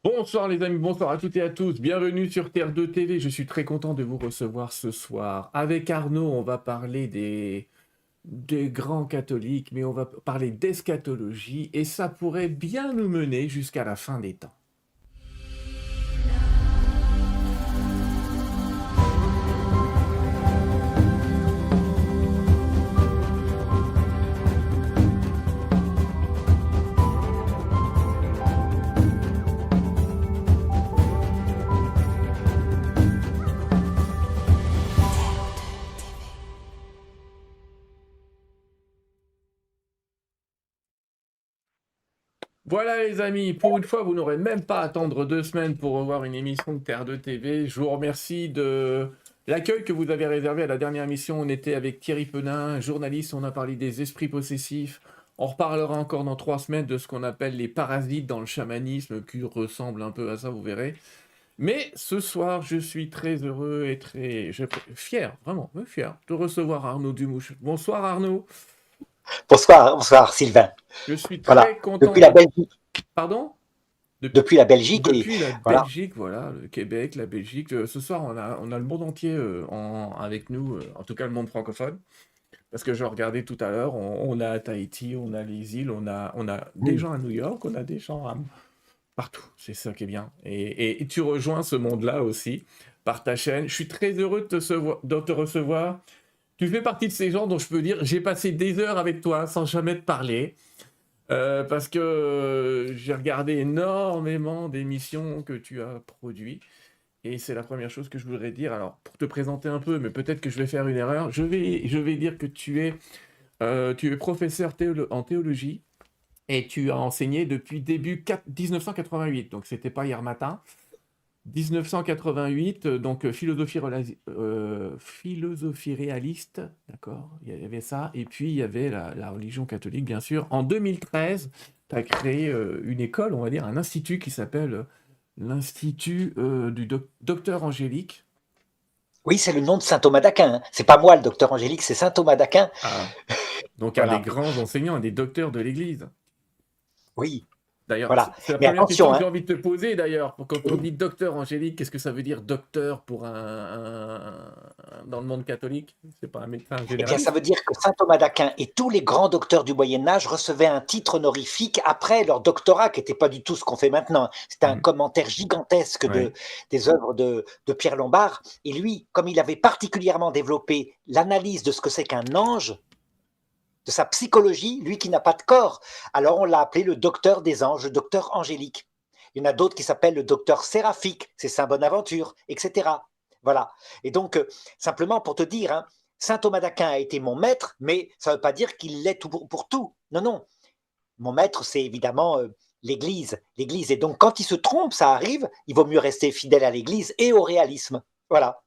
Bonsoir les amis, bonsoir à toutes et à tous, bienvenue sur Terre 2 TV, je suis très content de vous recevoir ce soir. Avec Arnaud, on va parler des grands catholiques, mais on va parler d'eschatologie, et ça pourrait bien nous mener jusqu'à la fin des temps. Voilà les amis, pour une fois, vous n'aurez même pas à attendre 2 semaines pour revoir une émission de Terre 2 TV. Je vous remercie de l'accueil que vous avez réservé à la dernière émission. On était avec Thierry Penin, journaliste, on a parlé des esprits possessifs. On reparlera encore dans 3 semaines de ce qu'on appelle les parasites dans le chamanisme, qui ressemble un peu à ça, vous verrez. Mais ce soir, je suis très heureux et fier, vraiment, fier de recevoir Arnaud Dumouche. Bonsoir Arnaud, Bonsoir, bonsoir Sylvain. je suis Voilà, très content depuis la de... Belgique, Pardon? Depuis depuis la Belgique et Depuis la voilà. Belgique, voilà, le Québec, la Belgique. Ce soir, on a le monde entier avec nous, en tout cas le monde francophone. Parce que je regardais tout à l'heure, on a Tahiti, on a les îles, on a des Oui. gens à New York, on a des gens partout. C'est ça qui est bien. Et tu rejoins ce monde-là aussi par ta chaîne. Je suis très heureux de te recevoir. Tu fais partie de ces gens dont je peux dire, j'ai passé des heures avec toi sans jamais te parler. Parce que j'ai regardé énormément d'émissions que tu as produites. Et c'est la première chose que je voudrais dire. Alors, pour te présenter un peu, mais peut-être que je vais faire une erreur, je vais dire que tu es professeur en théologie et tu as enseigné depuis début 1988. Donc, c'était pas hier matin. 1988, donc philosophie réaliste, d'accord, il y avait ça, et puis il y avait la religion catholique, bien sûr. En 2013, tu as créé une école, on va dire, un institut qui s'appelle l'Institut du Docteur Angélique. Oui, c'est le nom de saint Thomas d'Aquin, hein. C'est pas moi le docteur Angélique, c'est saint Thomas d'Aquin. Ah, donc un des Voilà. grands enseignants, un des docteurs de l'Église. Oui, D'ailleurs, voilà. c'est la Mais première question attention, que hein. j'ai envie de te poser, d'ailleurs. Quand on dit docteur Angélique, qu'est-ce que ça veut dire docteur pour dans le monde catholique? C'est pas un médecin Eh bien, ça généraliste? veut dire que saint Thomas d'Aquin et tous les grands docteurs du Moyen Âge recevaient un titre honorifique après leur doctorat, qui n'était pas du tout ce qu'on fait maintenant. C'était un Mhm. commentaire gigantesque Ouais. des œuvres de Pierre Lombard. Et lui, comme il avait particulièrement développé l'analyse de ce que c'est qu'un ange, de sa psychologie, lui qui n'a pas de corps. Alors on l'a appelé le docteur des anges, le docteur angélique. Il y en a d'autres qui s'appellent le docteur séraphique, c'est Saint Bonaventure, etc. Voilà. Et donc, simplement pour te dire, hein, Saint Thomas d'Aquin a été mon maître, mais ça ne veut pas dire qu'il l'est tout pour tout. Non, non. Mon maître, c'est évidemment l'Église. L'Église. Et donc, quand il se trompe, ça arrive, il vaut mieux rester fidèle à l'Église et au réalisme. Voilà.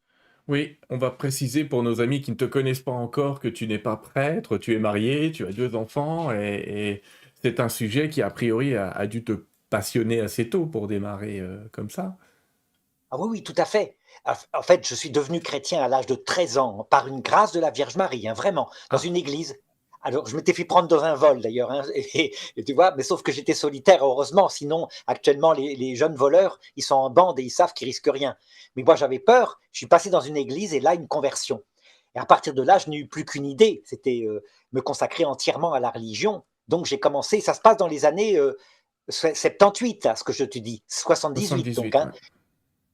Oui, on va préciser pour nos amis qui ne te connaissent pas encore que tu n'es pas prêtre, tu es marié, tu as 2 enfants, et c'est un sujet qui, a priori, a dû te passionner assez tôt pour démarrer comme ça. Ah oui, oui, tout à fait. En fait, je suis devenu chrétien à l'âge de 13 ans, par une grâce de la Vierge Marie, hein, vraiment, dans Ah, une église. Alors, je m'étais fait prendre dans un vol d'ailleurs, hein, et tu vois, mais sauf que j'étais solitaire, heureusement. Sinon, actuellement, les jeunes voleurs, ils sont en bande et ils savent qu'ils risquent rien. Mais moi, j'avais peur. Je suis passé dans une église et là, une conversion. Et à partir de là, je n'ai eu plus qu'une idée, c'était me consacrer entièrement à la religion. Donc, j'ai commencé, ça se passe dans les années 78, à ce que je te dis, 78, donc, 78, hein, ouais.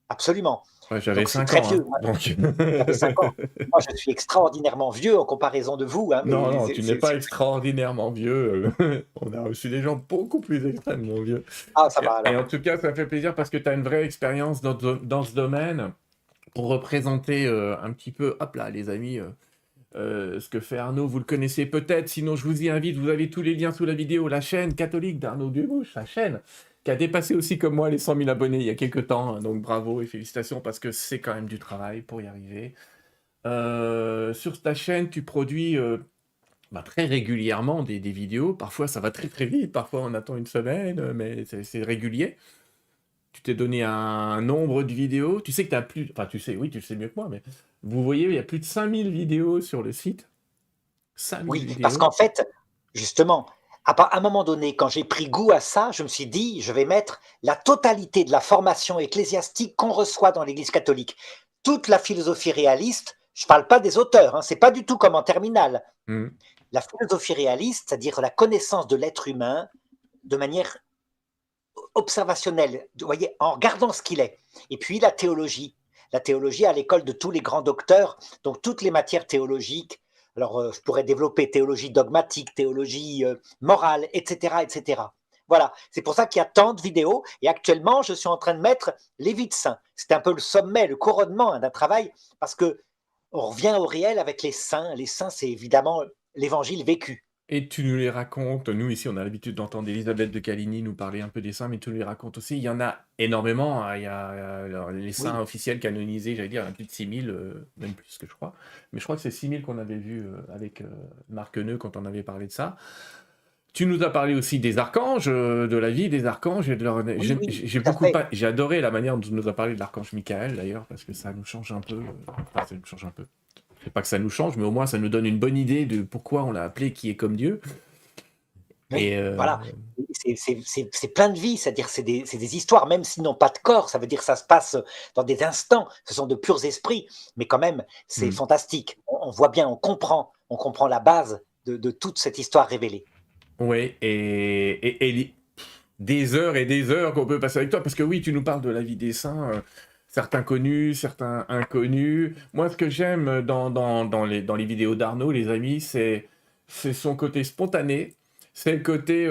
absolument. Ouais, j'avais Donc c'est 5 très ans, vieux. hein, Moi, donc... tu avais 5 ans. Moi, je suis extraordinairement vieux en comparaison de vous, hein, Non, mais non, tu n'es pas extraordinairement vieux. On a reçu des gens beaucoup plus extrêmement vieux. ah, ça va Et alors. en tout cas, ça fait plaisir parce que tu as une vraie expérience dans ce domaine pour représenter un petit peu, hop là, les amis, ce que fait Arnaud. Vous le connaissez peut-être, sinon je vous y invite. Vous avez tous les liens sous la vidéo. La chaîne catholique d'Arnaud Dumouche, la chaîne qui a dépassé aussi comme moi les 100 000 abonnés il y a quelques temps. Donc bravo et félicitations parce que c'est quand même du travail pour y arriver. Sur ta chaîne, tu produis très régulièrement des vidéos. Parfois, ça va très très vite. Parfois, on attend une semaine, mais c'est régulier. Tu t'es donné un nombre de vidéos. Tu sais que tu as plus... Enfin, tu sais, oui, tu le sais mieux que moi, mais vous voyez, il y a plus de 5000 vidéos sur le site. 5000 Oui, parce vidéos. qu'en fait, justement, À un moment donné, quand j'ai pris goût à ça, je me suis dit, je vais mettre la totalité de la formation ecclésiastique qu'on reçoit dans l'Église catholique. Toute la philosophie réaliste, je ne parle pas des auteurs, hein, c'est pas du tout comme en terminale. Mhm. La philosophie réaliste, c'est-à-dire la connaissance de l'être humain de manière observationnelle, vous voyez, en regardant ce qu'il est. Et puis la théologie. La théologie à l'école de tous les grands docteurs, donc toutes les matières théologiques. Alors, je pourrais développer théologie dogmatique, théologie morale, etc., etc. Voilà, c'est pour ça qu'il y a tant de vidéos. Et actuellement, je suis en train de mettre les vies de saints. C'est un peu le sommet, le couronnement d'un travail, parce que on revient au réel avec les saints. Les saints, c'est évidemment l'évangile vécu. Et tu nous les racontes, nous ici on a l'habitude d'entendre Elisabeth de Caligny nous parler un peu des saints, mais tu nous les racontes aussi, il y en a énormément, hein. Il y a alors, les saints Oui, officiels canonisés, j'allais dire, il y en a plus de 6000, même plus que je crois, mais je crois que c'est 6000 qu'on avait vu avec Marc Neu quand on avait parlé de ça. Tu nous as parlé aussi des archanges, de la vie des archanges, et de leur... oui, oui, j'ai tout à beaucoup fait. j'ai adoré la manière dont tu nous as parlé de l'archange Michael d'ailleurs, parce que ça nous change un peu, enfin ça nous change un peu. C'est pas que ça nous change, mais au moins ça nous donne une bonne idée de pourquoi on l'a appelé qui est comme Dieu. Et Oui, voilà. C'est plein de vie, c'est-à-dire c'est des histoires, même s'ils n'ont pas de corps, ça veut dire que ça se passe dans des instants, ce sont de purs esprits, mais quand même, c'est hmm. fantastique. On voit bien, on comprend la base de toute cette histoire révélée. Ouais, des heures et des heures qu'on peut passer avec toi, parce que oui, tu nous parles de la vie des saints, certains connus, certains inconnus. Moi, ce que j'aime dans les vidéos d'Arnaud, les amis, c'est son côté spontané. C'est le côté,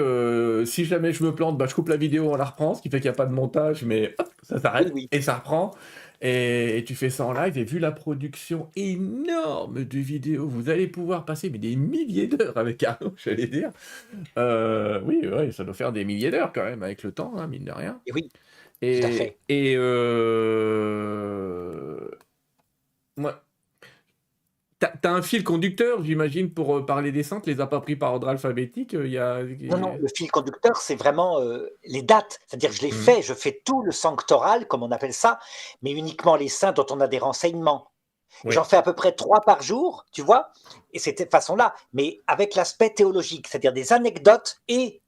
si jamais je me plante, bah, je coupe la vidéo, on la reprend, ce qui fait qu'il n'y a pas de montage, mais hop, ça Oui, s'arrête oui, et ça reprend. Et tu fais ça en live, et vu la production énorme de vidéos, vous allez pouvoir passer mais des milliers d'heures avec Arnaud, j'allais dire. Oui, ouais, ça doit faire des milliers d'heures quand même avec le temps, hein, mine de rien. et oui, tout à Et, fait. et moi, t'as un fil conducteur, j'imagine, pour parler des saints, tu les as pas pris par ordre alphabétique. Non, non, le fil conducteur, c'est vraiment les dates. C'est-à-dire que Mhm. je fais tout le sanctoral, comme on appelle ça, mais uniquement les saints dont on a des renseignements. Et j'en Ouais, fais à peu près 3 par jour, tu vois, et c'est de cette façon-là, mais avec l'aspect théologique, c'est-à-dire des anecdotes et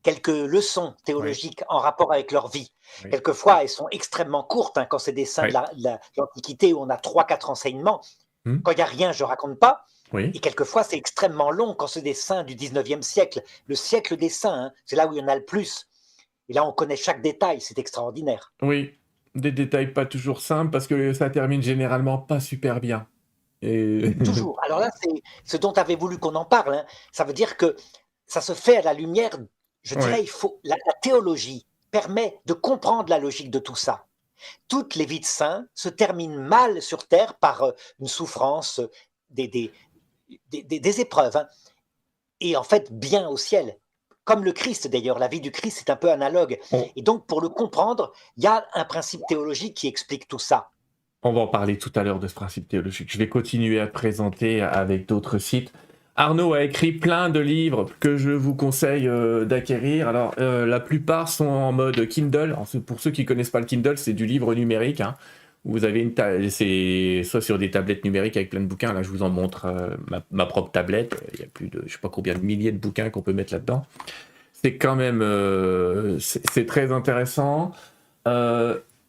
quelques leçons ouais, théologiques en rapport avec leur vie. ouais, Quelquefois, elles sont extrêmement courtes, hein, quand c'est des saints de ouais. l'Antiquité où on a 3, 4 enseignements. Hmm. Quand il n'y a rien, je ne raconte pas. Et Oui, quelquefois, c'est extrêmement long quand c'est des saints du 19e siècle, le siècle des saints, hein, c'est là où il y en a le plus. Et là, on connaît chaque détail, c'est extraordinaire. oui. Des détails pas toujours simples parce que ça termine généralement pas super bien. Et Toujours. Alors là, c'est ce dont tu avais voulu qu'on en parle, hein. Ça veut dire que ça se fait à la lumière, je dirais, ouais, il faut la théologie permet de comprendre la logique de tout ça. Toutes les vies de saints se terminent mal sur terre par une souffrance, des, des, des épreuves, hein, et en fait bien au ciel. Comme le Christ d'ailleurs, la vie du Christ est un peu analogue. on, Et donc pour le comprendre, il y a un principe théologique qui explique tout ça. on va en parler tout à l'heure de ce principe théologique. Je vais continuer à te présenter avec d'autres sites. Arnaud a écrit plein de livres que je vous conseille d'acquérir. Alors, la plupart sont en mode Kindle. Alors, pour ceux qui ne connaissent pas le Kindle, c'est du livre numérique, hein. Vous avez c'est soit sur des tablettes numériques avec plein de bouquins. Là, je vous en montre ma propre tablette. Il y a plus de, je sais pas combien de milliers de bouquins qu'on peut mettre là-dedans. C'est quand même, c'est très intéressant.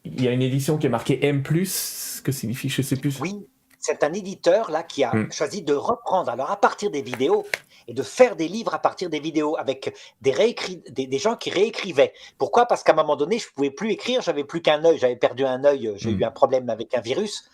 Il y a une édition qui est marquée M+, ce que signifie, je sais plus. Oui, c'est un éditeur là qui a Hmm. choisi de reprendre, alors à partir des vidéos, et de faire des livres à partir des vidéos avec des gens qui réécrivaient. Pourquoi? Parce qu'à un moment donné, je ne pouvais plus écrire, j'avais plus qu'un œil, j'avais perdu un œil, j'ai eu Hmm. un problème avec un virus.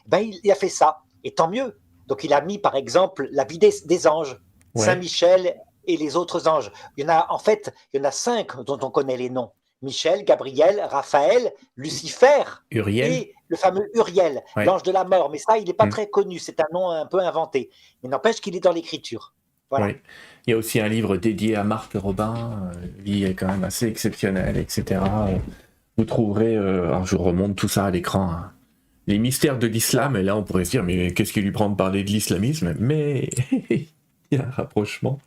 Ben, il a fait ça, et tant mieux. Donc il a mis par exemple la vie des anges, Ouais. Saint-Michel et les autres anges. Il y en a en fait, il y en a 5 dont on connaît les noms. Michel, Gabriel, Raphaël, Lucifer Uriel. et le fameux Uriel, Ouais. l'ange de la mort. Mais ça, il n'est pas Hmm. très connu, c'est un nom un peu inventé. Mais n'empêche qu'il est dans l'écriture. Voilà. Ouais. Il y a aussi un livre dédié à Marc Robin. Lui est quand même assez exceptionnel, etc. Vous trouverez, alors je remonte tout ça à l'écran, hein. Les mystères de l'islam, et là on pourrait se dire, mais qu'est-ce qui lui prend de parler de l'islamisme? Mais il y a un rapprochement.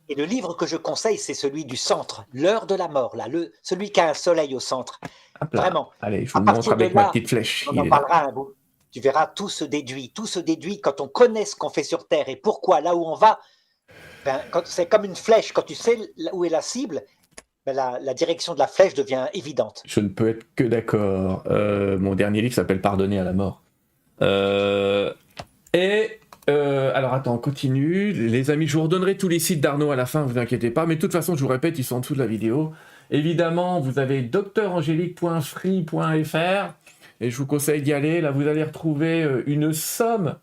Et le livre que je conseille, c'est celui du centre, l'heure de la mort, là, celui qui a un soleil au centre. Hop là. Vraiment. Allez, je À vous le montre partir de avec ma là, petite flèche. on Il en est là. parlera un bout. Tu verras, tout se déduit. Tout se déduit quand on connaît ce qu'on fait sur Terre et pourquoi, là où on va. Ben, c'est comme une flèche, quand tu sais où est la cible, ben, la direction de la flèche devient évidente. Je ne peux être que d'accord. Mon dernier livre s'appelle Pardonner à la mort. Euh, alors attends, on continue. Les amis, je vous redonnerai tous les sites d'Arnaud à la fin, vous inquiétez pas. Mais de toute façon, je vous répète, ils sont en dessous de la vidéo. Évidemment, vous avez docteurangélique.free.fr et je vous conseille d'y aller. Là, vous allez retrouver une somme,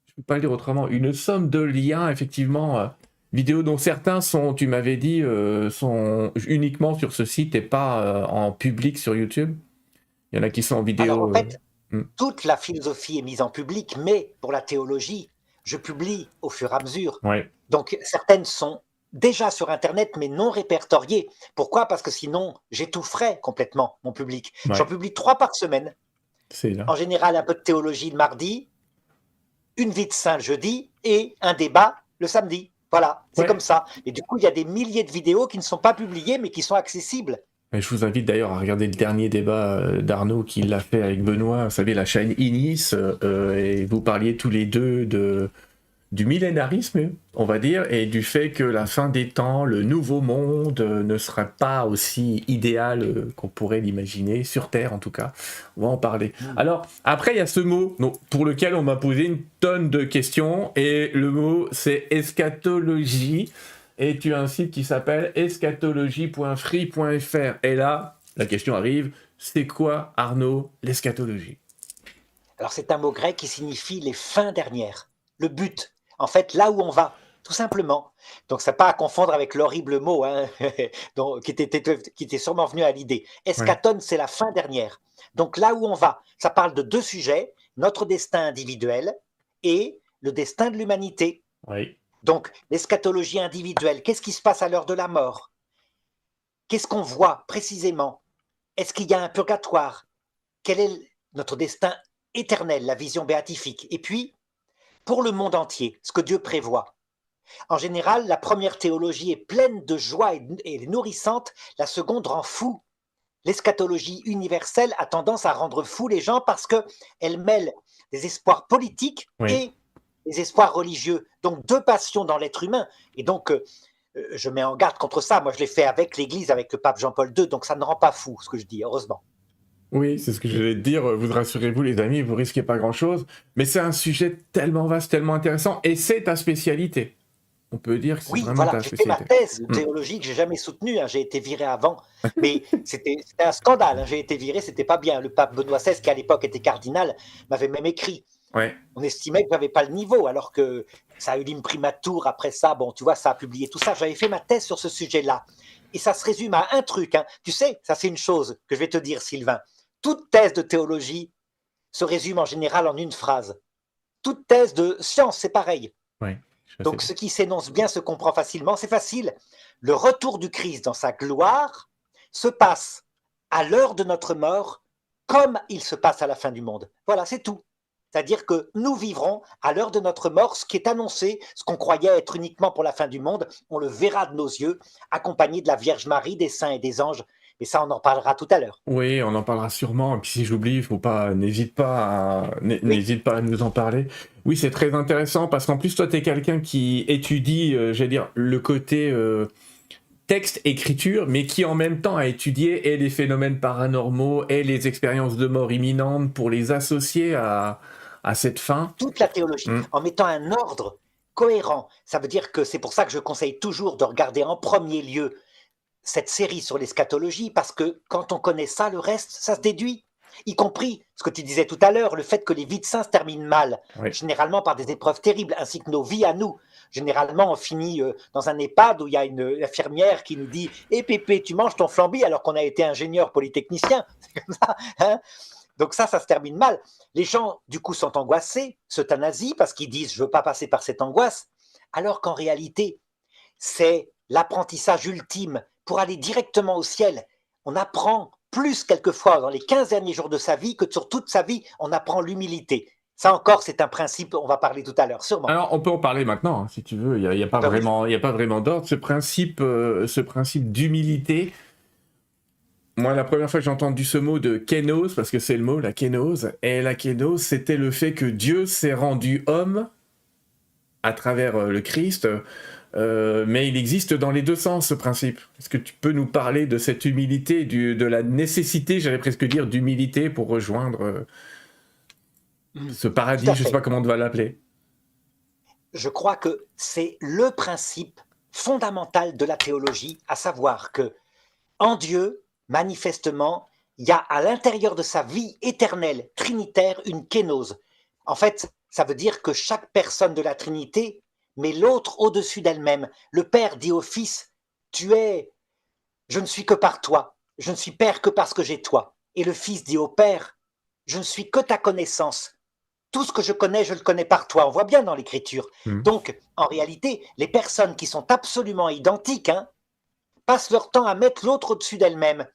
je ne peux pas le dire autrement, une somme de liens, effectivement, vidéos dont certains sont, tu m'avais dit, sont uniquement sur ce site et pas en public sur YouTube. Il y en a qui sont en vidéo. Alors en fait, hmm. toute la philosophie est mise en public, mais pour la théologie, je publie au fur et à mesure. Ouais, Donc certaines sont déjà sur Internet, mais non répertoriées. Pourquoi? Parce que sinon, j'étoufferais complètement mon public. ouais, J'en publie 3 par semaine. c'est là. En général, un peu de théologie le mardi, une vie de saint le jeudi et un débat le samedi. Voilà, c'est Ouais. comme ça. Et du coup, il y a des milliers de vidéos qui ne sont pas publiées, mais qui sont accessibles. Et je vous invite d'ailleurs à regarder le dernier débat d'Arnaud qu'il a fait avec Benoît, vous savez, la chaîne Inis, et vous parliez tous les deux du millénarisme, on va dire, et du fait que la fin des temps, le nouveau monde ne sera pas aussi idéal qu'on pourrait l'imaginer, sur Terre en tout cas. On va en parler. Alors, après, il y a ce mot pour lequel on m'a posé une tonne de questions, et le mot, c'est eschatologie. Et tu as un site qui s'appelle eschatologie.free.fr. Et là, la question arrive, c'est quoi, Arnaud, l'eschatologie? Alors, c'est un mot grec qui signifie les fins dernières, le but. En fait, là où on va, tout simplement. Donc, ça n'a pas à confondre avec l'horrible mot hein, qui était sûrement venu à l'idée. Eschaton, c'est la fin dernière. Donc, là où on va, ça parle de 2 sujets, notre destin individuel et le destin de l'humanité. Oui. Donc, l'eschatologie individuelle, qu'est-ce qui se passe à l'heure de la mort? Qu'est-ce qu'on voit précisément? Est-ce qu'il y a un purgatoire? Quel est notre destin éternel, la vision béatifique? Et puis, pour le monde entier, ce que Dieu prévoit. En général, la première théologie est pleine de joie et nourrissante, la seconde rend fou. L'eschatologie universelle a tendance à rendre fou les gens parce qu'elle mêle des espoirs politiques et des espoirs religieux. Donc 2 passions dans l'être humain. Et donc, je mets en garde contre ça. Moi, je l'ai fait avec l'Église, avec le pape Jean-Paul II. Donc ça ne rend pas fou, ce que je dis, heureusement. Oui, c'est ce que j'allais te dire. Vous rassurez-vous, les amis, vous risquez pas grand-chose. Mais c'est un sujet tellement vaste, tellement intéressant. Et c'est ta spécialité. On peut dire que c'est vraiment ta j'ai fait ma spécialité. thèse de théologie que j'ai jamais soutenue. J'ai été viré avant, mais c'était un scandale. J'ai été viré, c'était pas bien. Le pape Benoît XVI, qui à l'époque était cardinal, m'avait même écrit. On estimait que j'avais pas le niveau, alors que ça a eu l'imprimatur après ça. Bon, tu vois, ça a publié tout ça. J'avais fait ma thèse sur ce sujet-là. Et ça se résume à un truc. Hein. Tu sais, ça c'est une chose que je vais te dire, Sylvain. Toute thèse de théologie se résume en général en une phrase. Toute thèse de science, c'est pareil. Donc, ce qui s'énonce bien se comprend facilement, c'est facile. Le retour du Christ dans sa gloire se passe à l'heure de notre mort comme il se passe à la fin du monde. Voilà, c'est tout. C'est-à-dire que nous vivrons à l'heure de notre mort ce qui est annoncé, ce qu'on croyait être uniquement pour la fin du monde, on le verra de nos yeux, accompagné de la Vierge Marie, des saints et des anges. Mais ça, on en parlera tout à l'heure. Oui, on en parlera sûrement. Et puis si j'oublie, n'hésite pas à nous en parler. Oui, c'est très intéressant parce qu'en plus, toi, tu es quelqu'un qui étudie, j'allais dire, le côté texte, écriture, mais qui en même temps a étudié et les phénomènes paranormaux et les expériences de mort imminente pour les associer à cette fin. Toute la théologie, en mettant un ordre cohérent. Ça veut dire que c'est pour ça que je conseille toujours de regarder en premier lieu cette série sur l'eschatologie, parce que quand on connaît ça, le reste, ça se déduit. Y compris ce que tu disais tout à l'heure, le fait que les vies de saints se terminent mal, généralement par des épreuves terribles, ainsi que nos vies à nous. Généralement, on finit dans un EHPAD où il y a une infirmière qui nous dit « Eh Pépé, tu manges ton flambi alors qu'on a été ingénieur polytechnicien. » C'est comme ça, hein. Donc ça se termine mal. Les gens, du coup, sont angoissés, s'euthanasient parce qu'ils disent « Je ne veux pas passer par cette angoisse », alors qu'en réalité, c'est l'apprentissage ultime pour aller directement au ciel. On apprend plus quelquefois dans les 15 derniers jours de sa vie que sur toute sa vie, on apprend l'humilité. Ça encore, c'est un principe, on va parler tout à l'heure, sûrement. Alors, on peut en parler maintenant, hein, si tu veux. Il n'y a pas vraiment d'ordre. Ce principe d'humilité, moi, la première fois que j'ai entendu ce mot de kénose, parce que c'est le mot, la kénose, et la kénose, c'était le fait que Dieu s'est rendu homme à travers le Christ, Mais il existe dans les deux sens, ce principe. Est-ce que tu peux nous parler de cette humilité, de la nécessité, j'allais presque dire, d'humilité pour rejoindre ce Tout paradis, à je ne sais pas fait. comment on va l'appeler. Je crois que c'est le principe fondamental de la théologie, à savoir que en Dieu, manifestement, il y a à l'intérieur de sa vie éternelle, trinitaire, une kénose. En fait, ça veut dire que chaque personne de la Trinité met l'autre au-dessus d'elle-même. Le Père dit au Fils, je ne suis que par toi, je ne suis Père que parce que j'ai toi. Et le Fils dit au Père, je ne suis que ta connaissance. Tout ce que je connais, je le connais par toi. On voit bien dans l'Écriture. Hmm. Donc, en réalité, les personnes qui sont absolument identiques, passent leur temps à mettre l'autre au-dessus d'elles-mêmes.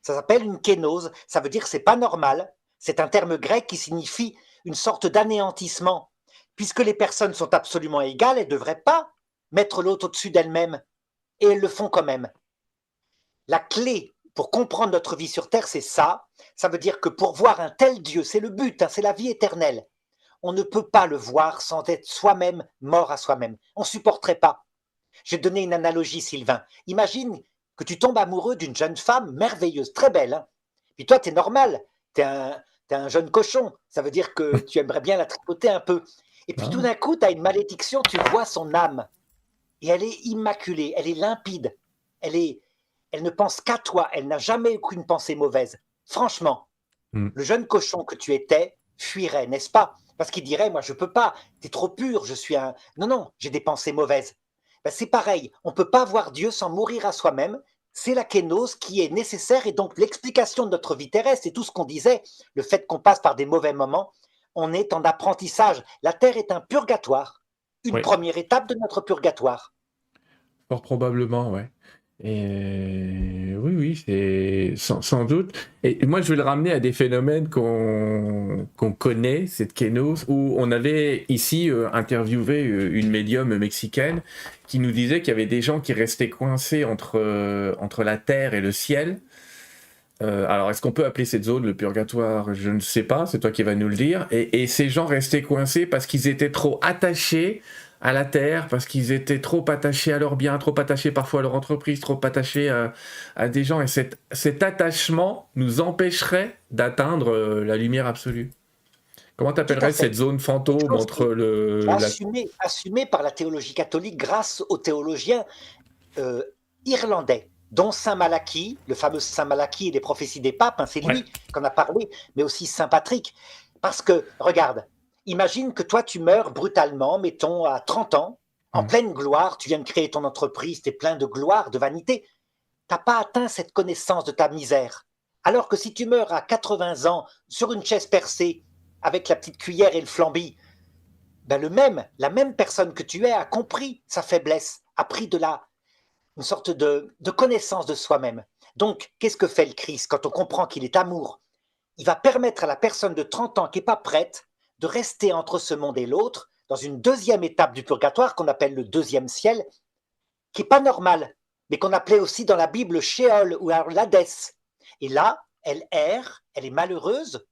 Ça s'appelle une kénose, ça veut dire que c'est pas normal. C'est un terme grec qui signifie une sorte d'anéantissement. Puisque les personnes sont absolument égales, elles ne devraient pas mettre l'autre au-dessus d'elles-mêmes. Et elles le font quand même. La clé pour comprendre notre vie sur Terre, c'est ça. Ça veut dire que pour voir un tel Dieu, c'est le but, c'est la vie éternelle. On ne peut pas le voir sans être soi-même mort à soi-même. On ne supporterait pas. Je vais te donner une analogie, Sylvain. Imagine que tu tombes amoureux d'une jeune femme merveilleuse, très belle. Puis toi, tu es normal. T'es un jeune cochon. Ça veut dire que tu aimerais bien la tripoter un peu. Et puis tout Ah. d'un coup, tu as une malédiction, tu vois son âme. Et elle est immaculée, elle est limpide. Elle ne pense qu'à toi. Elle n'a jamais eu qu'une pensée mauvaise. Franchement, Hmm. le jeune cochon que tu étais fuirait, n'est-ce pas? Parce qu'il dirait, moi, je peux pas. Tu es trop pur. Je suis un. Non, non, j'ai des pensées mauvaises. Ben, c'est pareil, on ne peut pas voir Dieu sans mourir à soi-même. C'est la kénose qui est nécessaire et donc l'explication de notre vie terrestre, c'est tout ce qu'on disait, le fait qu'on passe par des mauvais moments, on est en apprentissage. La Terre est un purgatoire, une Oui, première étape de notre purgatoire. fort probablement, ouais. Et oui, oui, c'est sans doute. Et moi, je vais le ramener à des phénomènes qu'on connaît, cette kénose, où on avait ici interviewé une médium mexicaine qui nous disait qu'il y avait des gens qui restaient coincés entre la terre et le ciel. Alors, est-ce qu'on peut appeler cette zone le purgatoire? Je ne sais pas, c'est toi qui vas nous le dire. Et ces gens restaient coincés parce qu'ils étaient trop attachés à la terre, parce qu'ils étaient trop attachés à leurs biens, trop attachés parfois à leur entreprise, trop attachés à des gens. Et cet attachement nous empêcherait d'atteindre la lumière absolue. Comment Tout à t'appellerais fait. cette zone Quelque fantôme chose qui entre est assumé par la théologie catholique grâce aux théologiens euh, irlandais, dont Saint Malachie, le fameux Saint Malachie et les prophéties des papes, c'est Ouais. lui qu'on a parlé, mais aussi Saint Patrick. Parce que, regarde, imagine que toi, tu meurs brutalement, mettons à 30 ans, en Mm. pleine gloire, tu viens de créer ton entreprise, tu es plein de gloire, de vanité. Tu n'as pas atteint cette connaissance de ta misère. Alors que si tu meurs à 80 ans, sur une chaise percée, avec la petite cuillère et le flambi, ben la même personne que tu es a compris sa faiblesse, a pris une sorte de connaissance de soi-même. Donc, qu'est-ce que fait le Christ quand on comprend qu'il est amour? Il va permettre à la personne de 30 ans qui n'est pas prête de rester entre ce monde et l'autre, dans une deuxième étape du purgatoire qu'on appelle le deuxième ciel, qui n'est pas normal, mais qu'on appelait aussi dans la Bible Sheol ou alors l'Hadès. Et là, elle erre, elle est malheureuse,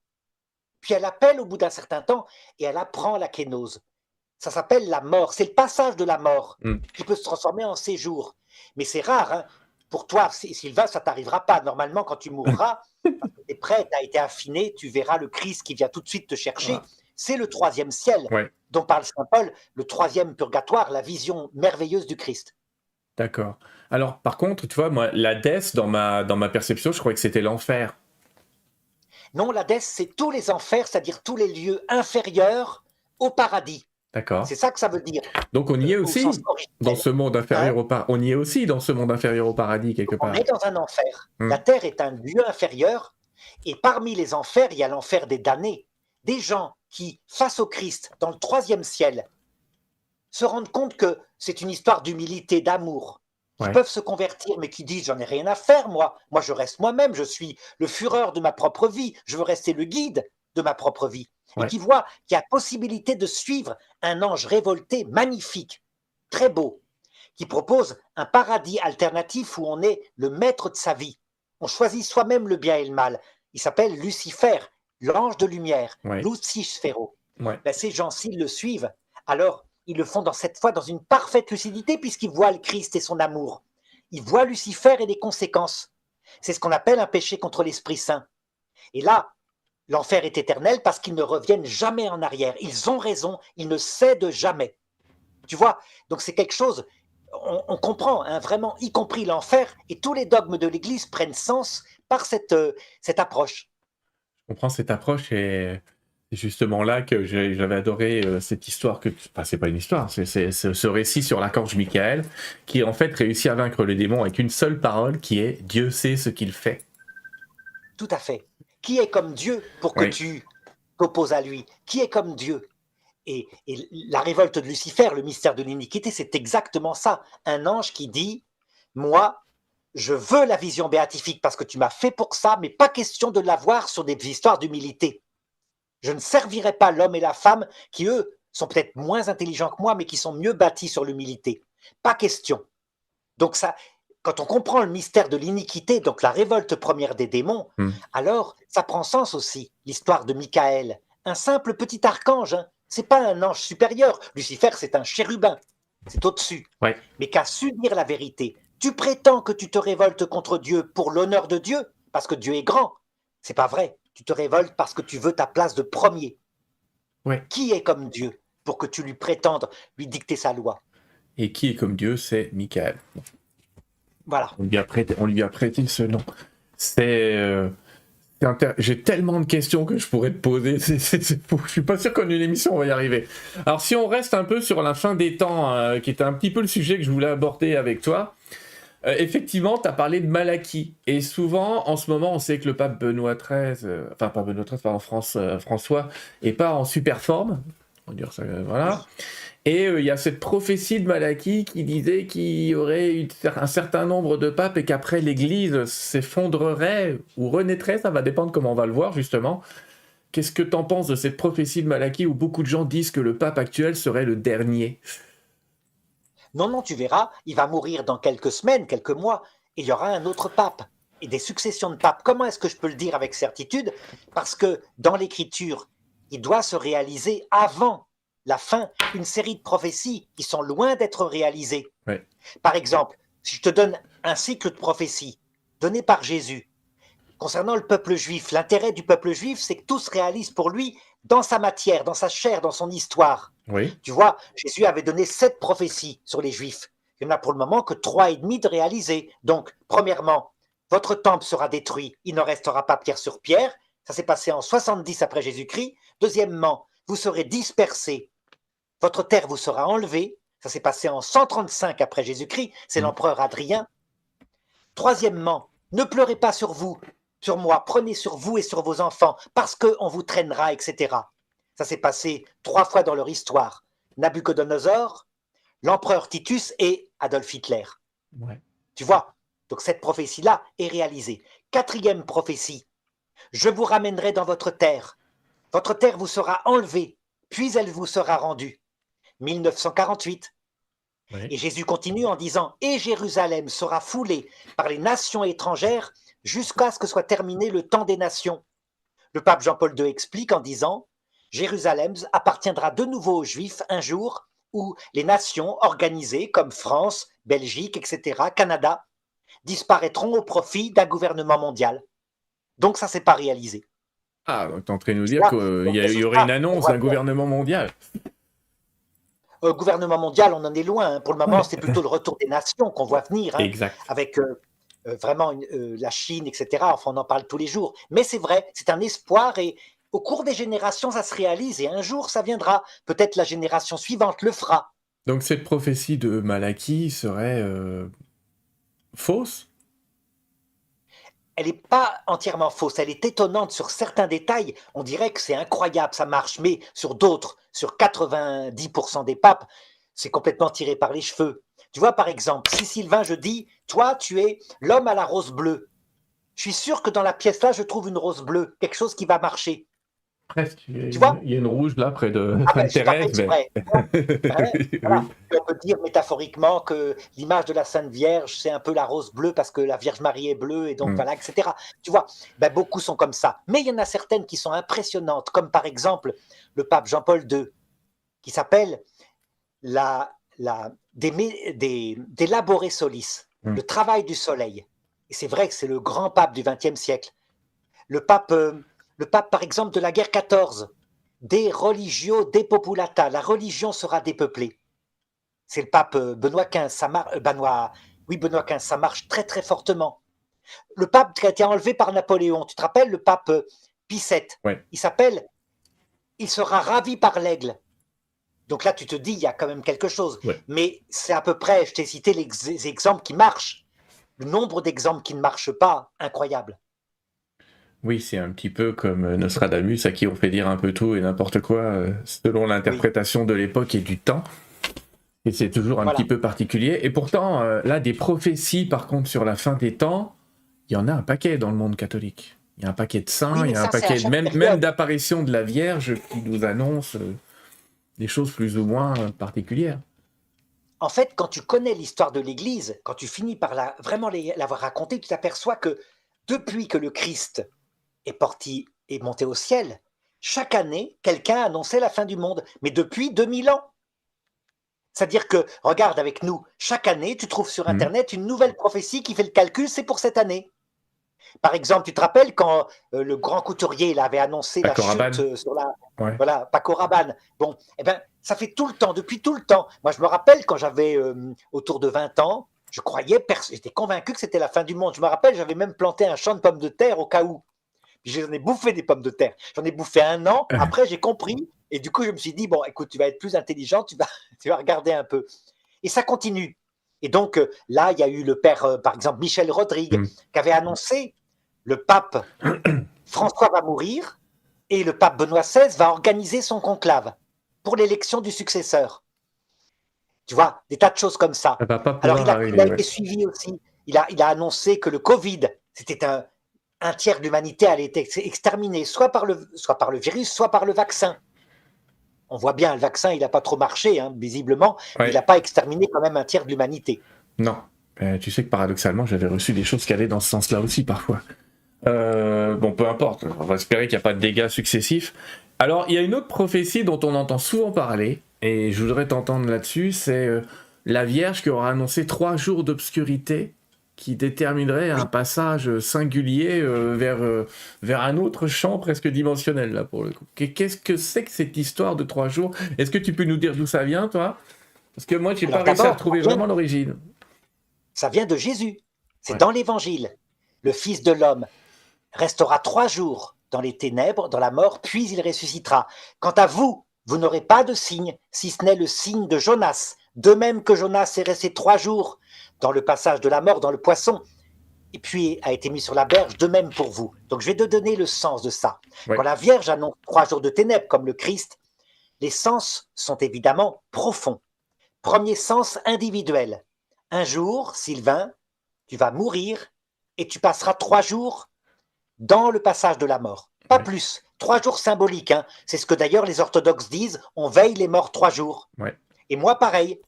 puis elle appelle au bout d'un certain temps et elle apprend la kénose. Ça s'appelle la mort. C'est le passage de la mort Mm. qui peut se transformer en séjour. Mais c'est rare. Pour toi, Sylvain, ça t'arrivera pas. Normalement, quand tu mourras, tu es prêt, tu as été affiné, tu verras le Christ qui vient tout de suite te chercher. Ah. C'est le troisième ciel Ouais, dont parle Saint Paul, le troisième purgatoire, la vision merveilleuse du Christ. d'accord. Alors, par contre, tu vois, moi, l'Hadès, dans ma perception, je croyais que c'était l'enfer. Non, l'Hadès, c'est tous les enfers, c'est-à-dire tous les lieux inférieurs au paradis. D'accord. C'est ça que ça veut dire, Donc on y est au sens aussi dans originel. ce monde Hein. inférieur on y est aussi dans ce monde inférieur au paradis quelque On part. est dans un enfer. Hmm. La terre est un lieu inférieur. Et parmi les enfers, il y a l'enfer des damnés. Des gens qui, face au Christ, dans le troisième ciel, se rendent compte que c'est une histoire d'humilité, d'amour, qui Ouais. peuvent se convertir, mais qui disent j'en ai rien à faire, moi. Moi, je reste moi-même, je suis le fureur de ma propre vie, je veux rester le guide de ma propre vie. Et Ouais. qui voient qu'il y a possibilité de suivre un ange révolté, magnifique, très beau, qui propose un paradis alternatif où on est le maître de sa vie. On choisit soi-même le bien et le mal. Il s'appelle Lucifer, l'ange de lumière, Ouais. Lucifero. Ouais. Ben, ces gens, s'ils le suivent, alors ils le font cette fois dans une parfaite lucidité puisqu'ils voient le Christ et son amour. Ils voient Lucifer et les conséquences. C'est ce qu'on appelle un péché contre l'Esprit Saint. Et là, l'enfer est éternel parce qu'ils ne reviennent jamais en arrière. Ils ont raison, ils ne cèdent jamais. Tu vois, donc c'est quelque chose, on comprend, hein, vraiment, y compris l'enfer, et tous les dogmes de l'Église prennent sens par cette approche. Je comprends cette approche et c'est justement là que j'avais adoré cette histoire enfin c'est pas une histoire, c'est ce récit sur l'archange Michael qui en fait réussit à vaincre le démon avec une seule parole qui est Dieu sait ce qu'il fait. Tout à fait. Qui est comme Dieu pour que Oui. tu t'opposes à lui? Qui est comme Dieu? Et la révolte de Lucifer, le mystère de l'iniquité, c'est exactement ça. Un ange qui dit, moi, je veux la vision béatifique parce que tu m'as fait pour ça, mais pas question de l'avoir sur des histoires d'humilité. Je ne servirai pas l'homme et la femme qui, eux, sont peut-être moins intelligents que moi, mais qui sont mieux bâtis sur l'humilité. Pas question. Donc ça, quand on comprend le mystère de l'iniquité, donc la révolte première des démons, alors ça prend sens aussi, l'histoire de Michael. Un simple petit archange, hein. C'est pas un ange supérieur. Lucifer, c'est un chérubin. C'est au-dessus. Ouais. Mais qu'à su dire la vérité. Tu prétends que tu te révoltes contre Dieu pour l'honneur de Dieu, parce que Dieu est grand. C'est pas vrai. Tu te révoltes parce que tu veux ta place de premier. Ouais. Qui est comme Dieu pour que tu lui prétendes lui dicter sa loi? Et qui est comme Dieu, c'est Michael. Voilà. On lui a prêté ce nom. J'ai tellement de questions que je pourrais te poser. Je suis pas sûr qu'en une émission on va y arriver. Alors si on reste un peu sur la fin des temps, qui était un petit peu le sujet que je voulais aborder avec toi, effectivement, tu as parlé de Malachie. Et souvent, en ce moment, on sait que le pape Benoît XIII, enfin pas Benoît XIII, pardon, François, est pas en super forme. On va dire ça, voilà. Et il y a cette prophétie de Malachie qui disait qu'il y aurait eu un certain nombre de papes et qu'après l'Église s'effondrerait ou renaîtrait, ça va dépendre comment on va le voir justement. Qu'est-ce que tu en penses de cette prophétie de Malachie où beaucoup de gens disent que le pape actuel serait le dernier? Non, non, tu verras, il va mourir dans quelques semaines, quelques mois, et il y aura un autre pape et des successions de papes. Comment est-ce que je peux le dire avec certitude? Parce que dans l'Écriture, il doit se réaliser avant la fin une série de prophéties qui sont loin d'être réalisées. Ouais. Par exemple, si je te donne un cycle de prophéties donné par Jésus concernant le peuple juif, l'intérêt du peuple juif, c'est que tout se réalise pour lui dans sa matière, dans sa chair, dans son histoire. Oui. Tu vois, Jésus avait donné 7 prophéties sur les Juifs. Il n'y en a pour le moment que 3,5 de réalisées. Donc, premièrement, votre temple sera détruit, il ne restera pas pierre sur pierre. Ça s'est passé en 70 après Jésus-Christ. Deuxièmement, vous serez dispersés, votre terre vous sera enlevée. Ça s'est passé en 135 après Jésus-Christ. C'est l'empereur Adrien. Troisièmement, ne pleurez pas sur vous, sur moi, prenez sur vous et sur vos enfants, parce qu'on vous traînera, etc. Ça s'est passé 3 fois dans leur histoire. Nabuchodonosor, l'empereur Titus et Adolf Hitler. Ouais. Tu vois, donc cette prophétie-là est réalisée. 4e prophétie, je vous ramènerai dans votre terre. Votre terre vous sera enlevée, puis elle vous sera rendue. 1948. Ouais. Et Jésus continue en disant, et Jérusalem sera foulée par les nations étrangères jusqu'à ce que soit terminé le temps des nations. Le pape Jean-Paul II explique en disant, Jérusalem appartiendra de nouveau aux Juifs un jour où les nations organisées comme France, Belgique, etc., Canada, disparaîtront au profit d'un gouvernement mondial. Donc ça, c'est pas réalisé. Ah, donc t'es en train de nous dire qu'il y aurait une annonce d'un gouvernement mondial. Gouvernement mondial, on en est loin. Hein. Pour le moment, c'est plutôt le retour des nations qu'on voit venir, hein, exact. avec vraiment la Chine, etc. Enfin, on en parle tous les jours. Mais c'est vrai, c'est un espoir et au cours des générations, ça se réalise et un jour, ça viendra. Peut-être la génération suivante le fera. Donc cette prophétie de Malachie serait fausse? Elle n'est pas entièrement fausse, elle est étonnante sur certains détails. On dirait que c'est incroyable, ça marche, mais sur d'autres, sur 90% des papes, c'est complètement tiré par les cheveux. Tu vois, par exemple, si Sylvain, je dis, toi, tu es l'homme à la rose bleue. Je suis sûr que dans la pièce là, je trouve une rose bleue, quelque chose qui va marcher. Presque. Tu vois? Il y a une rouge là près de C'est pas fait Thérèse. exprès. Hein? Voilà. Oui. On peut dire métaphoriquement que l'image de la Sainte Vierge, c'est un peu la rose bleue parce que la Vierge Marie est bleue et donc voilà, etc. Tu vois, beaucoup sont comme ça. Mais il y en a certaines qui sont impressionnantes, comme par exemple le pape Jean-Paul II, qui s'appelle la, des laboré solis, Mm. le travail du soleil. Et c'est vrai que c'est le grand pape du XXe siècle. Le pape, par exemple, de la guerre 14, De religio depopulata, la religion sera dépeuplée. C'est le pape Benoît XV, Benoît XV, ça marche très très fortement. Le pape qui a été enlevé par Napoléon, tu te rappelles, le pape Pie VII, Ouais. il s'appelle Il sera ravi par l'aigle. Donc là, tu te dis, il y a quand même quelque chose. Ouais. Mais c'est à peu près, je t'ai cité les exemples qui marchent. Le nombre d'exemples qui ne marchent pas, incroyable. Oui, c'est un petit peu comme Nostradamus, à qui on fait dire un peu tout et n'importe quoi, selon Oui, l'interprétation de l'époque et du temps. Et c'est toujours un petit voilà. peu particulier. Et pourtant, là, des prophéties, par contre, sur la fin des temps, il y en a un paquet dans le monde catholique. Il y a un paquet de Oui, saints, il mais y a un ça, c'est à paquet chaque même période. d'apparitions de la Vierge qui nous annoncent des choses plus ou moins particulières. En fait, quand tu connais l'histoire de l'Église, quand tu finis par vraiment l'avoir racontée, tu t'aperçois que depuis que le Christ est monté au ciel, chaque année, quelqu'un annonçait la fin du monde, mais depuis 2000 ans. C'est-à-dire que, regarde avec nous, chaque année, tu trouves sur Mhm. Internet une nouvelle prophétie qui fait le calcul, c'est pour cette année. Par exemple, tu te rappelles quand le grand couturier il avait annoncé la D'accord, chute Rabanne. sur la. Ouais. Voilà, Paco Rabanne. Bon, eh ben, ça fait tout le temps, depuis tout le temps. Moi, je me rappelle quand j'avais autour de 20 ans, j'étais convaincu que c'était la fin du monde. Je me rappelle, j'avais même planté un champ de pommes de terre au cas où. Puis j'en ai bouffé des pommes de terre. J'en ai bouffé un an. Après, j'ai compris. Et du coup, je me suis dit, bon, écoute, tu vas être plus intelligent, tu vas regarder un peu. Et ça continue. Et donc, là, il y a eu le père, par exemple, Michel Rodrigue, Mhm. qui avait annoncé le pape François va mourir et le pape Benoît XVI va organiser son conclave pour l'élection du successeur. Tu vois, des tas de choses comme ça. Ça va pas Alors, pouvoir il a arriver, été ouais. suivi aussi. Il a annoncé que le Covid, c'était un tiers de l'humanité allait être exterminée, soit par le virus, soit par le vaccin. On voit bien, le vaccin, il n'a pas trop marché, hein, visiblement, mais il n'a Ouais, pas exterminé quand même un tiers de l'humanité. non. Tu sais que paradoxalement, j'avais reçu des choses qui allaient dans ce sens-là aussi parfois. Bon, peu importe, on va espérer qu'il n'y a pas de dégâts successifs. Alors, il y a une autre prophétie dont on entend souvent parler, et je voudrais t'entendre là-dessus, c'est la Vierge qui aura annoncé 3 jours d'obscurité qui déterminerait un Oui. passage singulier vers un autre champ presque dimensionnel, là, pour le coup. Qu'est-ce que c'est que cette histoire de 3 jours? Est-ce que tu peux nous dire d'où ça vient, toi? Parce que moi, j'ai pas Alors réussi à d'abord, retrouver vraiment l'origine. ça vient de Jésus. C'est Ouais. dans l'Évangile. Le Fils de l'homme restera 3 jours dans les ténèbres, dans la mort, puis il ressuscitera. Quant à vous, vous n'aurez pas de signe, si ce n'est le signe de Jonas. De même que Jonas est resté 3 jours dans le passage de la mort, dans le poisson, et puis a été mis sur la berge, de même pour vous. Donc je vais te donner le sens de ça. Quand Ouais. la Vierge annonce 3 jours de ténèbres, comme le Christ, les sens sont évidemment profonds. Premier sens individuel. Un jour, Sylvain, tu vas mourir et tu passeras 3 jours dans le passage de la mort. Pas Ouais. plus. 3 jours symboliques. Hein. C'est ce que d'ailleurs les orthodoxes disent. On veille les morts 3 jours. Ouais. Et moi, pareil.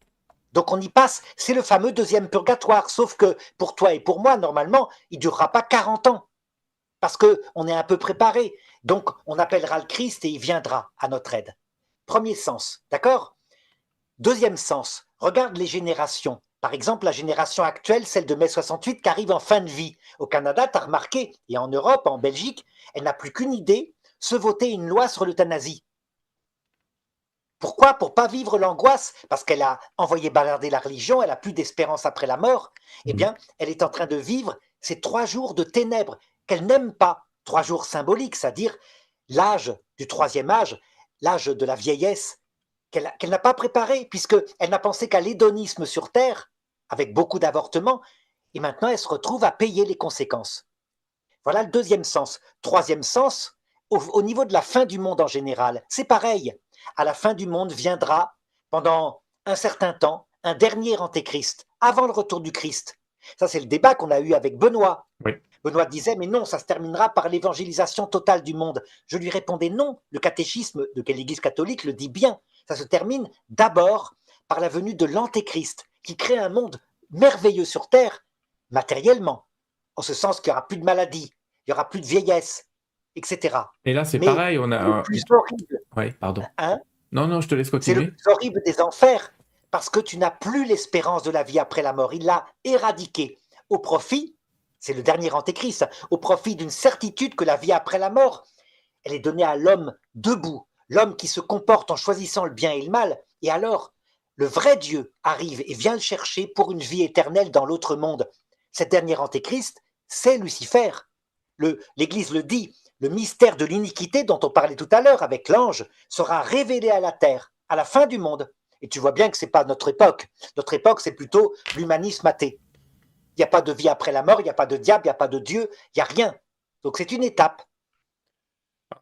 Donc on y passe. C'est le fameux deuxième purgatoire. Sauf que pour toi et pour moi, normalement, il ne durera pas 40 ans. Parce qu'on est un peu préparé. Donc on appellera le Christ et il viendra à notre aide. Premier sens. D'accord? Deuxième sens. Regarde les générations. Par exemple, la génération actuelle, celle de mai 68, qui arrive en fin de vie. Au Canada, tu as remarqué, et en Europe, en Belgique, elle n'a plus qu'une idée, se voter une loi sur l'euthanasie. Pourquoi? Pour pas vivre l'angoisse, parce qu'elle a envoyé balader la religion, elle a plus d'espérance après la mort. Eh Mhm. bien, elle est en train de vivre ces 3 jours de ténèbres qu'elle n'aime pas. 3 jours symboliques, c'est-à-dire l'âge du troisième âge, l'âge de la vieillesse, qu'elle n'a pas préparé, puisqu'elle n'a pensé qu'à l'hédonisme sur Terre, avec beaucoup d'avortements, et maintenant elle se retrouve à payer les conséquences. Voilà le deuxième sens. Troisième sens, au niveau de la fin du monde en général, c'est pareil. À la fin du monde viendra, pendant un certain temps, un dernier antéchrist, avant le retour du Christ. Ça, c'est le débat qu'on a eu avec Benoît. Oui. Benoît disait, mais non, ça se terminera par l'évangélisation totale du monde. Je lui répondais, non, le catéchisme de l'Église catholique le dit bien. Ça se termine d'abord par la venue de l'antéchrist, qui crée un monde merveilleux sur Terre, matériellement, en ce sens qu'il n'y aura plus de maladies, il n'y aura plus de vieillesse, etc. Et là, c'est Mais pareil, on a le plus horrible, Ouais, pardon. hein, Non, non, je te laisse c'est le continuer. plus horrible des enfers, parce que tu n'as plus l'espérance de la vie après la mort. Il l'a éradiquée au profit, c'est le dernier antéchrist, au profit d'une certitude que la vie après la mort, elle est donnée à l'homme debout, l'homme qui se comporte en choisissant le bien et le mal. Et alors, le vrai Dieu arrive et vient le chercher pour une vie éternelle dans l'autre monde. Cet dernier antéchrist, c'est Lucifer. L'Église le dit, le mystère de l'iniquité dont on parlait tout à l'heure avec l'ange sera révélé à la terre, à la fin du monde. Et tu vois bien que ce n'est pas notre époque. Notre époque, c'est plutôt l'humanisme athée. Il n'y a pas de vie après la mort, il n'y a pas de diable, il n'y a pas de Dieu, il n'y a rien. Donc c'est une étape.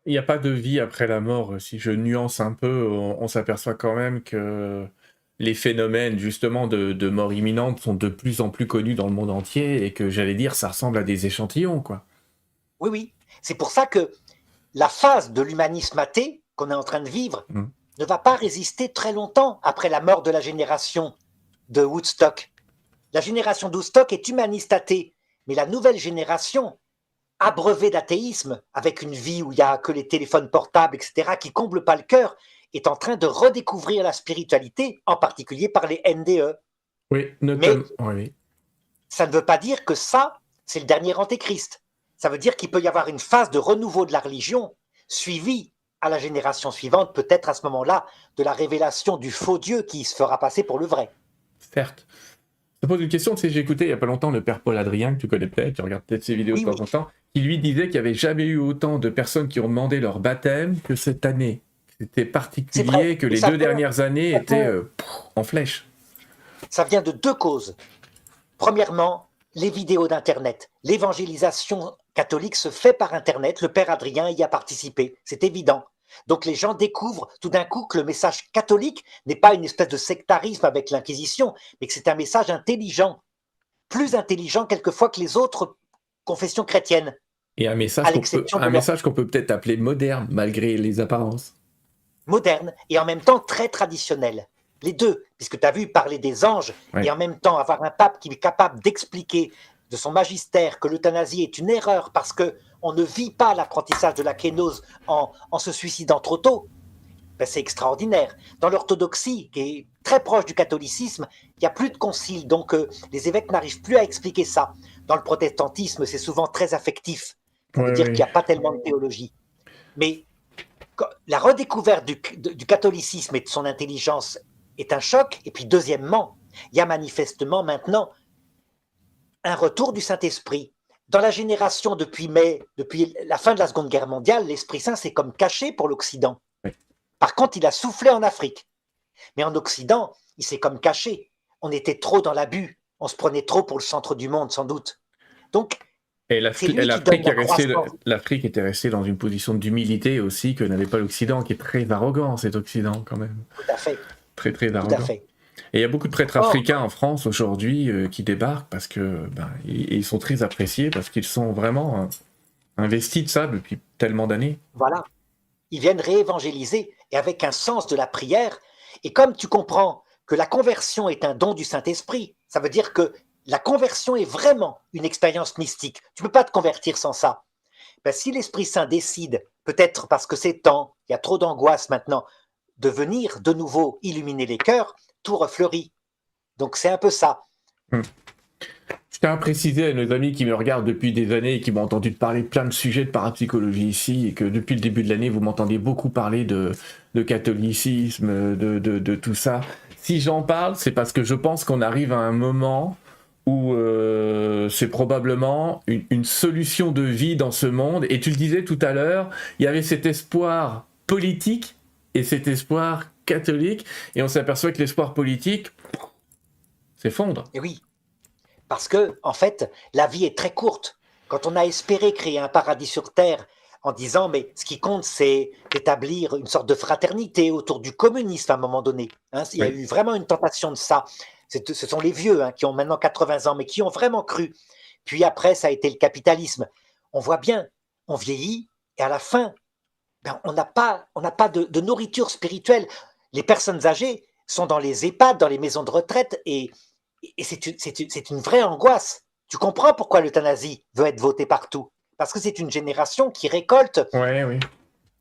Il n'y a pas de vie après la mort. Si je nuance un peu, on s'aperçoit quand même que les phénomènes justement de mort imminente sont de plus en plus connus dans le monde entier et que j'allais dire ça ressemble à des échantillons, quoi. Oui, oui. C'est pour ça que la phase de l'humanisme athée qu'on est en train de vivre ne va pas résister très longtemps après la mort de la génération de Woodstock. La génération de Woodstock est humaniste athée, mais la nouvelle génération, abreuvée d'athéisme, avec une vie où il n'y a que les téléphones portables, etc., qui ne comblent pas le cœur, est en train de redécouvrir la spiritualité, en particulier par les NDE. Oui, Mais notamment. Oui. ça ne veut pas dire que ça, c'est le dernier antéchrist. Ça veut dire qu'il peut y avoir une phase de renouveau de la religion, suivie à la génération suivante, peut-être à ce moment-là, de la révélation du faux Dieu qui se fera passer pour le vrai. Certes. Je te pose une question, tu sais, j'ai écouté il n'y a pas longtemps le père Paul Adrien, que tu connais peut-être, tu regardes peut-être ses vidéos de temps en temps, qui lui disait qu'il n'y avait jamais eu autant de personnes qui ont demandé leur baptême que cette année. C'était particulier, que les 2 dernières années étaient en flèche. Ça vient de 2 causes. Premièrement, les vidéos d'Internet. L'évangélisation catholique se fait par Internet. Le père Adrien y a participé, c'est évident. Donc les gens découvrent tout d'un coup que le message catholique n'est pas une espèce de sectarisme avec l'Inquisition, mais que c'est un message intelligent, plus intelligent quelquefois que les autres confessions chrétiennes. Et un message qu'on peut peut-être appeler moderne, malgré les apparences. Moderne et en même temps très traditionnel. Les deux, puisque tu as vu parler des anges, et en même temps avoir un pape qui est capable d'expliquer de son magistère que l'euthanasie est une erreur parce qu'on ne vit pas l'apprentissage de la kénose en se suicidant trop tôt, ben c'est extraordinaire. Dans l'orthodoxie, qui est très proche du catholicisme, il n'y a plus de concile, donc les évêques n'arrivent plus à expliquer ça. Dans le protestantisme, c'est souvent très affectif, ça veut dire qu'il n'y a pas tellement de théologie. Mais la redécouverte du catholicisme et de son intelligence est un choc. Et puis deuxièmement, il y a manifestement maintenant un retour du Saint-Esprit. Dans la génération depuis la fin de la Seconde Guerre mondiale, l'Esprit Saint s'est comme caché pour l'Occident. Par contre, il a soufflé en Afrique. Mais en Occident, il s'est comme caché. On était trop dans l'abus. On se prenait trop pour le centre du monde, sans doute. Donc, et l'Afrique était restée dans une position d'humilité aussi que n'avait pas l'Occident, qui est très arrogant, cet Occident, quand même. Tout à fait. Très, très arrogant. Tout à fait. Et il y a beaucoup de prêtres africains en France aujourd'hui qui débarquent parce que ils sont très appréciés, parce qu'ils sont vraiment investis de ça depuis tellement d'années. Voilà. Ils viennent réévangéliser et avec un sens de la prière. Et comme tu comprends que la conversion est un don du Saint-Esprit, ça veut dire que la conversion est vraiment une expérience mystique. Tu ne peux pas te convertir sans ça. Ben, si l'Esprit Saint décide, peut-être parce que c'est temps, il y a trop d'angoisse maintenant, de venir de nouveau illuminer les cœurs, tout refleurit. Donc c'est un peu ça. Je tiens à préciser à nos amis qui me regardent depuis des années et qui m'ont entendu parler de plein de sujets de parapsychologie ici, et que depuis le début de l'année, vous m'entendiez beaucoup parler de catholicisme, de tout ça. Si j'en parle, c'est parce que je pense qu'on arrive à un moment où c'est probablement une solution de vie dans ce monde. Et tu le disais tout à l'heure, il y avait cet espoir politique et cet espoir catholique, et on s'aperçoit que l'espoir politique s'effondre. Et oui, parce que, en fait, la vie est très courte. Quand on a espéré créer un paradis sur Terre en disant, mais ce qui compte, c'est d'établir une sorte de fraternité autour du communisme à un moment donné. Hein, il y a eu vraiment une tentation de ça. Ce sont les vieux qui ont maintenant 80 ans, mais qui ont vraiment cru. Puis après, ça a été le capitalisme. On voit bien, on vieillit, et à la fin, ben, on n'a pas de nourriture spirituelle. Les personnes âgées sont dans les EHPAD, dans les maisons de retraite, et c'est une vraie angoisse. Tu comprends pourquoi l'euthanasie veut être votée partout? Parce que c'est une génération qui récolte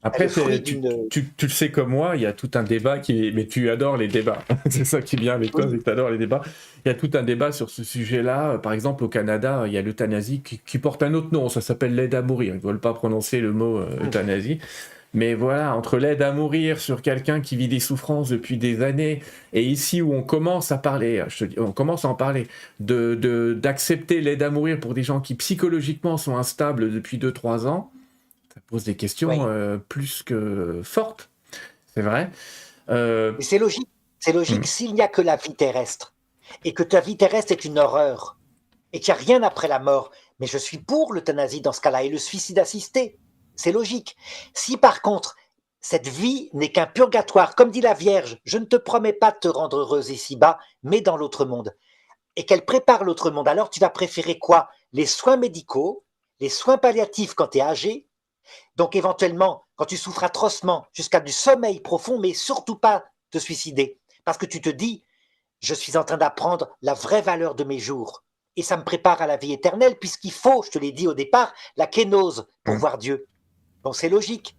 Après, le fruit tu, d'une... tu le sais comme moi, il y a tout un débat qui est... Mais tu adores les débats. C'est ça qui est bien avec toi, c'est Oui, que tu adores les débats. Il y a tout un débat sur ce sujet-là. Par exemple, au Canada, il y a l'euthanasie qui porte un autre nom. Ça s'appelle l'aide à mourir. Ils ne veulent pas prononcer le mot euthanasie. Mais voilà, entre l'aide à mourir sur quelqu'un qui vit des souffrances depuis des années, et ici où on commence à parler, je te dis, on commence à en parler, d'accepter l'aide à mourir pour des gens qui psychologiquement sont instables depuis 2 3 ans, ça pose des questions oui. plus que fortes, c'est vrai. Euh, Mais c'est logique. C'est logique hum, s'il n'y a que la vie terrestre et que ta vie terrestre est une horreur et qu'il n'y a rien après la mort. Mais je suis pour l'euthanasie dans ce cas-là et le suicide assisté. C'est logique. Si par contre, cette vie n'est qu'un purgatoire, comme dit la Vierge, je ne te promets pas de te rendre heureuse ici-bas, mais dans l'autre monde, et qu'elle prépare l'autre monde, alors tu vas préférer quoi? Les soins médicaux, les soins palliatifs quand tu es âgé, donc éventuellement, quand tu souffres atrocement, jusqu'à du sommeil profond, mais surtout pas te suicider. Parce que tu te dis, je suis en train d'apprendre la vraie valeur de mes jours. Et ça me prépare à la vie éternelle, puisqu'il faut, je te l'ai dit au départ, la kénose pour hum, voir Dieu. Donc c'est logique.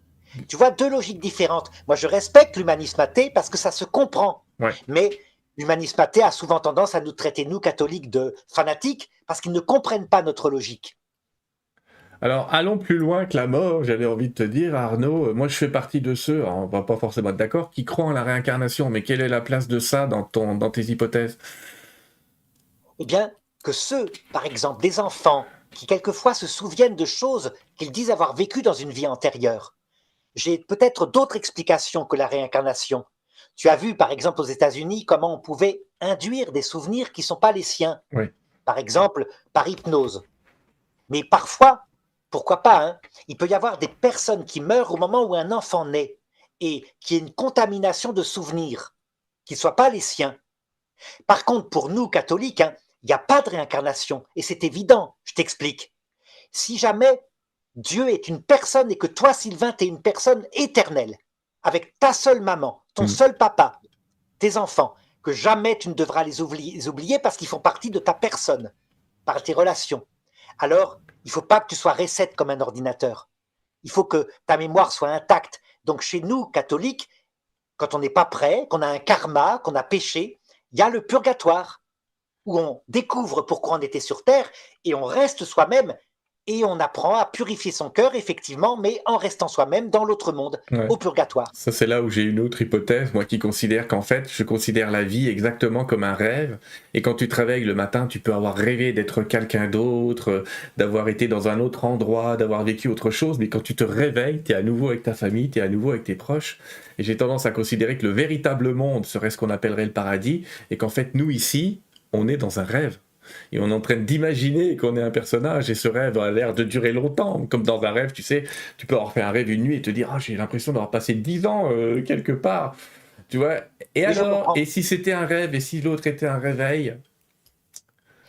Tu vois, deux logiques différentes. Moi, je respecte l'humanisme athée parce que ça se comprend. ouais. Mais l'humanisme athée a souvent tendance à nous traiter, nous, catholiques, de fanatiques parce qu'ils ne comprennent pas notre logique. Alors, allons plus loin que la mort, j'avais envie de te dire, Arnaud. Moi, je fais partie de ceux, alors, on va pas forcément être d'accord, qui croient en la réincarnation, mais quelle est la place de ça dans tes hypothèses? Eh bien, que ceux, par exemple, des enfants qui quelquefois se souviennent de choses qu'ils disent avoir vécues dans une vie antérieure. J'ai peut-être d'autres explications que la réincarnation. Tu as vu, par exemple, aux États-Unis, comment on pouvait induire des souvenirs qui ne sont pas les siens, Oui. par exemple, par hypnose. Mais parfois, pourquoi pas, hein, il peut y avoir des personnes qui meurent au moment où un enfant naît et qui ait une contamination de souvenirs qui ne soient pas les siens. Par contre, pour nous, catholiques, hein, il n'y a pas de réincarnation. Et c'est évident, je t'explique. Si jamais Dieu est une personne et que toi, Sylvain, tu es une personne éternelle, avec ta seule maman, ton Hum. seul papa, tes enfants, que jamais tu ne devras les oublier parce qu'ils font partie de ta personne, par tes relations, alors il ne faut pas que tu sois reset comme un ordinateur. Il faut que ta mémoire soit intacte. Donc chez nous, catholiques, quand on n'est pas prêt, qu'on a un karma, qu'on a péché, il y a le purgatoire, où on découvre pourquoi on était sur Terre et on reste soi-même et on apprend à purifier son cœur, effectivement, mais en restant soi-même dans l'autre monde, Ouais. au purgatoire. Ça, c'est là où j'ai une autre hypothèse, moi qui considère qu'en fait, je considère la vie exactement comme un rêve. Et quand tu te réveilles le matin, tu peux avoir rêvé d'être quelqu'un d'autre, d'avoir été dans un autre endroit, d'avoir vécu autre chose. Mais quand tu te réveilles, tu es à nouveau avec ta famille, tu es à nouveau avec tes proches. Et j'ai tendance à considérer que le véritable monde serait ce qu'on appellerait le paradis. Et qu'en fait, nous ici, on est dans un rêve. Et on est en train d'imaginer qu'on est un personnage et ce rêve a l'air de durer longtemps. Comme dans un rêve, tu sais, tu peux avoir fait un rêve une nuit et te dire « Ah, j'ai l'impression d'avoir passé 10 ans quelque part. » Tu vois? Et Oui, je alors? comprends. Et si c'était un rêve et si l'autre était un réveil?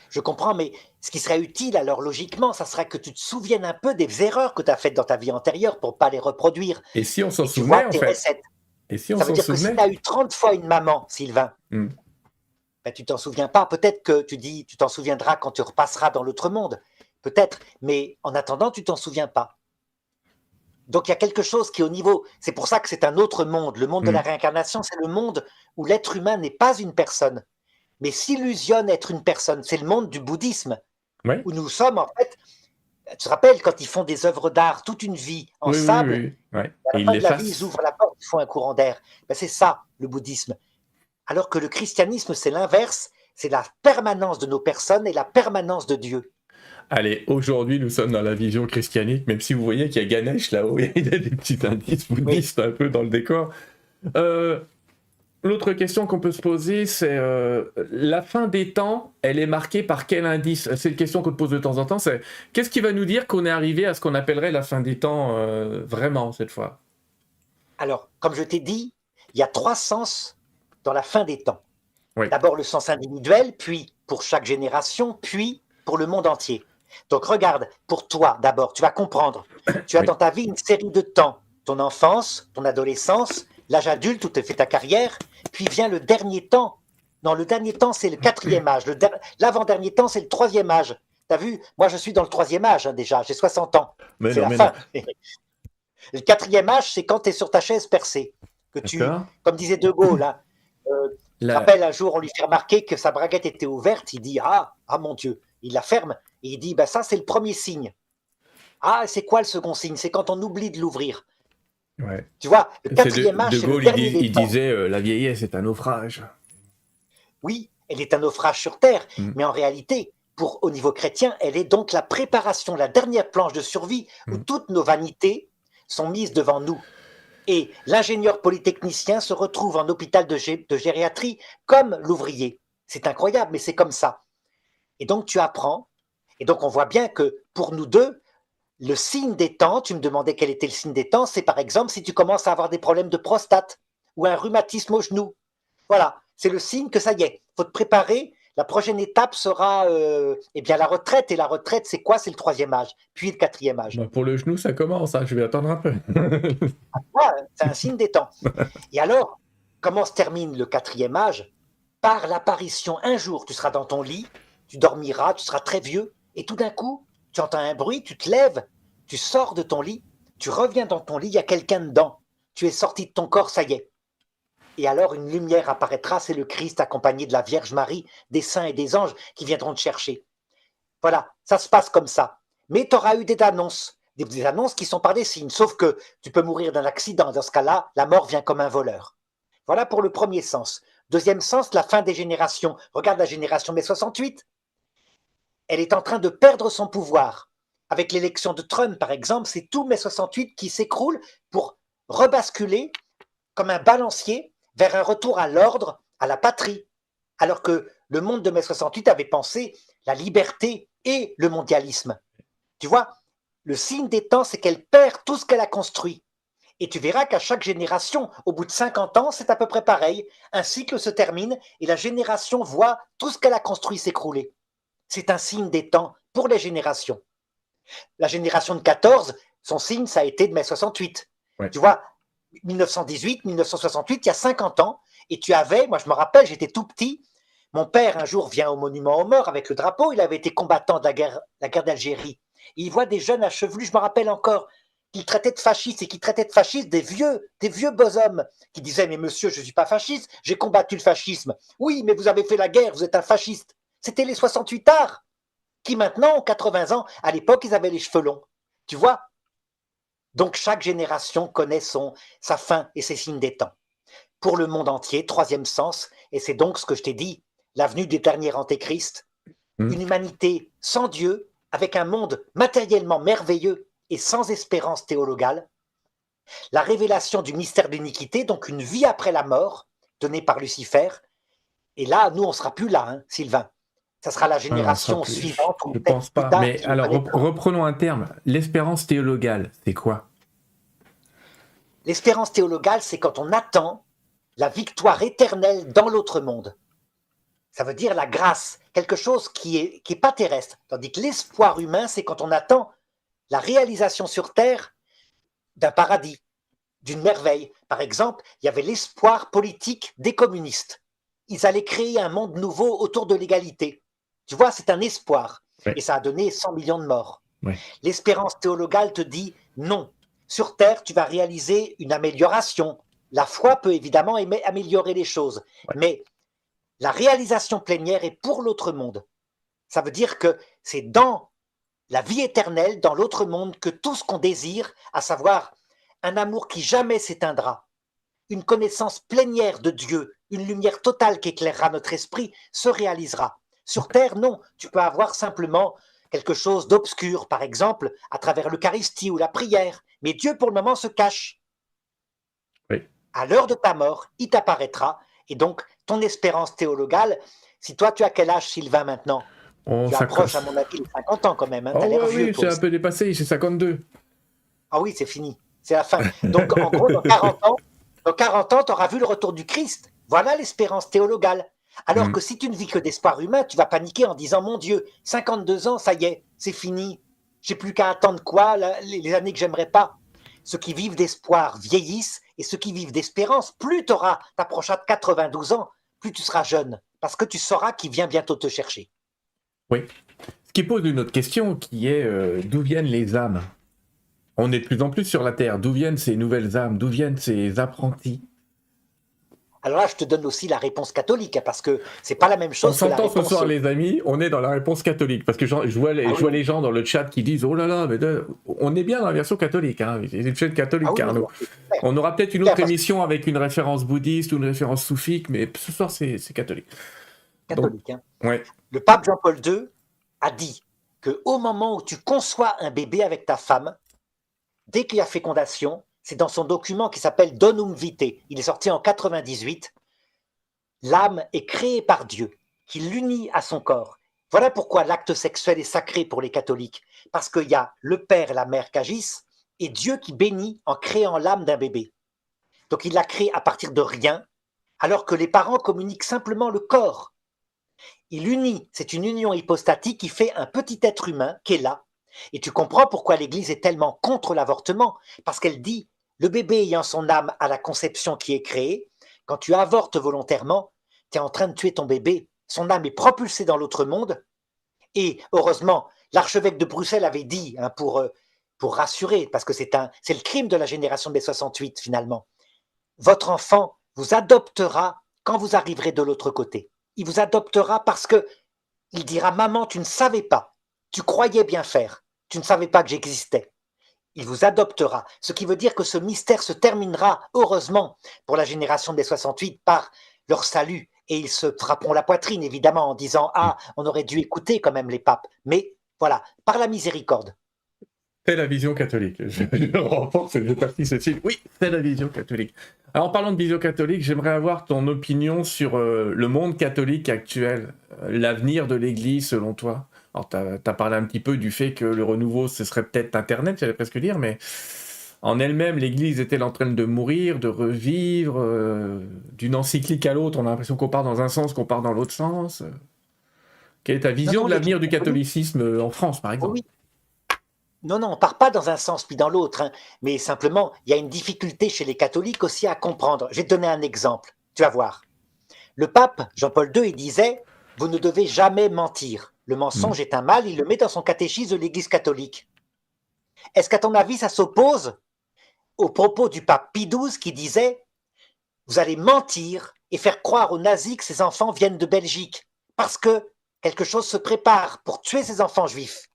Je comprends, mais ce qui serait utile, alors logiquement, ça serait que tu te souviennes un peu des erreurs que tu as faites dans ta vie antérieure pour ne pas les reproduire. Et si on s'en Et tu vois souvenait, en tes fait? recettes. Et si on Ça veut s'en dire que si tu souvenait? as eu 30 fois une maman, Sylvain, Hmm. ben, tu t'en souviens pas. Peut-être que tu dis, tu t'en souviendras quand tu repasseras dans l'autre monde. Peut-être. Mais en attendant, tu t'en souviens pas. Donc il y a quelque chose qui est au niveau. C'est pour ça que c'est un autre monde. Le monde de la Hmm. réincarnation, c'est le monde où l'être humain n'est pas une personne, mais s'illusionne être une personne. C'est le monde du bouddhisme, Ouais? où nous sommes en fait. Tu te rappelles quand ils font des œuvres d'art toute une vie en Oui, oui, sable, oui. Ouais. à Et la il fin de la vie, ils l'efface. ouvrent la porte, ils font un courant d'air. Ben, c'est ça, le bouddhisme. Alors que le christianisme, c'est l'inverse, c'est la permanence de nos personnes et la permanence de Dieu. Allez, aujourd'hui, nous sommes dans la vision christianique, même si vous voyez qu'il y a Ganesh là-haut, il y a des petits indices Oui. bouddhistes un peu dans le décor. Euh, L'autre question qu'on peut se poser, c'est la fin des temps, elle est marquée par quel indice? C'est une question qu'on te pose de temps en temps, c'est qu'est-ce qui va nous dire qu'on est arrivé à ce qu'on appellerait la fin des temps vraiment cette fois? Alors, comme je t'ai dit, il y a trois sens dans la fin des temps. Oui, D'abord le sens individuel, puis pour chaque génération, puis pour le monde entier. Donc regarde, pour toi d'abord, tu vas comprendre. Tu as oui. dans ta vie une série de temps. Ton enfance, ton adolescence, l'âge adulte où tu fais ta carrière, puis vient le dernier temps. Non, le dernier temps, c'est le quatrième âge. L'avant-dernier temps, c'est le troisième âge. T'as vu? Moi, je suis dans le troisième âge hein, déjà. J'ai 60 ans. Mais C'est non, la mais non. fin. Le quatrième âge, c'est quand tu es sur ta chaise percée. D'accord. Comme disait De Gaulle, hein, je La... rappelle un jour, on lui fait remarquer que sa braguette était ouverte. Il dit ah mon Dieu. Il la ferme et il dit bah, ça, c'est le premier signe. Ah, c'est quoi le second signe? C'est quand on oublie de l'ouvrir. Ouais. Tu vois, le C'est quatrième âge, de c'est le Gaulle, dernier des il temps. disait la vieillesse est un naufrage. Oui, elle est un naufrage sur terre, Mm. mais en réalité, au niveau chrétien, elle est donc la préparation, la dernière planche de survie où Mm. toutes nos vanités sont mises devant nous. Et l'ingénieur polytechnicien se retrouve en hôpital de gériatrie comme l'ouvrier. C'est incroyable, mais c'est comme ça. Et donc tu apprends, et donc on voit bien que pour nous deux, le signe des temps, tu me demandais quel était le signe des temps, c'est par exemple si tu commences à avoir des problèmes de prostate ou un rhumatisme au genou. Voilà, c'est le signe que ça y est, il faut te préparer. La prochaine étape sera eh bien, la retraite. Et la retraite, c'est quoi? C'est le troisième âge, puis le quatrième âge. Bah, pour le genou, ça commence, hein. Je vais attendre un peu. C'est un signe des temps. Et alors, comment se termine le quatrième âge? Par l'apparition, un jour, tu seras dans ton lit, tu dormiras, tu seras très vieux, et tout d'un coup, tu entends un bruit, tu te lèves, tu sors de ton lit, tu reviens dans ton lit, il y a quelqu'un dedans. Tu es sorti de ton corps, ça y est. Et alors une lumière apparaîtra, c'est le Christ accompagné de la Vierge Marie, des saints et des anges qui viendront te chercher. Voilà, ça se passe comme ça. Mais tu auras eu des annonces, des annonces qui sont par des signes, sauf que tu peux mourir d'un accident. Dans ce cas-là, la mort vient comme un voleur. Voilà pour le premier sens. Deuxième sens, la fin des générations. Regarde la génération mai 68. Elle est en train de perdre son pouvoir. Avec l'élection de Trump, par exemple, c'est tout mai 68 qui s'écroule pour rebasculer comme un balancier vers un retour à l'ordre, à la patrie. Alors que le monde de mai 68 avait pensé la liberté et le mondialisme. Tu vois, le signe des temps, c'est qu'elle perd tout ce qu'elle a construit. Et tu verras qu'à chaque génération, au bout de 50 ans, c'est à peu près pareil. Un cycle se termine et la génération voit tout ce qu'elle a construit s'écrouler. C'est un signe des temps pour les générations. La génération de 14, son signe, ça a été de mai 68. Ouais. Tu vois, 1918, 1968, il y a 50 ans, et tu avais, moi je me rappelle, j'étais tout petit, mon père un jour vient au monument aux morts avec le drapeau, il avait été combattant de la guerre d'Algérie. Il voit des jeunes achevelus, je me rappelle encore, qu'il traitait de fascistes et qui traitaient de fascistes des vieux beaux hommes qui disaient mais monsieur, je ne suis pas fasciste, j'ai combattu le fascisme. Oui, mais vous avez fait la guerre, vous êtes un fasciste. C'était les 68 arts qui maintenant ont 80 ans. À l'époque, ils avaient les cheveux longs. Tu vois? Donc chaque génération connaît sa fin et ses signes des temps. Pour le monde entier, troisième sens, et c'est donc ce que je t'ai dit, l'avenue du dernier antéchrist, une humanité sans Dieu, avec un monde matériellement merveilleux et sans espérance théologale, la révélation du mystère de l'iniquité, donc une vie après la mort, donnée par Lucifer, et là, nous, on ne sera plus là, hein, Sylvain. Ça sera la Ah, on sera génération plus. suivante ou Je peut-être pense plus pas. tard Mais qui le alors, connaîtra. reprenons un terme. L'espérance théologale, c'est quoi? L'espérance théologale, c'est quand on attend la victoire éternelle dans l'autre monde. Ça veut dire la grâce, quelque chose qui est pas terrestre. Tandis que l'espoir humain, c'est quand on attend la réalisation sur Terre d'un paradis, d'une merveille. Par exemple, il y avait l'espoir politique des communistes. Ils allaient créer un monde nouveau autour de l'égalité. Tu vois, c'est un espoir. Ouais. Et ça a donné 100 millions de morts. Ouais. L'espérance théologale te dit non. Sur Terre, tu vas réaliser une amélioration. La foi peut évidemment améliorer les choses. Ouais. Mais la réalisation plénière est pour l'autre monde. Ça veut dire que c'est dans la vie éternelle, dans l'autre monde, que tout ce qu'on désire, à savoir un amour qui jamais s'éteindra, une connaissance plénière de Dieu, une lumière totale qui éclairera notre esprit, se réalisera. Sur Terre, non. Tu peux avoir simplement quelque chose d'obscur, par exemple, à travers l'Eucharistie ou la prière. Mais Dieu, pour le moment, se cache. Oui. À l'heure de ta mort, il t'apparaîtra. Et donc, ton espérance théologale, si toi, tu as quel âge, Sylvain, maintenant? Tu approches, à mon avis, les 50 ans quand même. Hein, oh tu as l'air ouais, vieux, oui, toi c'est un aussi. peu dépassé, j'ai 52. Ah oui, c'est fini. C'est la fin. Donc, en gros, dans 40 ans, tu auras vu le retour du Christ. Voilà l'espérance théologale. Alors que si tu ne vis que d'espoir humain, tu vas paniquer en disant, mon Dieu, 52 ans, ça y est, c'est fini. J'ai plus qu'à attendre quoi, les années que j'aimerais pas. Ceux qui vivent d'espoir vieillissent, et ceux qui vivent d'espérance, plus tu t'approcheras de 92 ans, plus tu seras jeune, parce que tu sauras qu'il vient bientôt te chercher. Oui. Ce qui pose une autre question, qui est d'où viennent les âmes? On est de plus en plus sur la Terre. D'où viennent ces nouvelles âmes? D'où viennent ces apprentis? Alors là, je te donne aussi la réponse catholique, hein, parce que c'est pas la même On chose que la s'entend ce réponse. soir, les amis, on est dans la réponse catholique. Parce que je vois Ah je vois oui, les gens dans le chat qui disent oh là là, mais on est bien dans la version catholique. Hein. C'est une chaîne ah catholique, oui, Arnaud. c'est clair, On aura peut-être une clair, autre parce que émission avec une référence bouddhiste ou une référence soufique, mais ce soir, c'est catholique. Donc, catholique, hein. ouais. Le pape Jean-Paul II a dit que au moment où tu conçois un bébé avec ta femme, dès qu'il y a fécondation, c'est dans son document qui s'appelle Donum Vitae. Il est sorti en 98. L'âme est créée par Dieu, qui l'unit à son corps. Voilà pourquoi l'acte sexuel est sacré pour les catholiques, parce qu'il y a le père et la mère qui agissent, et Dieu qui bénit en créant l'âme d'un bébé. Donc il l'a créé à partir de rien, alors que les parents communiquent simplement le corps. Il unit, c'est une union hypostatique qui fait un petit être humain qui est là. Et tu comprends pourquoi l'Église est tellement contre l'avortement, parce qu'elle dit, le bébé ayant son âme à la conception qui est créée, quand tu avortes volontairement, tu es en train de tuer ton bébé, son âme est propulsée dans l'autre monde, et heureusement, l'archevêque de Bruxelles avait dit, hein, pour rassurer, parce que c'est le crime de la génération des 68 finalement, votre enfant vous adoptera quand vous arriverez de l'autre côté. Il vous adoptera parce que il dira maman, tu ne savais pas, tu croyais bien faire, tu ne savais pas que j'existais. Il vous adoptera, ce qui veut dire que ce mystère se terminera, heureusement, pour la génération des 68 par leur salut. Et ils se frapperont la poitrine, évidemment, en disant ah, on aurait dû écouter quand même les papes. Mais voilà, par la miséricorde. C'est la vision catholique. Je remporte cette partie, Cécile. Oui, c'est la vision catholique. Alors, en parlant de vision catholique, j'aimerais avoir ton opinion sur le monde catholique actuel, l'avenir de l'Église selon toi. Alors, tu as parlé un petit peu du fait que le renouveau, ce serait peut-être Internet, j'allais presque dire, mais en elle-même, l'Église est-elle en train de mourir, de revivre d'une encyclique à l'autre? On a l'impression qu'on part dans un sens, qu'on part dans l'autre sens. Quelle est ta Non, vision non, de l'Église l'avenir du catholique, catholicisme en France, par exemple? oui. Non, non, on part pas dans un sens puis dans l'autre, hein, mais simplement, il y a une difficulté chez les catholiques aussi à comprendre. Je vais te donner un exemple, tu vas voir. Le pape Jean-Paul II, il disait, vous ne devez jamais mentir. Le Hmm. mensonge est un mal, il le met dans son catéchisme de l'Église catholique. Est-ce qu'à ton avis, ça s'oppose aux propos du pape Pie XII qui disait, vous allez mentir et faire croire aux nazis que ces enfants viennent de Belgique, parce que quelque chose se prépare pour tuer ces enfants juifs.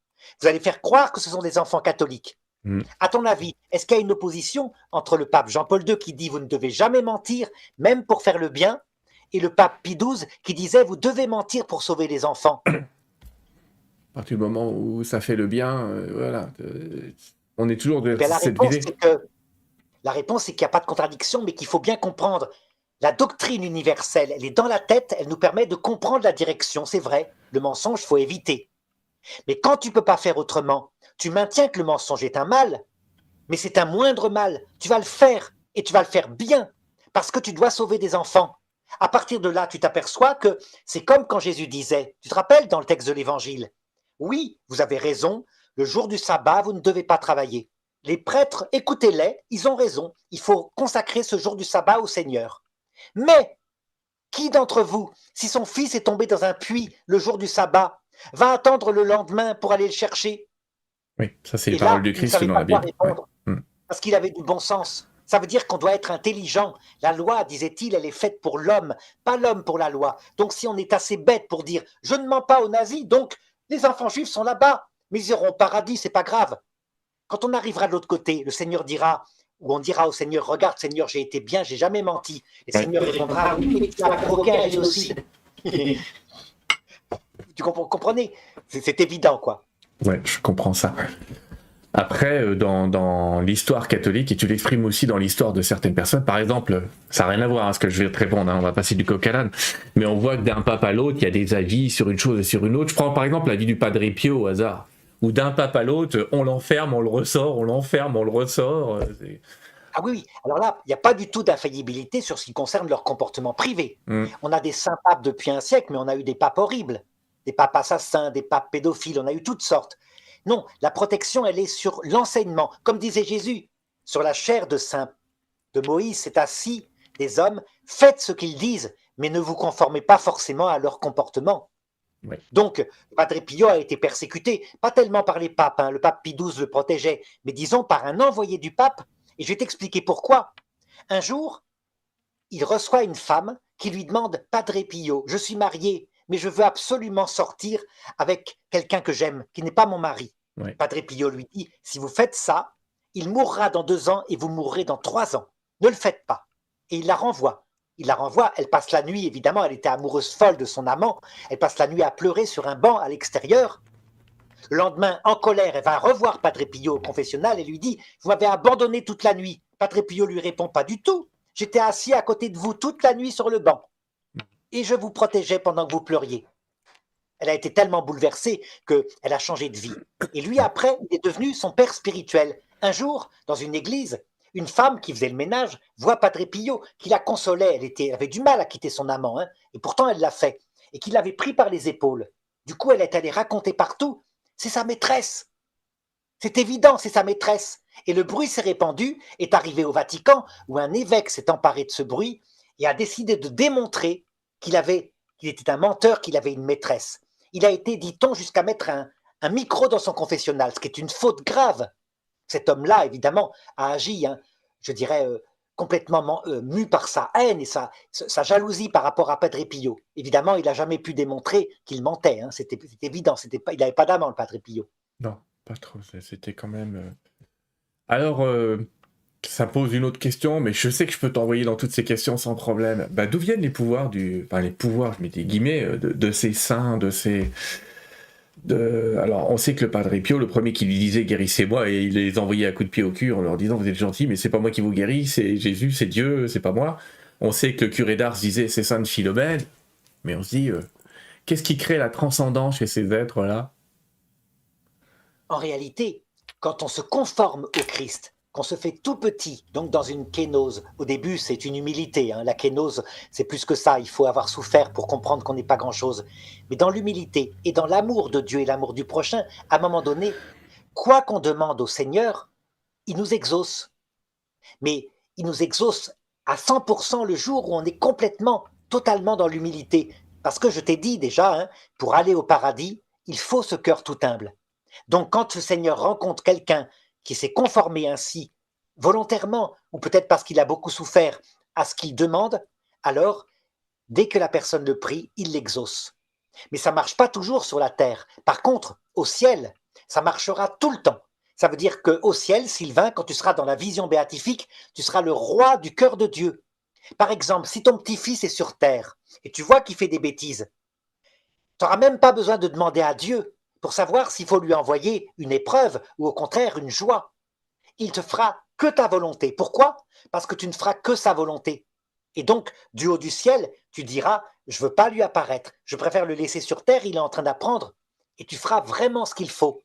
Vous allez faire croire que ce sont des enfants catholiques. Hmm. À ton avis, est-ce qu'il y a une opposition entre le pape Jean-Paul II qui dit vous ne devez jamais mentir, même pour faire le bien, et le pape Pie XII qui disait vous devez mentir pour sauver les enfants? À partir du moment où ça fait le bien, voilà. On est toujours Eh de bien, cette visée. la réponse, c'est qu'il n'y a pas de contradiction, mais qu'il faut bien comprendre. La doctrine universelle, elle est dans la tête, elle nous permet de comprendre la direction, c'est vrai. Le mensonge, il faut éviter. Mais quand tu ne peux pas faire autrement, tu maintiens que le mensonge est un mal, mais c'est un moindre mal. Tu vas le faire, et tu vas le faire bien, parce que tu dois sauver des enfants. À partir de là, tu t'aperçois que c'est comme quand Jésus disait, tu te rappelles dans le texte de l'Évangile, oui, vous avez raison, le jour du sabbat, vous ne devez pas travailler. Les prêtres, écoutez-les, ils ont raison, il faut consacrer ce jour du sabbat au Seigneur. Mais qui d'entre vous, si son fils est tombé dans un puits le jour du sabbat, va attendre le lendemain pour aller le chercher? Oui, ça c'est les Et paroles là, du il ne Christ savait dans pas la quoi Bible. Ouais. répondre Hmm. parce qu'il avait du bon sens. Ça veut dire qu'on doit être intelligent. La loi, disait-il, elle est faite pour l'homme, pas l'homme pour la loi. Donc si on est assez bête pour dire je ne mens pas aux nazis, donc les enfants juifs sont là-bas, mais ils iront au paradis, c'est pas grave. Quand on arrivera de l'autre côté, le Seigneur dira, ou on dira au Seigneur, regarde Seigneur, j'ai été bien, j'ai jamais menti. Et le Ouais. Seigneur répondra, oui, mais tu as provoqué un génocide. Comprenez? C'est évident, quoi. Ouais, je comprends ça. Après, dans l'histoire catholique, et tu l'exprimes aussi dans l'histoire de certaines personnes, par exemple, ça n'a rien à voir à ce que je vais te répondre, hein, on va passer du coq à l'âne, mais on voit que d'un pape à l'autre, il y a des avis sur une chose et sur une autre. Je prends par exemple l'avis du Padre Pio au hasard, où d'un pape à l'autre, on l'enferme, on le ressort, on l'enferme, on le ressort. Ah oui, oui. Alors là, il n'y a pas du tout d'infaillibilité sur ce qui concerne leur comportement privé. Mm. On a des saints papes depuis un siècle, mais on a eu des papes horribles, des papes assassins, des papes pédophiles, on a eu toutes sortes. Non, la protection, elle est sur l'enseignement. Comme disait Jésus, sur la chair de Moïse, c'est assis des hommes, faites ce qu'ils disent, mais ne vous conformez pas forcément à leur comportement. Oui. Donc, Padre Pio a été persécuté, pas tellement par les papes, hein, le pape Pie XII le protégeait, mais disons par un envoyé du pape, et je vais t'expliquer pourquoi. Un jour, il reçoit une femme qui lui demande: Padre Pio, je suis marié, mais je veux absolument sortir avec quelqu'un que j'aime, qui n'est pas mon mari. Oui. Padre Pio lui dit: si vous faites ça, il mourra dans 2 ans et vous mourrez dans 3 ans. Ne le faites pas. Et il la renvoie. Il la renvoie, elle passe la nuit, évidemment, elle était amoureuse folle de son amant, elle passe la nuit à pleurer sur un banc à l'extérieur. Le lendemain, en colère, elle va revoir Padre Pio au confessionnal et lui dit: vous m'avez abandonné toute la nuit. Padre Pio lui répond: pas du tout. J'étais assis à côté de vous toute la nuit sur le banc et je vous protégeais pendant que vous pleuriez. Elle a été tellement bouleversée qu'elle a changé de vie. Et lui, après, il est devenu son père spirituel. Un jour, dans une église, une femme qui faisait le ménage voit Padre Pio, qui la consolait. Elle avait du mal à quitter son amant, hein, et pourtant elle l'a fait, et qui l'avait pris par les épaules. Du coup, elle est allée raconter partout: c'est sa maîtresse. C'est évident, c'est sa maîtresse. Et le bruit s'est répandu, est arrivé au Vatican, où un évêque s'est emparé de ce bruit et a décidé de démontrer qu'il était un menteur, qu'il avait une maîtresse. Il a été, dit-on, jusqu'à mettre un micro dans son confessionnal, ce qui est une faute grave. Cet homme-là, évidemment, a agi, hein, je dirais, complètement mu par sa haine et sa jalousie par rapport à Padre Pio. Évidemment, il n'a jamais pu démontrer qu'il mentait, hein, c'était évident, il n'avait pas d'amant, le Padre Pio. Non, pas trop. C'était quand même. Alors, ça pose une autre question, mais je sais que je peux t'envoyer dans toutes ces questions sans problème. Bah, d'où viennent les pouvoirs enfin, les pouvoirs, je mets des guillemets, de ces saints, Alors, on sait que le Padre Pio, le premier qui lui disait guérissez-moi, et il les envoyait à coups de pied au cul en leur disant vous êtes gentils, mais c'est pas moi qui vous guéris, c'est Jésus, c'est Dieu, c'est pas moi. On sait que le curé d'Ars disait c'est Sainte Philomène, mais on se dit qu'est-ce qui crée la transcendance chez ces êtres-là? En réalité, quand on se conforme au Christ, qu'on se fait tout petit, donc dans une kénose, au début c'est une humilité, hein, la kénose c'est plus que ça, il faut avoir souffert pour comprendre qu'on n'est pas grand-chose, mais dans l'humilité et dans l'amour de Dieu et l'amour du prochain, à un moment donné, quoi qu'on demande au Seigneur, il nous exauce, mais il nous exauce à 100% le jour où on est complètement, totalement dans l'humilité, parce que je t'ai dit déjà, hein, pour aller au paradis, il faut ce cœur tout humble. Donc quand le Seigneur rencontre quelqu'un qui s'est conformé ainsi, volontairement, ou peut-être parce qu'il a beaucoup souffert, à ce qu'il demande, alors, dès que la personne le prie, il l'exauce. Mais ça ne marche pas toujours sur la terre. Par contre, au ciel, ça marchera tout le temps. Ça veut dire qu'au ciel, Sylvain, quand tu seras dans la vision béatifique, tu seras le roi du cœur de Dieu. Par exemple, si ton petit-fils est sur terre et tu vois qu'il fait des bêtises, tu n'auras même pas besoin de demander à Dieu pour savoir s'il faut lui envoyer une épreuve ou au contraire une joie. Il te fera que ta volonté. Pourquoi? Parce que tu ne feras que sa volonté. Et donc, du haut du ciel, tu diras: je ne veux pas lui apparaître, je préfère le laisser sur terre, il est en train d'apprendre. Et tu feras vraiment ce qu'il faut.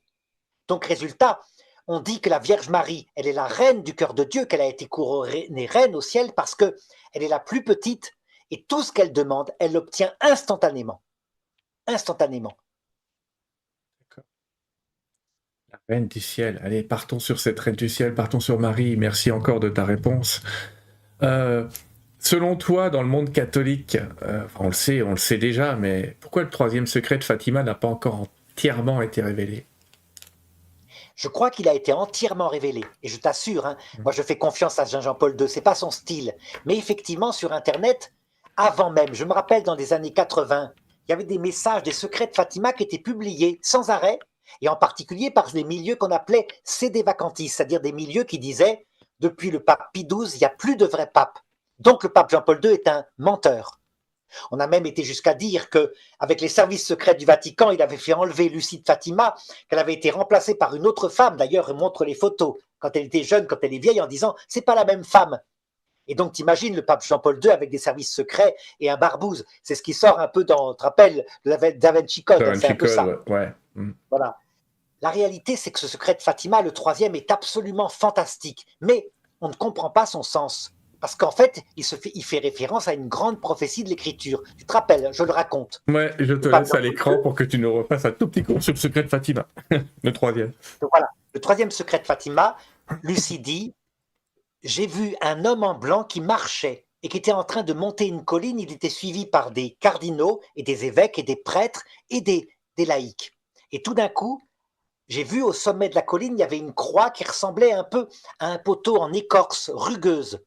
Donc, résultat, on dit que la Vierge Marie, elle est la reine du cœur de Dieu, qu'elle a été couronnée reine au ciel parce qu'elle est la plus petite et tout ce qu'elle demande, elle l'obtient instantanément. Instantanément. La reine du ciel. Allez, partons sur cette reine du ciel, partons sur Marie. Merci encore de ta réponse. Selon toi, dans le monde catholique, on le sait déjà, mais pourquoi le troisième secret de Fatima n'a pas encore entièrement été révélé? Je crois qu'il a été entièrement révélé. Et je t'assure, hein, moi je fais confiance à Jean-Paul II, c'est pas son style. Mais effectivement, sur Internet, avant même, je me rappelle dans les années 80, il y avait des messages, des secrets de Fatima qui étaient publiés sans arrêt, et en particulier par des milieux qu'on appelait sédévacantistes, c'est-à-dire des milieux qui disaient depuis le pape Pie XII, il n'y a plus de vrai pape. Donc le pape Jean-Paul II est un menteur. On a même été jusqu'à dire qu'avec les services secrets du Vatican, il avait fait enlever Lucie de Fatima, qu'elle avait été remplacée par une autre femme. D'ailleurs, elle montre les photos quand elle était jeune, quand elle est vieille, en disant c'est pas la même femme. Et donc, t'imagines le pape Jean-Paul II avec des services secrets et un barbouze. C'est ce qui sort un peu dans, tu te rappelles, de Da Vinci Code, c'est un peu ça. Ouais. Voilà. La réalité, c'est que ce secret de Fatima, le troisième, est absolument fantastique. Mais on ne comprend pas son sens. Parce qu'en fait, il fait référence à une grande prophétie de l'écriture. Tu te rappelles, je le raconte. Ouais, je te laisse à l'écran pour que tu nous refasses un tout petit cours sur le secret de Fatima, le troisième. Donc voilà, le troisième secret de Fatima, Lucie dit: j'ai vu un homme en blanc qui marchait et qui était en train de monter une colline. Il était suivi par des cardinaux et des évêques et des prêtres et des laïcs. Et tout d'un coup, j'ai vu au sommet de la colline, il y avait une croix qui ressemblait un peu à un poteau en écorce rugueuse.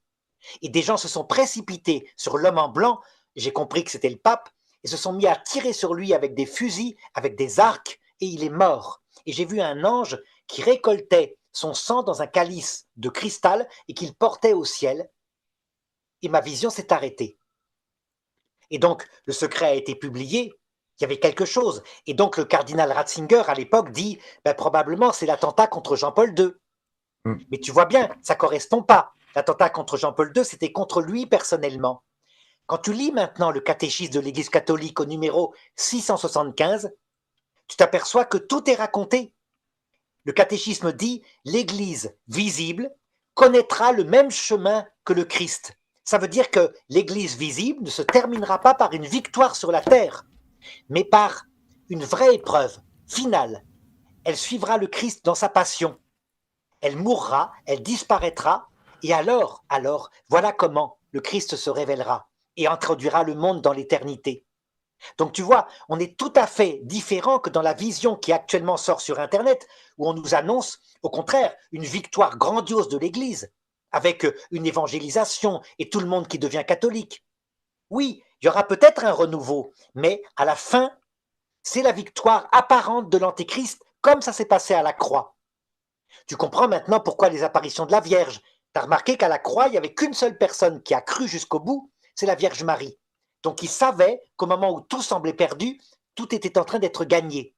Et des gens se sont précipités sur l'homme en blanc, j'ai compris que c'était le pape, et se sont mis à tirer sur lui avec des fusils, avec des arcs, et il est mort. Et j'ai vu un ange qui récoltait son sang dans un calice de cristal et qu'il portait au ciel, et ma vision s'est arrêtée. Et donc, le secret a été publié, il y avait quelque chose. Et donc, le cardinal Ratzinger, à l'époque, dit ben, probablement c'est l'attentat contre Jean-Paul II. Mm. Mais tu vois bien, ça ne correspond pas. L'attentat contre Jean-Paul II, c'était contre lui personnellement. Quand tu lis maintenant le catéchisme de l'Église catholique au numéro 675, tu t'aperçois que tout est raconté. Le catéchisme dit l'Église visible connaîtra le même chemin que le Christ. Ça veut dire que l'Église visible ne se terminera pas par une victoire sur la terre, mais par une vraie épreuve finale. Elle suivra le Christ dans sa passion. Elle mourra, elle disparaîtra, et alors, voilà comment le Christ se révélera et introduira le monde dans l'éternité. Donc tu vois, on est tout à fait différent que dans la vision qui actuellement sort sur Internet, où on nous annonce, au contraire, une victoire grandiose de l'Église, avec une évangélisation et tout le monde qui devient catholique. Oui, il y aura peut-être un renouveau, mais à la fin, c'est la victoire apparente de l'Antéchrist, comme ça s'est passé à la croix. Tu comprends maintenant pourquoi les apparitions de la Vierge. Tu as remarqué qu'à la croix, il n'y avait qu'une seule personne qui a cru jusqu'au bout, c'est la Vierge Marie. Donc il savait qu'au moment où tout semblait perdu, tout était en train d'être gagné.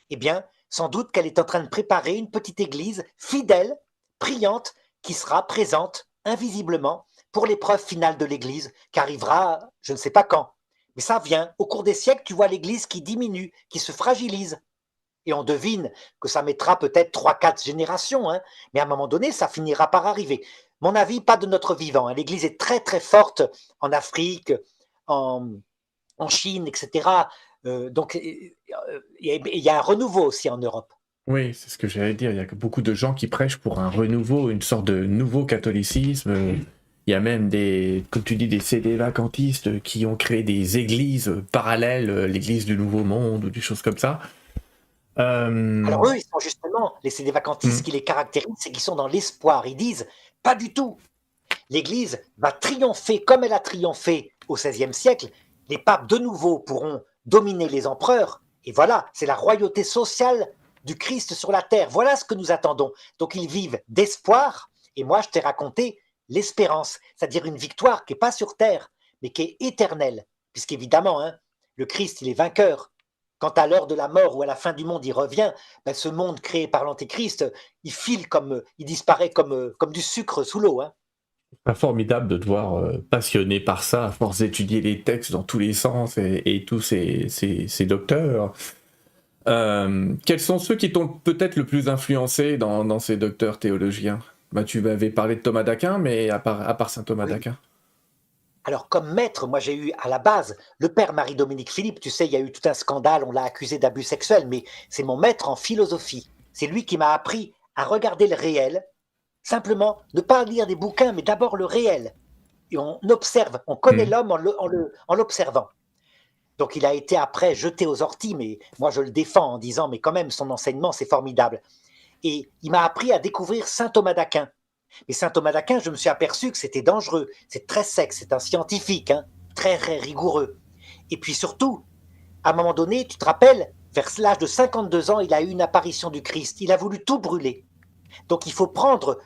Eh bien, sans doute qu'elle est en train de préparer une petite église fidèle, priante, qui sera présente invisiblement pour l'épreuve finale de l'église, qui arrivera je ne sais pas quand. Mais ça vient, au cours des siècles, tu vois l'église qui diminue, qui se fragilise. Et on devine que ça mettra peut-être 3-4 générations, hein, mais à un moment donné, ça finira par arriver. Mon avis, pas de notre vivant. Hein. L'Église est très très forte en Afrique, en, en Chine, etc. Donc, il y a un renouveau aussi en Europe. Oui, c'est ce que j'allais dire. Il y a beaucoup de gens qui prêchent pour un renouveau, une sorte de nouveau catholicisme. Il y a même des, comme tu dis, des CD-vacantistes qui ont créé des églises parallèles, l'église du Nouveau Monde ou des choses comme ça. Alors eux, ils sont justement, les vacantistes, ce qui les caractérise, c'est qu'ils sont dans l'espoir. Ils disent, pas du tout. L'Église va triompher comme elle a triomphé au XVIe siècle. Les papes, de nouveau, pourront dominer les empereurs. Et voilà, c'est la royauté sociale du Christ sur la terre. Voilà ce que nous attendons. Donc ils vivent d'espoir. Et moi, je t'ai raconté l'espérance, c'est-à-dire une victoire qui n'est pas sur terre, mais qui est éternelle. Puisqu'évidemment, hein, le Christ, il est vainqueur. Quant à l'heure de la mort ou à la fin du monde, il revient. Ben, ce monde créé par l'Antéchrist, il file comme, il disparaît comme du sucre sous l'eau. Hein. C'est formidable de te voir passionné par ça, à force d'étudier les textes dans tous les sens et tous ces docteurs. Quels sont ceux qui t'ont peut-être le plus influencé dans ces docteurs théologiens? Bah, tu m'avais parlé de Thomas d'Aquin, mais à part saint Thomas Oui. d'Aquin. Alors, comme maître, moi j'ai eu à la base le père Marie-Dominique Philippe. Tu sais, il y a eu tout un scandale, on l'a accusé d'abus sexuels, mais c'est mon maître en philosophie. C'est lui qui m'a appris à regarder le réel, simplement ne pas lire des bouquins, mais d'abord le réel. Et on observe, on connaît l'homme en l'observant. Donc il a été après jeté aux orties, mais moi je le défends en disant, mais quand même, son enseignement, c'est formidable. Et il m'a appris à découvrir saint Thomas d'Aquin. Mais saint Thomas d'Aquin, je me suis aperçu que c'était dangereux, c'est très sec, c'est un scientifique, hein, très, très rigoureux. Et puis surtout, à un moment donné, tu te rappelles, vers l'âge de 52 ans, il a eu une apparition du Christ, il a voulu tout brûler. Donc il faut prendre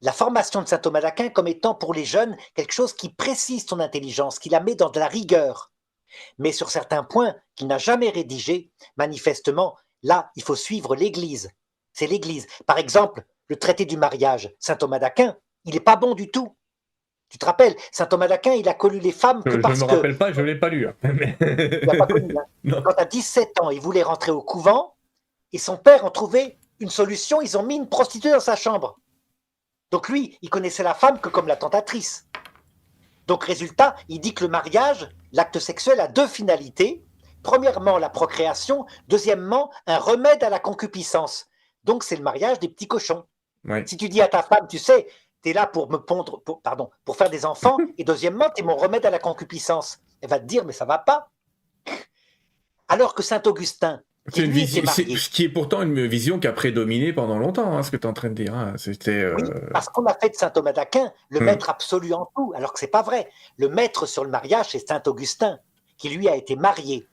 la formation de saint Thomas d'Aquin comme étant pour les jeunes quelque chose qui précise ton intelligence, qui la met dans de la rigueur. Mais sur certains points qu'il n'a jamais rédigés, manifestement, là, il faut suivre l'Église. C'est l'Église. Par exemple, le traité du mariage, saint Thomas d'Aquin, il n'est pas bon du tout. Tu te rappelles, saint Thomas d'Aquin, il a connu les femmes que parce que... Je ne me rappelle pas, je ne l'ai pas lu. Hein. Il n'a pas connu. Hein. Quand à 17 ans, il voulait rentrer au couvent, et son père en trouvait une solution, ils ont mis une prostituée dans sa chambre. Donc lui, il connaissait la femme que comme la tentatrice. Donc résultat, il dit que le mariage, l'acte sexuel a deux finalités. Premièrement, la procréation. Deuxièmement, un remède à la concupiscence. Donc c'est le mariage des petits cochons. Ouais. Si tu dis à ta femme, tu sais, tu es là pour me pondre, pour faire des enfants, et deuxièmement, tu es mon remède à la concupiscence. Elle va te dire, mais ça va pas. Alors que Saint Augustin, qui C'est lui était marié, ce qui est pourtant une vision qui a prédominé pendant longtemps, hein, ce que tu es en train de dire. Hein. C'était. oui, parce qu'on a fait de Saint Thomas d'Aquin le Hmm. maître absolu en tout, alors que c'est pas vrai. Le maître sur le mariage, c'est Saint Augustin, qui lui a été marié.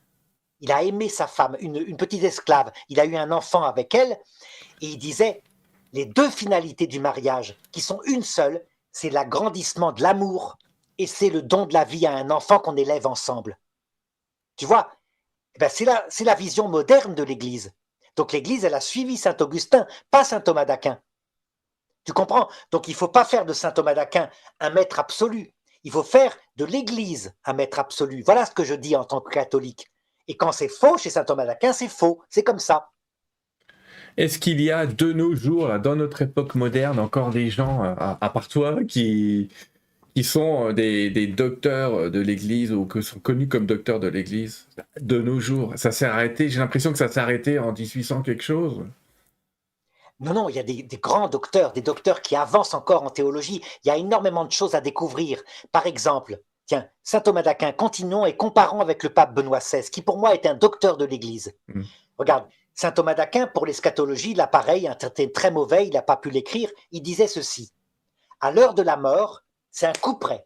Il a aimé sa femme, une petite esclave. Il a eu un enfant avec elle, et il disait, les deux finalités du mariage, qui sont une seule, c'est l'agrandissement de l'amour, et c'est le don de la vie à un enfant qu'on élève ensemble. Tu vois, eh ben c'est la vision moderne de l'Église. Donc l'Église, elle a suivi Saint Augustin, pas Saint Thomas d'Aquin. Tu comprends? Donc il ne faut pas faire de Saint Thomas d'Aquin un maître absolu. Il faut faire de l'Église un maître absolu. Voilà ce que je dis en tant que catholique. Et quand c'est faux chez Saint Thomas d'Aquin, c'est faux. C'est comme ça. Est-ce qu'il y a de nos jours, là, dans notre époque moderne, encore des gens, à part toi, qui sont des docteurs de l'Église ou que sont connus comme docteurs de l'Église de nos jours? Ça s'est arrêté, j'ai l'impression que ça s'est arrêté en 1800 quelque chose. Non, non, il y a des grands docteurs, des docteurs qui avancent encore en théologie. Il y a énormément de choses à découvrir. Par exemple, tiens, Saint Thomas d'Aquin, continuons et comparons avec le pape Benoît XVI, qui pour moi est un docteur de l'Église. Mm. Regarde, Saint Thomas d'Aquin, pour l'eschatologie, là pareil, un traité très mauvais, il n'a pas pu l'écrire, il disait ceci. À l'heure de la mort, c'est un coup près.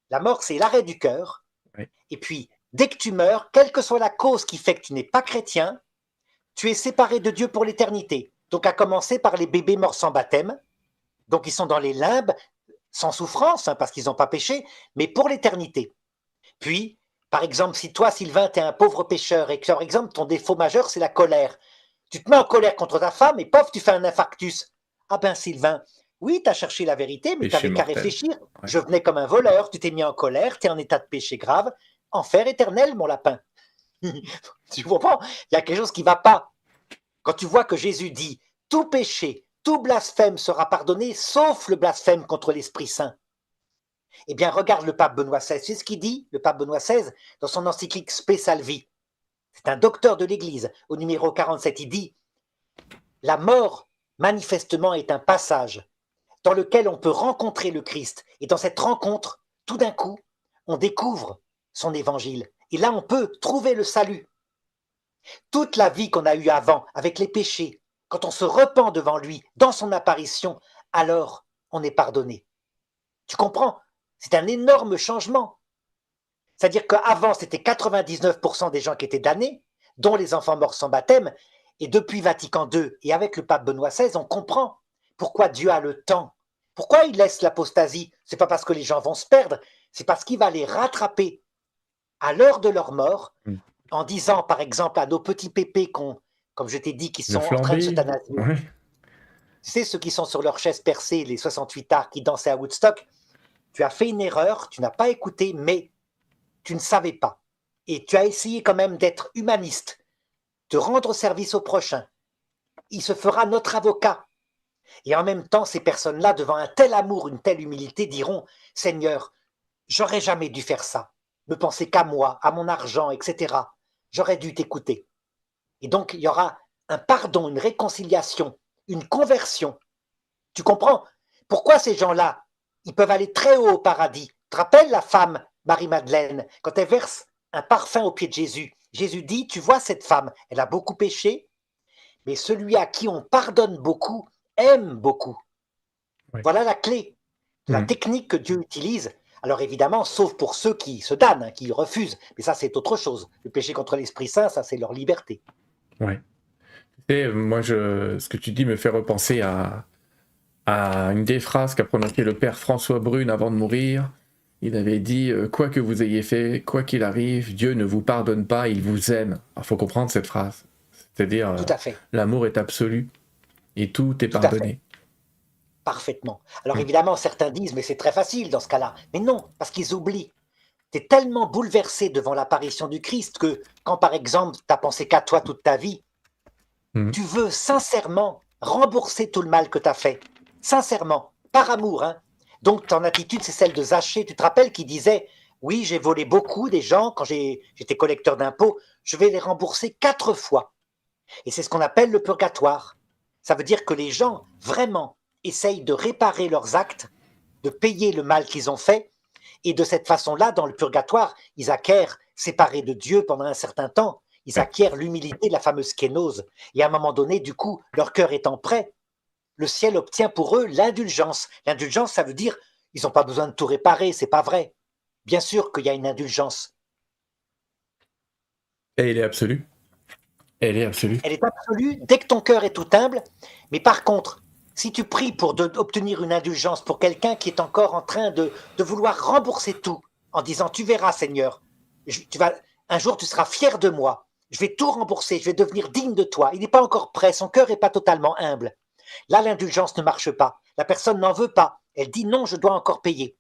La mort, c'est l'arrêt du cœur. Oui. Et puis, dès que tu meurs, quelle que soit la cause qui fait que tu n'es pas chrétien, tu es séparé de Dieu pour l'éternité. Donc, à commencer par les bébés morts sans baptême. Donc, ils sont dans les limbes, sans souffrance, hein, parce qu'ils n'ont pas péché, mais pour l'éternité. Puis, par exemple, si toi, Sylvain, tu es un pauvre pécheur et que, par exemple, ton défaut majeur, c'est la colère, tu te mets en colère contre ta femme et pof, tu fais un infarctus. Ah ben, Sylvain, oui, tu as cherché la vérité, mais tu Péché n'avais qu'à mortel. réfléchir. Ouais. Je venais comme un voleur, tu t'es mis en colère, tu es en état de péché grave, enfer éternel, mon lapin. Tu comprends? Il y a quelque chose qui ne va pas. Quand tu vois que Jésus dit tout péché, tout blasphème sera pardonné, sauf le blasphème contre l'Esprit Saint. Eh bien, regarde le pape Benoît XVI. C'est ce qu'il dit, le pape Benoît XVI, dans son encyclique Spe Salvi. C'est un docteur de l'Église. Au numéro 47, il dit la mort, manifestement, est un passage dans lequel on peut rencontrer le Christ. Et dans cette rencontre, tout d'un coup, on découvre son évangile. Et là, on peut trouver le salut. Toute la vie qu'on a eue avant, avec les péchés, quand on se repent devant lui, dans son apparition, alors on est pardonné. Tu comprends? C'est un énorme changement. C'est-à-dire qu'avant, c'était 99% des gens qui étaient damnés, dont les enfants morts sans baptême, et depuis Vatican II et avec le pape Benoît XVI, on comprend pourquoi Dieu a le temps. Pourquoi il laisse l'apostasie? C'est pas parce que les gens vont se perdre, c'est parce qu'il va les rattraper à l'heure de leur mort, en disant par exemple à nos petits pépés, comme je t'ai dit, qui sont en train de s'euthanasier. Ouais. Tu sais, ceux qui sont sur leur chaise percée, les 68 arts qui dansaient à Woodstock, tu as fait une erreur, tu n'as pas écouté, mais tu ne savais pas. Et tu as essayé quand même d'être humaniste, de rendre service au prochain. Il se fera notre avocat. Et en même temps, ces personnes-là, devant un tel amour, une telle humilité, diront « Seigneur, j'aurais jamais dû faire ça. Ne pensez qu'à moi, à mon argent, etc. J'aurais dû t'écouter. » Et donc, il y aura un pardon, une réconciliation, une conversion. Tu comprends? Pourquoi ces gens-là, ils peuvent aller très haut au paradis? Tu te rappelles la femme, Marie-Madeleine, quand elle verse un parfum au pied de Jésus? Jésus dit, tu vois cette femme, elle a beaucoup péché, mais celui à qui on pardonne beaucoup aime beaucoup. Ouais. Voilà la clé, la technique que Dieu utilise. Alors évidemment, sauf pour ceux qui se damnent, qui refusent. Mais ça, c'est autre chose. Le péché contre l'Esprit Saint, ça, c'est leur liberté. Ouais. Et moi, ce que tu dis me fait repenser à une des phrases qu'a prononcé le père François Brune avant de mourir. Il avait dit quoi que vous ayez fait, quoi qu'il arrive, Dieu ne vous pardonne pas, il vous aime. Il faut comprendre cette phrase. C'est-à-dire, Tout à fait. L'amour est absolu et tout est Tout à pardonné. fait. Parfaitement. Alors évidemment, certains disent, mais c'est très facile dans ce cas-là. Mais non, parce qu'ils oublient. Tu es tellement bouleversé devant l'apparition du Christ que quand, par exemple, tu as pensé qu'à toi toute ta vie, tu veux sincèrement rembourser tout le mal que tu as fait. Sincèrement, par amour. Hein. Donc, ton attitude, c'est celle de Zachée. Tu te rappelles qu'il disait, oui, j'ai volé beaucoup des gens quand j'étais collecteur d'impôts, je vais les rembourser 4 fois. Et c'est ce qu'on appelle le purgatoire. Ça veut dire que les gens, vraiment, essayent de réparer leurs actes de payer le mal qu'ils ont fait. Et de cette façon-là, dans le purgatoire, ils acquièrent, séparés de Dieu pendant un certain temps, ils Ouais. acquièrent l'humilité, la fameuse kénose. Et à un moment donné, du coup, leur cœur étant prêt, le ciel obtient pour eux l'indulgence. L'indulgence, ça veut dire, ils n'ont pas besoin de tout réparer, c'est pas vrai. Bien sûr qu'il y a une indulgence. Et elle est absolue. Elle est absolue. Elle est absolue dès que ton cœur est tout humble. Mais par contre, si tu pries pour obtenir une indulgence pour quelqu'un qui est encore en train de vouloir rembourser tout, en disant, tu verras Seigneur, un jour tu seras fier de moi, je vais tout rembourser, je vais devenir digne de toi. Il n'est pas encore prêt, son cœur n'est pas totalement humble. Là, l'indulgence ne marche pas. La personne n'en veut pas. Elle dit non, je dois encore payer.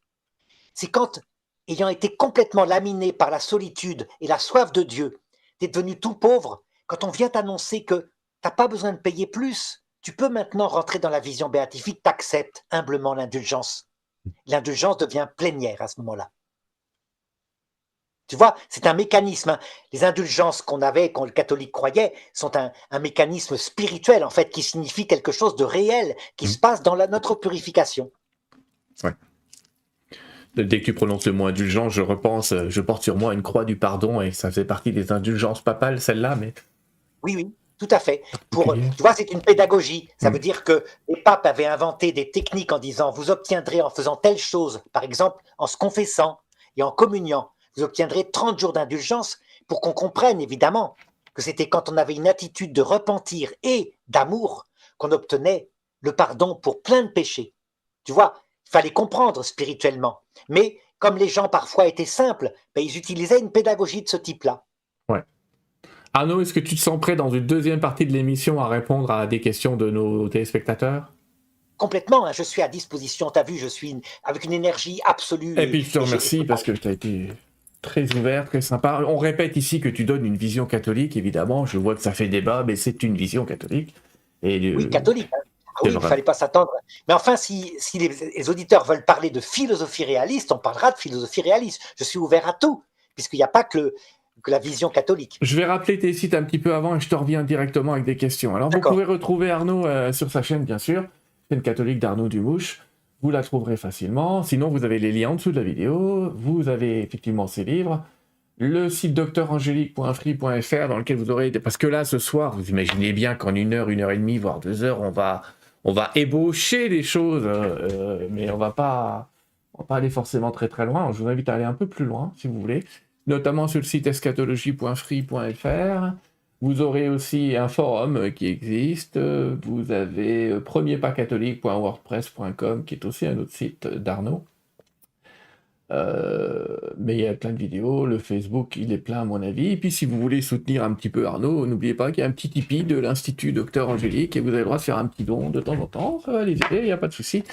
C'est quand, ayant été complètement laminé par la solitude et la soif de Dieu, tu es devenu tout pauvre, quand on vient t'annoncer que tu n'as pas besoin de payer plus, tu peux maintenant rentrer dans la vision béatifique, tu acceptes humblement l'indulgence. L'indulgence devient plénière à ce moment-là. Tu vois, c'est un mécanisme. Hein. Les indulgences qu'on avait quand le catholique croyait sont un mécanisme spirituel, en fait, qui signifie quelque chose de réel, qui se passe dans notre purification. Ouais. Dès que tu prononces le mot indulgence, je repense, je porte sur moi une croix du pardon et ça fait partie des indulgences papales, celle-là, mais. Oui, oui, tout à fait. Tu vois, c'est une pédagogie. Ça veut dire que les papes avaient inventé des techniques en disant vous obtiendrez en faisant telle chose, par exemple en se confessant et en communiant, vous obtiendrez 30 jours d'indulgence pour qu'on comprenne évidemment que c'était quand on avait une attitude de repentir et d'amour qu'on obtenait le pardon pour plein de péchés. Tu vois, il fallait comprendre spirituellement. Mais comme les gens parfois étaient simples, ben, ils utilisaient une pédagogie de ce type-là. Ouais. Arnaud, est-ce que tu te sens prêt dans une deuxième partie de l'émission à répondre à des questions de nos téléspectateurs? Complètement, hein, je suis à disposition. Tu as vu, je suis avec une énergie absolue. Et puis je te remercie parce que tu as été très ouvert, très sympa. On répète ici que tu donnes une vision catholique, évidemment. Je vois que ça fait débat, mais c'est une vision catholique. Et Oui, catholique. Hein. Ah oui, il ne fallait pas s'attendre. Mais enfin, si les auditeurs veulent parler de philosophie réaliste, on parlera de philosophie réaliste. Je suis ouvert à tout, puisqu'il n'y a pas que la vision catholique. Je vais rappeler tes sites un petit peu avant et je te reviens directement avec des questions. Alors, vous pouvez retrouver Arnaud sur sa chaîne, bien sûr, chaîne catholique d'Arnaud Dumouche. Vous la trouverez facilement. Sinon, vous avez les liens en dessous de la vidéo. Vous avez effectivement ses livres. Le site docteurangélique.free.fr dans lequel vous aurez... Parce que là, ce soir, vous imaginez bien qu'en 1 heure, 1h30, voire 2 heures, on va ébaucher les choses, mais on va pas aller forcément très très loin. Je vous invite à aller un peu plus loin, si vous voulez, notamment sur le site eschatologie.free.fr. Vous aurez aussi un forum qui existe. Vous avez premierpascatholique.wordpress.com, qui est aussi un autre site d'Arnaud. Mais il y a plein de vidéos, le Facebook il est plein à mon avis, et puis si vous voulez soutenir un petit peu Arnaud, n'oubliez pas qu'il y a un petit Tipeee de l'Institut Docteur Angélique, et vous avez le droit de faire un petit don de temps en temps, ça va les aider, il n'y a pas de souci,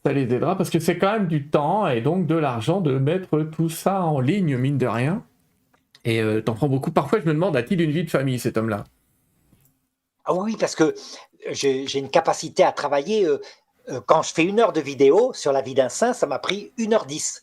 ça les aidera, parce que c'est quand même du temps, et donc de l'argent de mettre tout ça en ligne, mine de rien, et t'en prends beaucoup, parfois je me demande, a-t-il une vie de famille cet homme-là? Ah oui, parce que j'ai une capacité à travailler, quand je fais 1 heure de vidéo sur la vie d'un saint, ça m'a pris 1h10.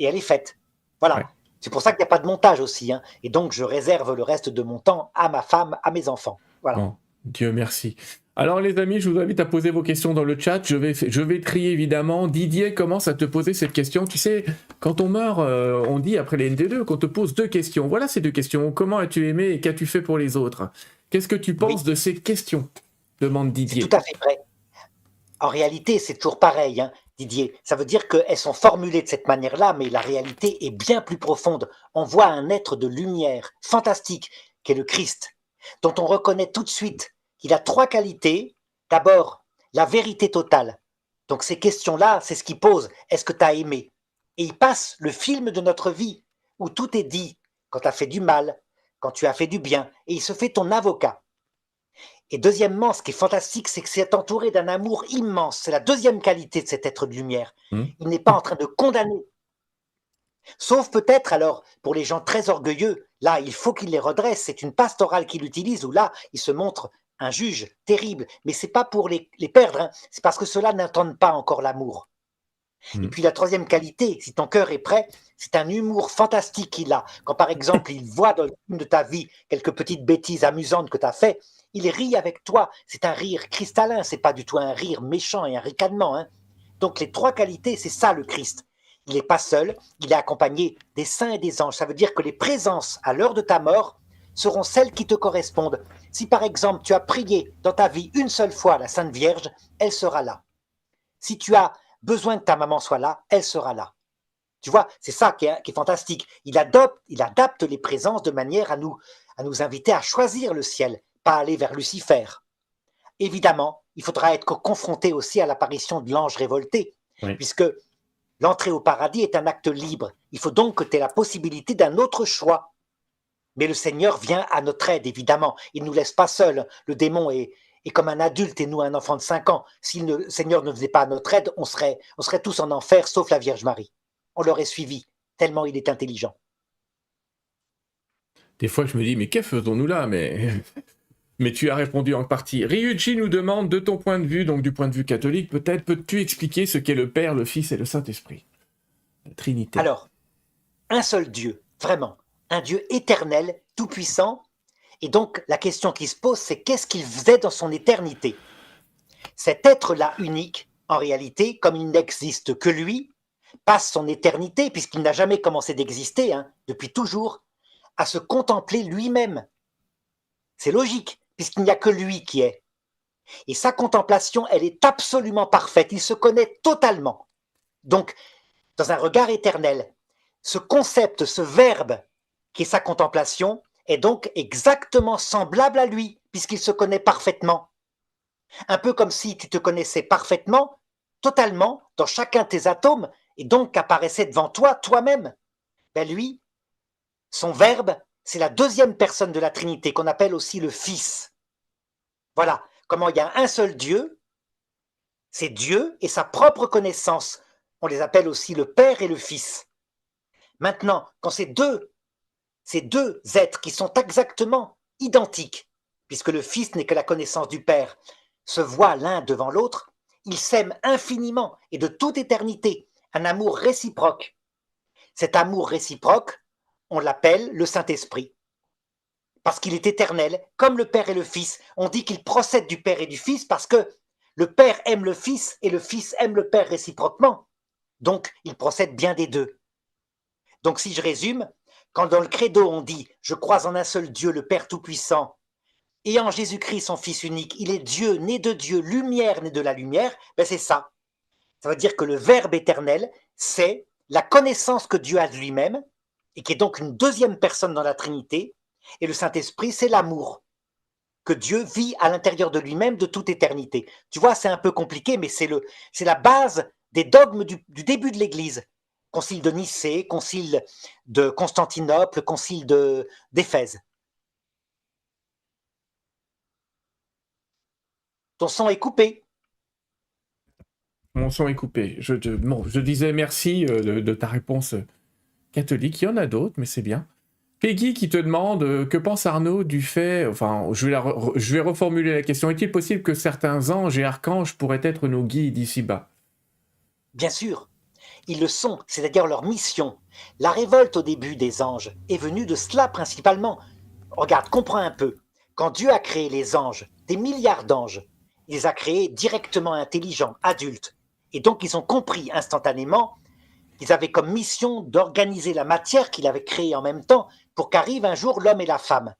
Et elle est faite. Voilà. Ouais. C'est pour ça qu'il n'y a pas de montage aussi. Hein. Et donc, je réserve le reste de mon temps à ma femme, à mes enfants. Voilà. Bon, Dieu merci. Alors, les amis, je vous invite à poser vos questions dans le chat. Je vais trier, évidemment. Didier commence à te poser cette question. Tu sais, quand on meurt, on dit après les ND2 qu'on te pose 2 questions. Voilà ces 2 questions. Comment as-tu aimé et qu'as-tu fait pour les autres? Qu'est-ce que tu penses de ces questions? Demande Didier. C'est tout à fait vrai. En réalité, c'est toujours pareil. Hein. Didier, ça veut dire qu'elles sont formulées de cette manière-là, mais la réalité est bien plus profonde. On voit un être de lumière fantastique, qui est le Christ, dont on reconnaît tout de suite qu'il a 3 qualités. D'abord, la vérité totale. Donc ces questions-là, c'est ce qu'il pose. Est-ce que tu as aimé? Et il passe le film de notre vie, où tout est dit, quand tu as fait du mal, quand tu as fait du bien, et il se fait ton avocat. Et deuxièmement, ce qui est fantastique, c'est que c'est entouré d'un amour immense. C'est la deuxième qualité de cet être de lumière. Il n'est pas en train de condamner. Sauf peut-être, alors, pour les gens très orgueilleux, là, il faut qu'il les redresse. C'est une pastorale qu'il utilise où là, il se montre un juge terrible. Mais ce n'est pas pour les perdre, hein. C'est parce que ceux-là n'entendent pas encore l'amour. Et puis la troisième qualité, si ton cœur est prêt, c'est un humour fantastique qu'il a. Quand par exemple, il voit dans le film de ta vie quelques petites bêtises amusantes que tu as fait, il rit avec toi. C'est un rire cristallin, c'est pas du tout un rire méchant et un ricanement. Hein. Donc les trois qualités, c'est ça le Christ. Il n'est pas seul, il est accompagné des saints et des anges. Ça veut dire que les présences à l'heure de ta mort seront celles qui te correspondent. Si par exemple tu as prié dans ta vie une seule fois la Sainte Vierge, elle sera là. Si tu as besoin que ta maman soit là, elle sera là. Tu vois, c'est ça qui est fantastique. Il adapte les présences de manière à nous inviter à choisir le ciel, pas aller vers Lucifer. Évidemment, il faudra être confronté aussi à l'apparition de l'ange révolté, Oui. puisque l'entrée au paradis est un acte libre. Il faut donc que tu aies la possibilité d'un autre choix. Mais le Seigneur vient à notre aide, évidemment. Il ne nous laisse pas seuls. Le démon est comme un adulte et nous un enfant de 5 ans. Si le Seigneur ne venait pas à notre aide, on serait tous en enfer, sauf la Vierge Marie. On l'aurait suivi, tellement il est intelligent. Des fois, je me dis, mais que faisons-nous là? Mais tu as répondu en partie. Ryuji nous demande, de ton point de vue, donc du point de vue catholique, peut-être, peux-tu expliquer ce qu'est le Père, le Fils et le Saint-Esprit? La Trinité. Alors, un seul Dieu, vraiment, un Dieu éternel, tout-puissant. Et donc, la question qui se pose, c'est qu'est-ce qu'il faisait dans son éternité? Cet être-là unique, en réalité, comme il n'existe que lui, passe son éternité, puisqu'il n'a jamais commencé d'exister, depuis toujours, à se contempler lui-même. C'est logique, puisqu'il n'y a que lui qui est. Et sa contemplation, elle est absolument parfaite. Il se connaît totalement. Donc, dans un regard éternel, ce concept, ce verbe qui est sa contemplation, est donc exactement semblable à lui, puisqu'il se connaît parfaitement. Un peu comme si tu te connaissais parfaitement, totalement, dans chacun de tes atomes, et donc apparaissait devant toi, toi-même. Ben lui, son verbe, c'est la deuxième personne de la Trinité, qu'on appelle aussi le Fils. Voilà comment il y a un seul Dieu, c'est Dieu et sa propre connaissance. On les appelle aussi le Père et le Fils. Maintenant, quand ces deux êtres qui sont exactement identiques, puisque le Fils n'est que la connaissance du Père, se voient l'un devant l'autre, ils s'aiment infiniment et de toute éternité, un amour réciproque. Cet amour réciproque, on l'appelle le Saint-Esprit. Parce qu'il est éternel, comme le Père et le Fils. On dit qu'il procède du Père et du Fils parce que le Père aime le Fils et le Fils aime le Père réciproquement. Donc, il procède bien des deux. Donc, si je résume, quand dans le credo on dit « Je crois en un seul Dieu, le Père Tout-Puissant, et en Jésus-Christ, son Fils unique, il est Dieu, né de Dieu, lumière, né de la lumière », ben c'est ça. Ça veut dire que le Verbe éternel, c'est la connaissance que Dieu a de lui-même, et qui est donc une deuxième personne dans la Trinité, et le Saint-Esprit, c'est l'amour que Dieu vit à l'intérieur de lui-même de toute éternité. Tu vois, c'est un peu compliqué, mais c'est la base des dogmes du début de l'Église. Concile de Nicée, concile de Constantinople, concile d'Éphèse. Ton son est coupé. Mon son est coupé. Je disais merci de ta réponse catholique. Il y en a d'autres, mais c'est bien. Peggy qui te demande que pense Arnaud du fait, enfin, je vais reformuler la question. Est-il possible que certains anges et archanges pourraient être nos guides ici-bas? Bien sûr, ils le sont, c'est-à-dire leur mission. La révolte au début des anges est venue de cela principalement. Regarde, comprends un peu. Quand Dieu a créé les anges, des milliards d'anges, il les a créés directement intelligents, adultes. Et donc ils ont compris instantanément qu'ils avaient comme mission d'organiser la matière qu'il avait créée en même temps pour qu'arrive un jour l'homme et la femme.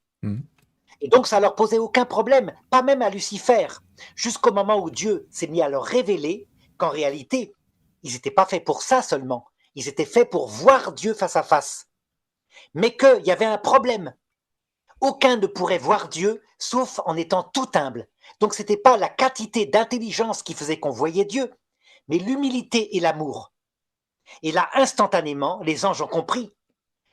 Et donc ça leur posait aucun problème, pas même à Lucifer, jusqu'au moment où Dieu s'est mis à leur révéler qu'en réalité, ils n'étaient pas faits pour ça seulement, ils étaient faits pour voir Dieu face à face. Mais qu'il y avait un problème. Aucun ne pourrait voir Dieu sauf en étant tout humble. Donc ce n'était pas la quantité d'intelligence qui faisait qu'on voyait Dieu, mais l'humilité et l'amour. Et là, instantanément, les anges ont compris.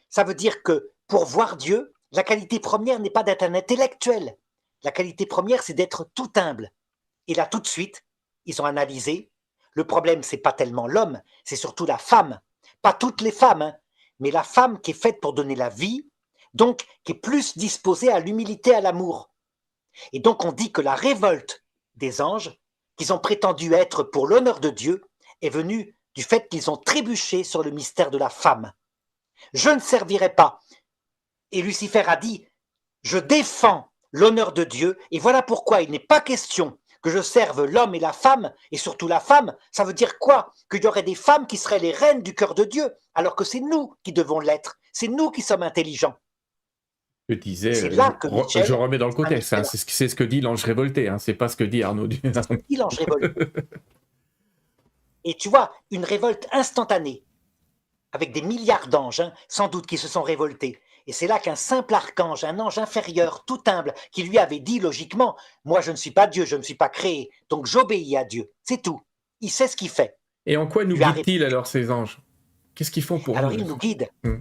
Ça veut dire que pour voir Dieu, la qualité première n'est pas d'être un intellectuel. La qualité première, c'est d'être tout humble. Et là, tout de suite, ils ont analysé. Le problème, c'est pas tellement l'homme, c'est surtout la femme. Pas toutes les femmes, mais la femme qui est faite pour donner la vie, donc qui est plus disposée à l'humilité, à l'amour. Et donc, on dit que la révolte des anges, qu'ils ont prétendu être pour l'honneur de Dieu, est venue du fait qu'ils ont trébuché sur le mystère de la femme. Je ne servirai pas. Et Lucifer a dit, je défends l'honneur de Dieu, et voilà pourquoi il n'est pas question que je serve l'homme et la femme, et surtout la femme, ça veut dire quoi? Qu'il y aurait des femmes qui seraient les reines du cœur de Dieu, alors que c'est nous qui devons l'être, c'est nous qui sommes intelligents. Je Et disais, c'est là que je Michel, remets dans le c'est un contexte, hein, Michel, c'est ce que dit l'ange révolté, hein, c'est pas ce que dit Arnaud. c'est ce que dit l'ange révolté. Et tu vois, une révolte instantanée, avec des milliards d'anges, hein, sans doute, qui se sont révoltés. Et c'est là qu'un simple archange, un ange inférieur, tout humble, qui lui avait dit logiquement, moi je ne suis pas Dieu, je ne suis pas créé, donc j'obéis à Dieu. C'est tout. Il sait ce qu'il fait. Et en quoi nous Lui a guident-ils répondu. alors ces anges? Qu'est-ce qu'ils font pour Alors nous? il nous guide. Hmm.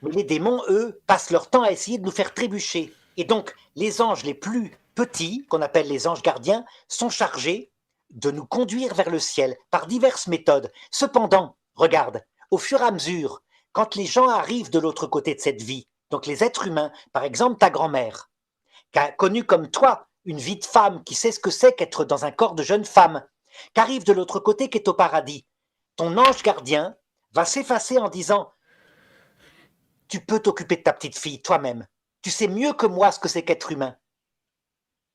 Mais les démons, eux, passent leur temps à essayer de nous faire trébucher. Et donc, les anges les plus petits, qu'on appelle les anges gardiens, sont chargés de nous conduire vers le ciel par diverses méthodes. Cependant, regarde, au fur et à mesure, quand les gens arrivent de l'autre côté de cette vie, donc les êtres humains, par exemple ta grand-mère, qui a connu comme toi une vie de femme, qui sait ce que c'est qu'être dans un corps de jeune femme, qui arrive de l'autre côté, qui est au paradis, ton ange gardien va s'effacer en disant tu peux t'occuper de ta petite fille toi-même. Tu sais mieux que moi ce que c'est qu'être humain.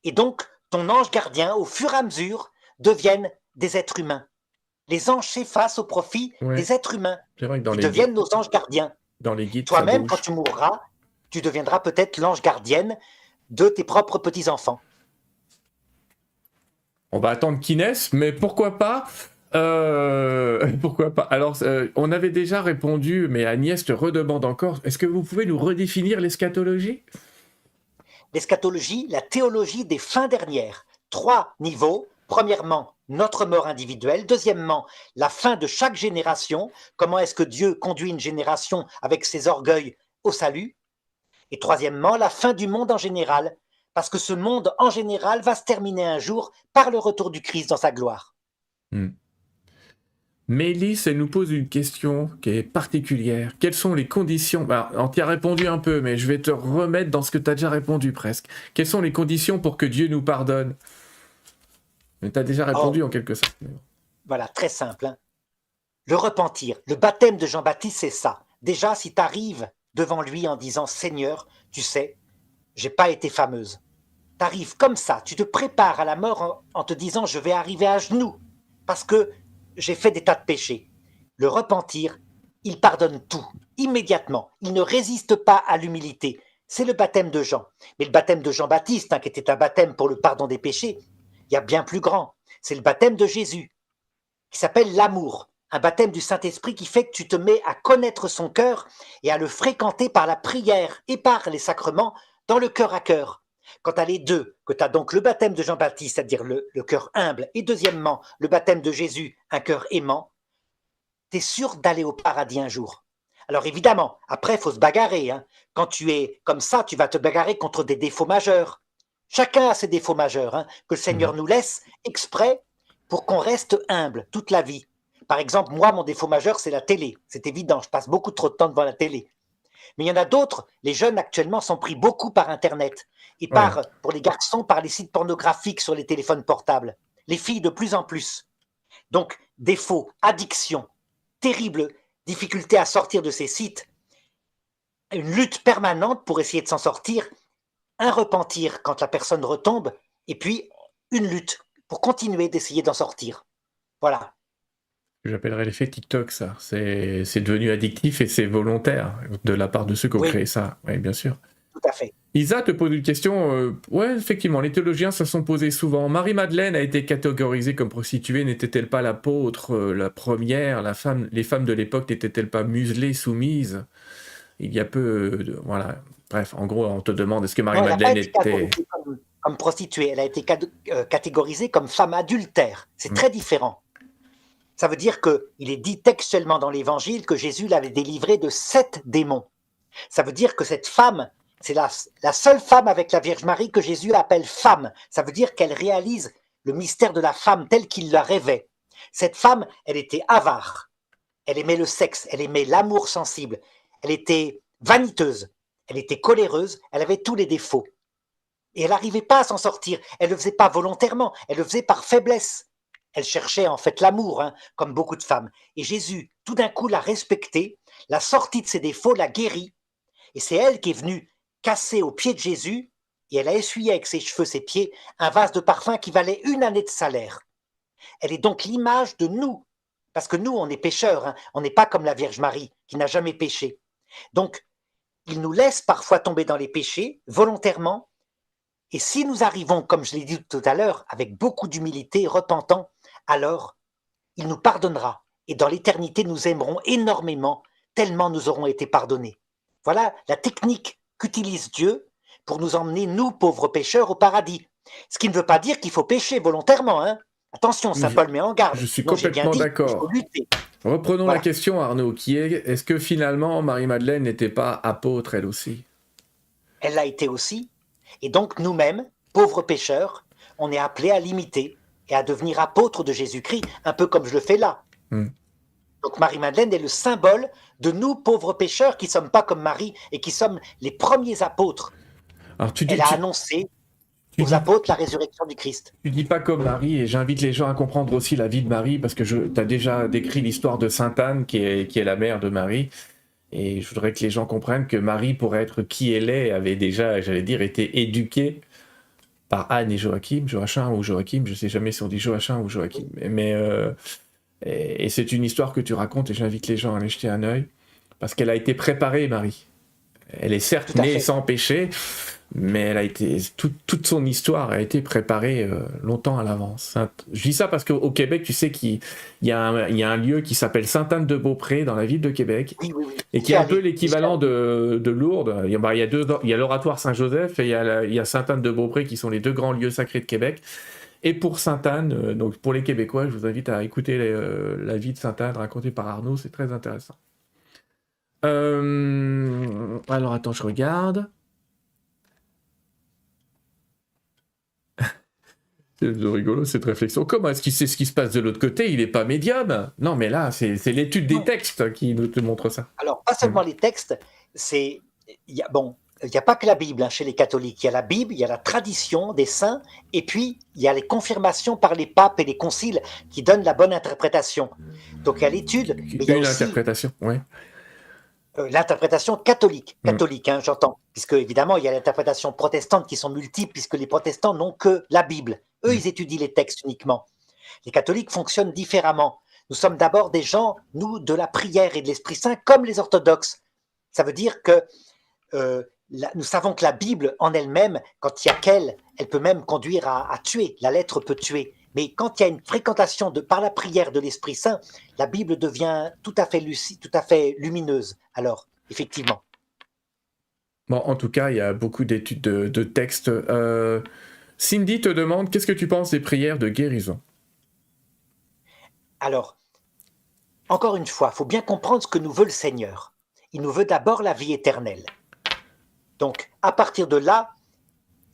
Et donc, ton ange gardien, au fur et à mesure, deviennent des êtres humains. Les anges s'effacent au profit Ouais, des êtres humains. c'est vrai que Ils deviennent nos anges gardiens. dans les guides, ça Toi-même, quand bouge. tu mourras, tu deviendras peut-être l'ange gardienne de tes propres petits-enfants. On va attendre qu'ils naissent, mais pourquoi pas? Pourquoi pas? Alors, on avait déjà répondu, mais Agnès te redemande encore, est-ce que vous pouvez nous redéfinir l'eschatologie? L'eschatologie, la théologie des fins dernières. 3 niveaux. Premièrement, notre mort individuelle. Deuxièmement, la fin de chaque génération. Comment est-ce que Dieu conduit une génération avec ses orgueils au salut? Et troisièmement, la fin du monde en général. Parce que ce monde en général va se terminer un jour par le retour du Christ dans sa gloire. Hmm. Mélisse, elle nous pose une question qui est particulière. Quelles sont les conditions? Bah, on t'y a répondu un peu, mais je vais te remettre dans ce que tu as déjà répondu presque. Quelles sont les conditions pour que Dieu nous pardonne? Mais tu as déjà répondu Oh, en quelque sorte. voilà, très simple. Hein. Le repentir, le baptême de Jean-Baptiste, c'est ça. Déjà, si tu arrives devant lui en disant Seigneur, tu sais, j'ai pas été fameuse. Tu arrives comme ça, tu te prépares à la mort en te disant je vais arriver à genoux parce que j'ai fait des tas de péchés. Le repentir, il pardonne tout, immédiatement. Il ne résiste pas à l'humilité. C'est le baptême de Jean. Mais le baptême de Jean-Baptiste, hein, qui était un baptême pour le pardon des péchés, il y a bien plus grand. C'est le baptême de Jésus, qui s'appelle l'amour. Un baptême du Saint-Esprit qui fait que tu te mets à connaître son cœur et à le fréquenter par la prière et par les sacrements dans le cœur à cœur. Quand tu as les deux, que tu as donc le baptême de Jean-Baptiste, c'est-à-dire le cœur humble, et deuxièmement, le baptême de Jésus, un cœur aimant, tu es sûr d'aller au paradis un jour. Alors évidemment, après, il faut se bagarrer. Hein. Quand tu es comme ça, tu vas te bagarrer contre des défauts majeurs. Chacun a ses défauts majeurs, hein, que le Seigneur nous laisse exprès pour qu'on reste humble toute la vie. Par exemple, moi, mon défaut majeur, c'est la télé. C'est évident, je passe beaucoup trop de temps devant la télé. Mais il y en a d'autres, les jeunes actuellement sont pris beaucoup par Internet et Ouais. pour les garçons, par les sites pornographiques sur les téléphones portables. Les filles de plus en plus. Donc, défaut, addiction, terrible difficulté à sortir de ces sites, une lutte permanente pour essayer de s'en sortir, un repentir quand la personne retombe, et puis une lutte pour continuer d'essayer d'en sortir. Voilà. J'appellerais l'effet TikTok, ça. C'est devenu addictif et c'est volontaire de la part de ceux qui ont Oui, créé ça. Oui, bien sûr. tout à fait. Isa te pose une question. Ouais, effectivement, les théologiens se sont posés souvent. Marie-Madeleine a été catégorisée comme prostituée. N'était-elle pas l'apôtre, la première, les femmes de l'époque n'étaient-elles pas muselées, soumises? Il y a peu. Voilà. Bref, en gros, on te demande est-ce que Non, elle n'a pas Marie-Madeleine été était. catégorisée comme prostituée, elle a été catégorisée comme femme adultère. C'est Hmm. très différent. Ça veut dire qu'il est dit textuellement dans l'Évangile que Jésus l'avait délivrée de 7 démons. Ça veut dire que cette femme, c'est la seule femme avec la Vierge Marie que Jésus appelle femme. Ça veut dire qu'elle réalise le mystère de la femme tel qu'il la rêvait. Cette femme, elle était avare. Elle aimait le sexe, elle aimait l'amour sensible. Elle était vaniteuse, elle était coléreuse, elle avait tous les défauts. Et elle n'arrivait pas à s'en sortir. Elle ne le faisait pas volontairement, elle le faisait par faiblesse. Elle cherchait en fait l'amour, hein, comme beaucoup de femmes. Et Jésus, tout d'un coup, l'a respectée, l'a sortie de ses défauts, l'a guérie. Et c'est elle qui est venue casser aux pieds de Jésus et elle a essuyé avec ses cheveux, ses pieds, un vase de parfum qui valait une année de salaire. Elle est donc l'image de nous, parce que nous, on est pécheurs, hein. On n'est pas comme la Vierge Marie, qui n'a jamais péché. Donc, il nous laisse parfois tomber dans les péchés, volontairement, et si nous arrivons, comme je l'ai dit tout à l'heure, avec beaucoup d'humilité, repentant, alors il nous pardonnera. Et dans l'éternité, nous aimerons énormément, tellement nous aurons été pardonnés. Voilà la technique qu'utilise Dieu pour nous emmener, nous, pauvres pécheurs, au paradis. Ce qui ne veut pas dire qu'il faut pécher volontairement, hein. Attention, saint Paul met en garde. Je suis Non, j'ai bien complètement dit, il faut d'accord. lutter. Reprenons Voilà. la question, Arnaud, qui est, est-ce que finalement Marie-Madeleine n'était pas apôtre elle aussi? Elle l'a été aussi. Et donc nous-mêmes, pauvres pécheurs, on est appelés à l'imiter et à devenir apôtres de Jésus-Christ, un peu comme je le fais là. Donc Marie-Madeleine est le symbole de nous, pauvres pécheurs, qui ne sommes pas comme Marie et qui sommes les premiers apôtres. Alors Elle a annoncé aux apôtres la résurrection du Christ. Tu dis pas comme Marie, et j'invite les gens à comprendre aussi la vie de Marie, parce que tu as déjà décrit l'histoire de Sainte Anne, qui est la mère de Marie, et je voudrais que les gens comprennent que Marie, pour être qui elle est, avait déjà, j'allais dire, été éduquée par Anne et Joachim ou Joachim, je sais jamais si on dit Joachim ou Joachim, et c'est une histoire que tu racontes, et j'invite les gens à aller jeter un œil, parce qu'elle a été préparée, Marie. Elle est certes née sans péché, mais elle a été toute son histoire a été préparée longtemps à l'avance. Je dis ça parce qu'au Québec, tu sais qu'il y a un lieu qui s'appelle Sainte-Anne-de-Beaupré dans la ville de Québec, oui. et qui est un peu l'équivalent de Lourdes. Il y a l'oratoire Saint-Joseph et il y a Sainte-Anne-de-Beaupré qui sont les deux grands lieux sacrés de Québec. Et pour Sainte-Anne, donc pour les Québécois, je vous invite à écouter la vie de Sainte-Anne racontée par Arnaud, c'est très intéressant. Alors attends, je regarde. C'est rigolo cette réflexion. Comment est-ce qu'il sait ce qui se passe de l'autre côté? Il n'est pas médium. Non, mais là, c'est l'étude des textes qui nous te montre ça. Alors, pas seulement les textes, il n'y a pas que la Bible hein, chez les catholiques. Il y a la Bible, il y a la tradition des saints, et puis il y a les confirmations par les papes et les conciles qui donnent la bonne interprétation. Donc il y a l'étude, mais il y a aussi interprétation, ouais. L'interprétation catholique, hein, j'entends, puisque évidemment il y a l'interprétation protestante qui sont multiples, puisque les protestants n'ont que la Bible. Eux, ils étudient les textes uniquement. Les catholiques fonctionnent différemment. Nous sommes d'abord des gens, nous, de la prière et de l'Esprit Saint, comme les orthodoxes. Ça veut dire que nous savons que la Bible en elle-même, quand il y a qu'elle, elle peut même conduire à tuer. La lettre peut tuer. Mais quand il y a une fréquentation par la prière de l'Esprit Saint, la Bible devient tout à fait lucide, tout à fait lumineuse. Alors, effectivement. Bon, en tout cas, il y a beaucoup d'études de textes. Cindy te demande, qu'est-ce que tu penses des prières de guérison? Alors, encore une fois, il faut bien comprendre ce que nous veut le Seigneur. Il nous veut d'abord la vie éternelle. Donc, à partir de là,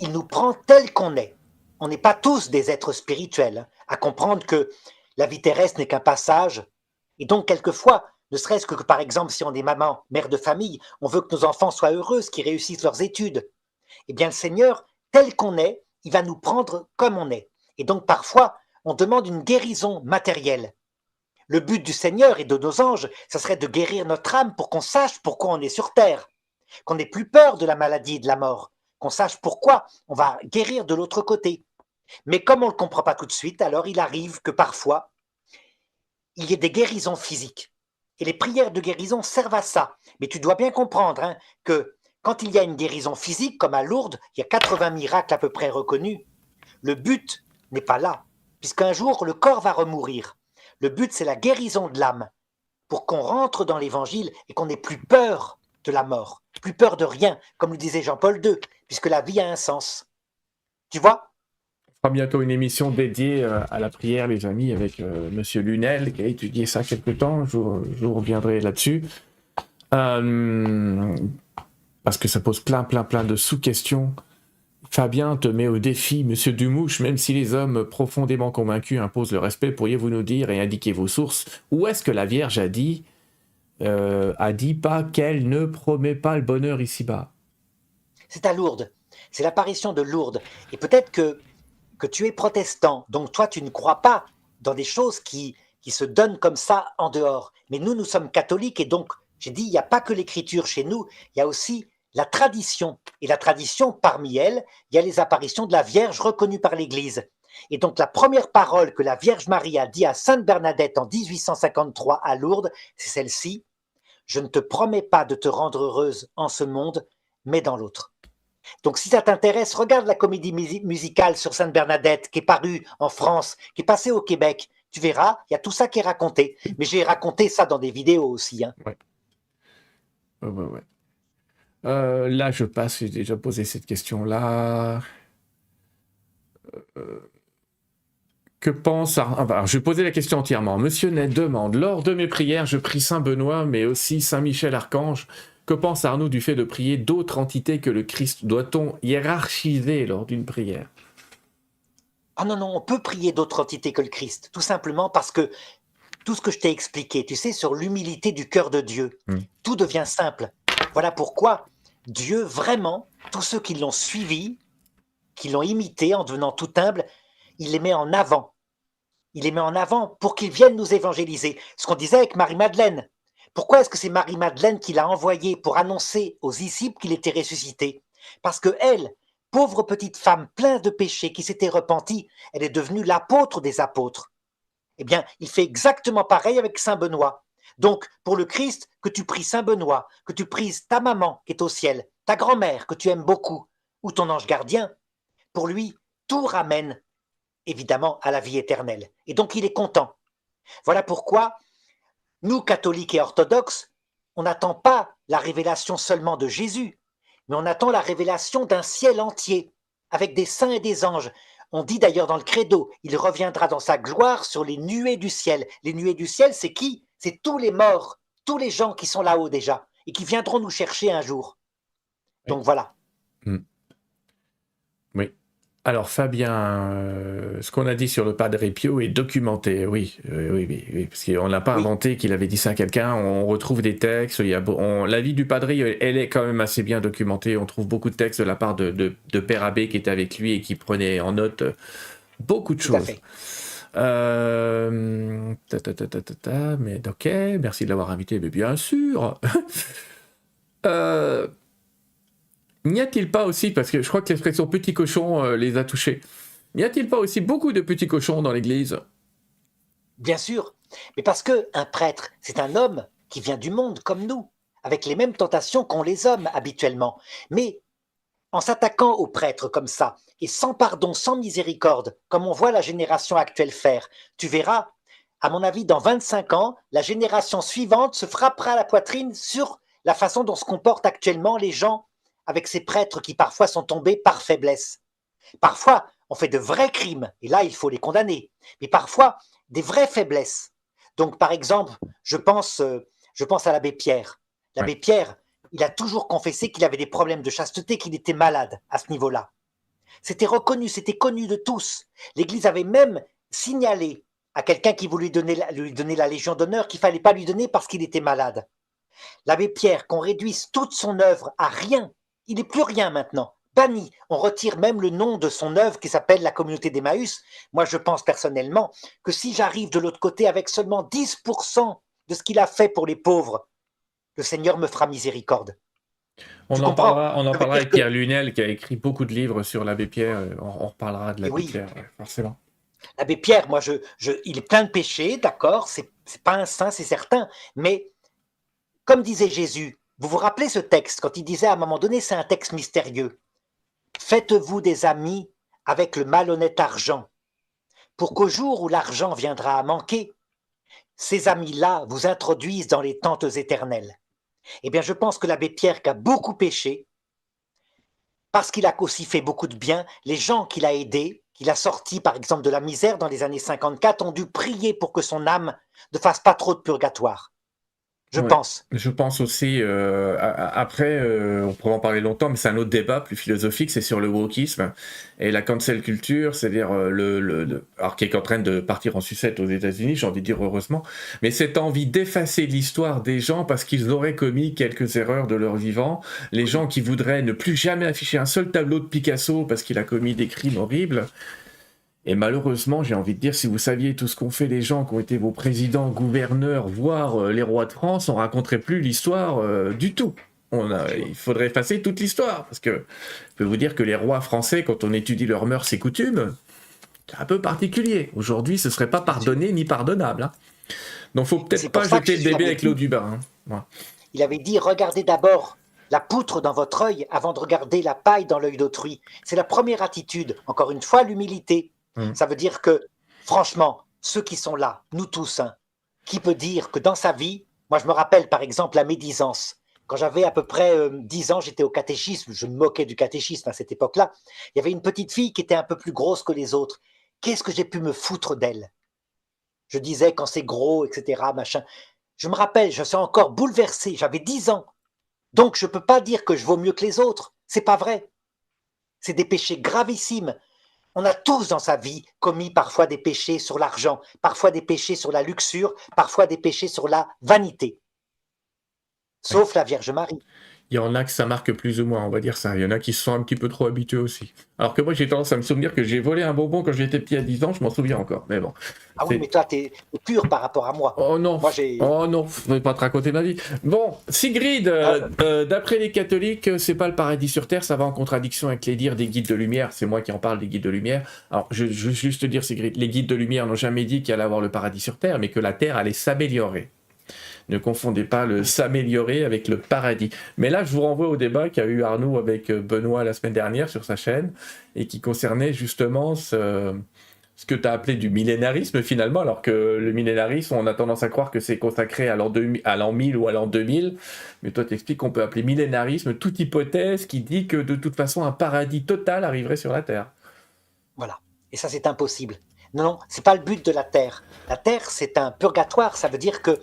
il nous prend tel qu'on est. On n'est pas tous des êtres spirituels, hein, à comprendre que la vie terrestre n'est qu'un passage. Et donc, quelquefois, ne serait-ce que par exemple, si on est maman, mère de famille, on veut que nos enfants soient heureux, qu'ils réussissent leurs études. Eh bien, le Seigneur, tel qu'on est, il va nous prendre comme on est. Et donc, parfois, on demande une guérison matérielle. Le but du Seigneur et de nos anges, ça serait de guérir notre âme pour qu'on sache pourquoi on est sur terre, qu'on n'ait plus peur de la maladie et de la mort, qu'on sache pourquoi on va guérir de l'autre côté. Mais comme on ne le comprend pas tout de suite, alors il arrive que parfois, il y ait des guérisons physiques. Et les prières de guérison servent à ça. Mais tu dois bien comprendre hein, que quand il y a une guérison physique, comme à Lourdes, il y a 80 miracles à peu près reconnus, le but n'est pas là, puisqu'un jour, le corps va remourir. Le but, c'est la guérison de l'âme, pour qu'on rentre dans l'évangile et qu'on n'ait plus peur de la mort, plus peur de rien, comme le disait Jean-Paul II, puisque la vie a un sens. Tu vois ? On fera bientôt une émission dédiée à la prière, les amis, avec Monsieur Lunel, qui a étudié ça quelque temps. Je vous reviendrai là-dessus. Parce que ça pose plein de sous-questions. Fabien te met au défi, Monsieur Dumouche, même si les hommes profondément convaincus imposent le respect, pourriez-vous nous dire et indiquer vos sources, où est-ce que la Vierge a dit pas qu'elle ne promet pas le bonheur ici-bas? C'est à Lourdes. C'est l'apparition de Lourdes. Et peut-être que tu es protestant, donc toi tu ne crois pas dans des choses qui se donnent comme ça en dehors. Mais nous sommes catholiques et donc, j'ai dit, il n'y a pas que l'écriture chez nous, il y a aussi la tradition. Et la tradition, parmi elles, il y a les apparitions de la Vierge reconnue par l'Église. Et donc la première parole que la Vierge Marie a dit à Sainte Bernadette en 1853 à Lourdes, c'est celle-ci: je ne te promets pas de te rendre heureuse en ce monde, mais dans l'autre. Donc si ça t'intéresse, regarde la comédie musicale sur Sainte Bernadette qui est parue en France, qui est passée au Québec. Tu verras, il y a tout ça qui est raconté. Mais j'ai raconté ça dans des vidéos aussi. Hein. Ouais. Ouais. Là, je passe, j'ai déjà posé cette question-là. Que pense... Alors, je vais poser la question entièrement. Monsieur Ney demande: lors de mes prières, je prie Saint Benoît, mais aussi Saint Michel Archange. Que pense Arnaud du fait de prier d'autres entités que le Christ? Doit-on hiérarchiser lors d'une prière? Ah non, on peut prier d'autres entités que le Christ, tout simplement parce que tout ce que je t'ai expliqué, tu sais, sur l'humilité du cœur de Dieu, tout devient simple. Voilà pourquoi Dieu, vraiment, tous ceux qui l'ont suivi, qui l'ont imité en devenant tout humble, il les met en avant. Il les met en avant pour qu'ils viennent nous évangéliser. Ce qu'on disait avec Marie-Madeleine. Pourquoi est-ce que c'est Marie-Madeleine qui l'a envoyé pour annoncer aux disciples qu'il était ressuscité? Parce que elle, pauvre petite femme pleine de péchés qui s'était repentie, elle est devenue l'apôtre des apôtres. Eh bien, il fait exactement pareil avec Saint Benoît. Donc, pour le Christ, que tu pries Saint Benoît, que tu pries ta maman qui est au ciel, ta grand-mère que tu aimes beaucoup, ou ton ange gardien, pour lui, tout ramène évidemment à la vie éternelle. Et donc, il est content. Voilà pourquoi, nous, catholiques et orthodoxes, on n'attend pas la révélation seulement de Jésus, mais on attend la révélation d'un ciel entier, avec des saints et des anges. On dit d'ailleurs dans le credo, il reviendra dans sa gloire sur les nuées du ciel. Les nuées du ciel, c'est qui? C'est tous les morts, tous les gens qui sont là-haut déjà, et qui viendront nous chercher un jour. Donc voilà. Oui. Alors Fabien, ce qu'on a dit sur le Padre Pio est documenté, oui, parce qu'on n'a pas inventé qu'il avait dit ça à quelqu'un, on retrouve des textes, la vie du Padre, elle est quand même assez bien documentée, on trouve beaucoup de textes de la part de Père Abbé qui était avec lui et qui prenait en note beaucoup de choses. Mais ok, merci de l'avoir invité, mais bien sûr. N'y a-t-il pas aussi, parce que je crois que l'expression petit cochon les a touchés, n'y a-t-il pas aussi beaucoup de petits cochons dans l'église? Bien sûr, mais parce qu'un prêtre, c'est un homme qui vient du monde comme nous, avec les mêmes tentations qu'ont les hommes habituellement. Mais en s'attaquant aux prêtres comme ça, et sans pardon, sans miséricorde, comme on voit la génération actuelle faire, tu verras, à mon avis, dans 25 ans, la génération suivante se frappera la poitrine sur la façon dont se comportent actuellement les gens avec ces prêtres qui parfois sont tombés par faiblesse. Parfois, on fait de vrais crimes, et là, il faut les condamner. Mais parfois, des vraies faiblesses. Donc, par exemple, je pense à l'abbé Pierre. L'abbé Pierre, il a toujours confessé qu'il avait des problèmes de chasteté, qu'il était malade à ce niveau-là. C'était reconnu, c'était connu de tous. L'Église avait même signalé à quelqu'un qui voulait lui donner la Légion d'honneur qu'il ne fallait pas lui donner parce qu'il était malade. L'abbé Pierre, qu'on réduise toute son œuvre à rien, il n'est plus rien maintenant, banni. On retire même le nom de son œuvre qui s'appelle la communauté d'Emmaüs. Moi, je pense personnellement que si j'arrive de l'autre côté avec seulement 10% de ce qu'il a fait pour les pauvres, le Seigneur me fera miséricorde. On en parlera avec Pierre Lunel qui a écrit beaucoup de livres sur l'abbé Pierre. On reparlera de l'abbé Pierre, forcément. L'abbé Pierre, moi, il est plein de péchés, d'accord, c'est pas un saint, c'est certain, mais comme disait Jésus, vous vous rappelez ce texte, quand il disait à un moment donné, c'est un texte mystérieux. Faites-vous des amis avec le malhonnête argent, pour qu'au jour où l'argent viendra à manquer, ces amis-là vous introduisent dans les tentes éternelles. Eh bien, je pense que l'abbé Pierre, qui a beaucoup péché, parce qu'il a aussi fait beaucoup de bien, les gens qu'il a aidés, qu'il a sortis par exemple de la misère dans les années 54, ont dû prier pour que son âme ne fasse pas trop de purgatoire. Je pense. Je pense aussi, après, on pourrait en parler longtemps, mais c'est un autre débat plus philosophique, c'est sur le wokisme et la cancel culture, c'est-à-dire alors qui est en train de partir en sucette aux États-Unis, j'ai envie de dire heureusement, mais cette envie d'effacer l'histoire des gens parce qu'ils auraient commis quelques erreurs de leur vivant, les gens qui voudraient ne plus jamais afficher un seul tableau de Picasso parce qu'il a commis des crimes horribles. Et malheureusement, j'ai envie de dire, si vous saviez tout ce qu'ont fait les gens qui ont été vos présidents, gouverneurs, voire les rois de France, on ne raconterait plus l'histoire du tout. Il faudrait effacer toute l'histoire, parce que je peux vous dire que les rois français, quand on étudie leurs mœurs et coutumes, c'est un peu particulier. Aujourd'hui, ce serait pas pardonné ni pardonnable. Hein. Donc, faut peut-être pas jeter le bébé avec l'eau du bain. Hein. Ouais. Il avait dit, regardez d'abord la poutre dans votre œil avant de regarder la paille dans l'œil d'autrui. C'est la première attitude. Encore une fois, l'humilité. Ça veut dire que, franchement, ceux qui sont là, nous tous, hein, qui peut dire que dans sa vie, moi je me rappelle par exemple la médisance. Quand j'avais à peu près 10 ans, j'étais au catéchisme, je me moquais du catéchisme à cette époque-là. Il y avait une petite fille qui était un peu plus grosse que les autres. Qu'est-ce que j'ai pu me foutre d'elle? Je disais quand c'est gros, etc. Machin. Je me rappelle, je suis encore bouleversé, j'avais 10 ans. Donc je ne peux pas dire que je vaux mieux que les autres. C'est pas vrai. C'est des péchés gravissimes. On a tous dans sa vie commis parfois des péchés sur l'argent, parfois des péchés sur la luxure, parfois des péchés sur la vanité. Sauf la Vierge Marie. Il y en a que ça marque plus ou moins, on va dire ça. Il y en a qui se sont un petit peu trop habitués aussi. Alors que moi, j'ai tendance à me souvenir que j'ai volé un bonbon quand j'étais petit à 10 ans, je m'en souviens encore. Mais bon. Ah oui, mais toi, t'es pur par rapport à moi. Oh non, moi, oh non, je ne vais pas te raconter ma vie. Bon, Sigrid, d'après les catholiques, c'est pas le paradis sur Terre, ça va en contradiction avec les dires des guides de lumière. C'est moi qui en parle des guides de lumière. Alors, je veux juste te dire, Sigrid, les guides de lumière n'ont jamais dit qu'il allait avoir le paradis sur Terre, mais que la Terre allait s'améliorer. Ne confondez pas le s'améliorer avec le paradis. Mais là, je vous renvoie au débat qu'a eu Arnaud avec Benoît la semaine dernière sur sa chaîne et qui concernait justement ce que tu as appelé du millénarisme finalement, alors que le millénarisme, on a tendance à croire que c'est consacré à l'an 1000 ou à l'an 2000. Mais toi, tu expliques qu'on peut appeler millénarisme toute hypothèse qui dit que de toute façon, un paradis total arriverait sur la Terre. Voilà. Et ça, c'est impossible. Non, c'est pas le but de la Terre. La Terre, c'est un purgatoire. Ça veut dire que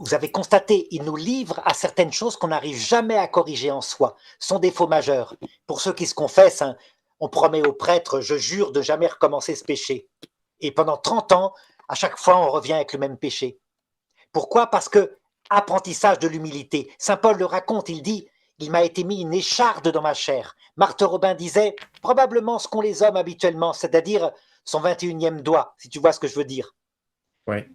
vous avez constaté, il nous livre à certaines choses qu'on n'arrive jamais à corriger en soi, son défaut majeur. Pour ceux qui se confessent, hein, on promet au prêtre, je jure de jamais recommencer ce péché. Et pendant 30 ans, à chaque fois, on revient avec le même péché. Pourquoi? Parce que, apprentissage de l'humilité. Saint Paul le raconte, il dit, il m'a été mis une écharde dans ma chair. Marthe Robin disait, probablement ce qu'ont les hommes habituellement, c'est-à-dire son 21e doigt, si tu vois ce que je veux dire. Ouais.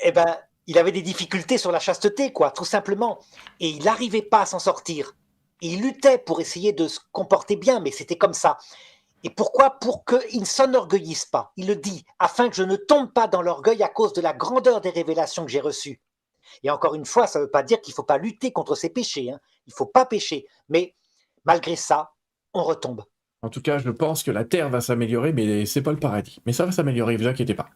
Eh ben, il avait des difficultés sur la chasteté, quoi, tout simplement. Et il n'arrivait pas à s'en sortir. Et il luttait pour essayer de se comporter bien, mais c'était comme ça. Et pourquoi? Pour qu'il ne s'enorgueillisse pas. Il le dit, afin que je ne tombe pas dans l'orgueil à cause de la grandeur des révélations que j'ai reçues. Et encore une fois, ça ne veut pas dire qu'il ne faut pas lutter contre ses péchés. Hein. Il ne faut pas pécher. Mais malgré ça, on retombe. En tout cas, je pense que la Terre va s'améliorer, mais c'est pas le paradis. Mais ça va s'améliorer, ne vous inquiétez pas.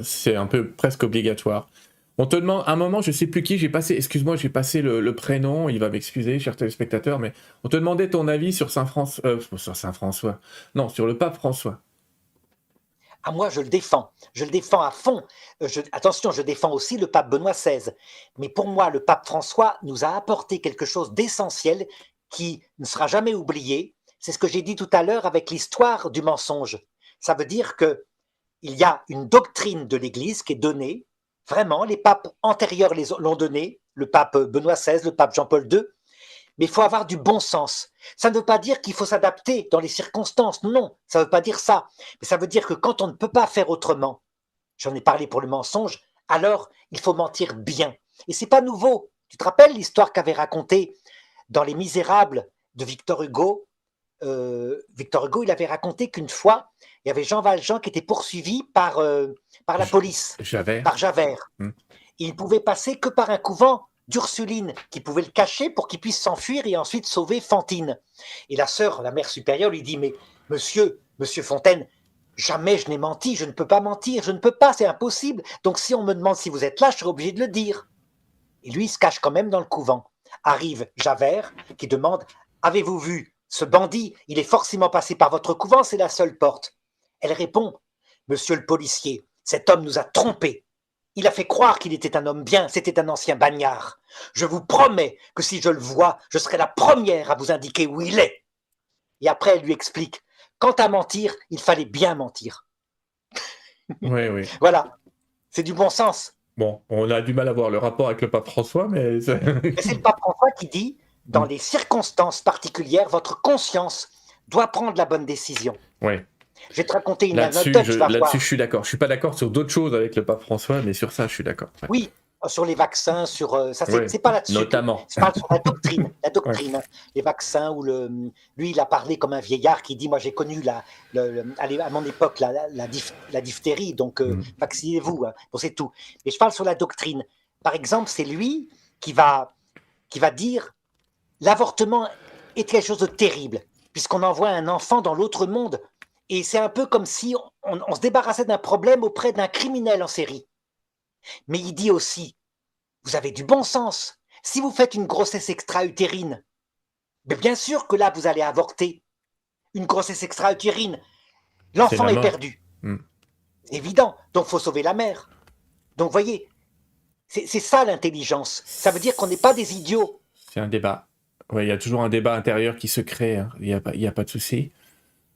C'est un peu presque obligatoire. On te demande, à un moment, je sais plus qui, j'ai passé le prénom, il va m'excuser, cher téléspectateur, mais on te demandait ton avis sur Saint-François. Non, sur le pape François. Ah, moi, je le défends à fond. Attention, je défends aussi le pape Benoît XVI. Mais pour moi, le pape François nous a apporté quelque chose d'essentiel qui ne sera jamais oublié. C'est ce que j'ai dit tout à l'heure avec l'histoire du mensonge. Ça veut dire que il y a une doctrine de l'Église qui est donnée, vraiment, les papes antérieurs l'ont donnée, le pape Benoît XVI, le pape Jean-Paul II, mais il faut avoir du bon sens. Ça ne veut pas dire qu'il faut s'adapter dans les circonstances, non, ça ne veut pas dire ça, mais ça veut dire que quand on ne peut pas faire autrement, j'en ai parlé pour le mensonge, alors il faut mentir bien. Et c'est pas nouveau. Tu te rappelles l'histoire qu'avait racontée dans Les Misérables de Victor Hugo? Victor Hugo, il avait raconté qu'une fois, il y avait Jean Valjean qui était poursuivi par la police, par Javert. Il ne pouvait passer que par un couvent d'Ursulines qui pouvait le cacher pour qu'il puisse s'enfuir et ensuite sauver Fantine. Et la sœur, la mère supérieure, lui dit, mais monsieur Fontaine, jamais je n'ai menti, je ne peux pas mentir, je ne peux pas, c'est impossible. Donc si on me demande si vous êtes là, je serai obligé de le dire. Et lui, il se cache quand même dans le couvent. Arrive Javert qui demande, avez-vous vu ce bandit, il est forcément passé par votre couvent, c'est la seule porte. Elle répond, monsieur le policier, cet homme nous a trompés. Il a fait croire qu'il était un homme bien, c'était un ancien bagnard. Je vous promets que si je le vois, je serai la première à vous indiquer où il est. Et après, elle lui explique, quant à mentir, il fallait bien mentir. Oui. Voilà, c'est du bon sens. Bon, on a du mal à voir le rapport avec le pape François, mais... C'est le pape François qui dit, dans les circonstances particulières, votre conscience doit prendre la bonne décision. Oui. Je vais te raconter une anecdote. Là-dessus, je suis d'accord. Je suis pas d'accord sur d'autres choses avec le pape François, mais sur ça, je suis d'accord. Ouais. Oui, sur les vaccins, ça Ouais, c'est pas là-dessus. notamment. Je parle sur la doctrine, Ouais. les vaccins lui il a parlé comme un vieillard qui dit moi j'ai connu allez, à mon époque la diphtérie donc Mm. vaccinez-vous. Hein. Bon c'est tout. Mais je parle sur la doctrine. Par exemple c'est lui qui va dire l'avortement est quelque chose de terrible puisqu'on envoie un enfant dans l'autre monde et c'est un peu comme si on se débarrassait d'un problème auprès d'un criminel en série. Mais il dit aussi, vous avez du bon sens. Si vous faites une grossesse extra-utérine, mais bien sûr que là, vous allez avorter. Une grossesse extra-utérine, C'est l'enfant la est mort. perdu. Mm. C'est évident. Donc, il faut sauver la mère. Donc, vous voyez, c'est ça l'intelligence. Ça veut dire qu'on n'est pas des idiots. C'est un débat. Ouais, il y a toujours un débat intérieur qui se crée, hein. Il y a pas de souci.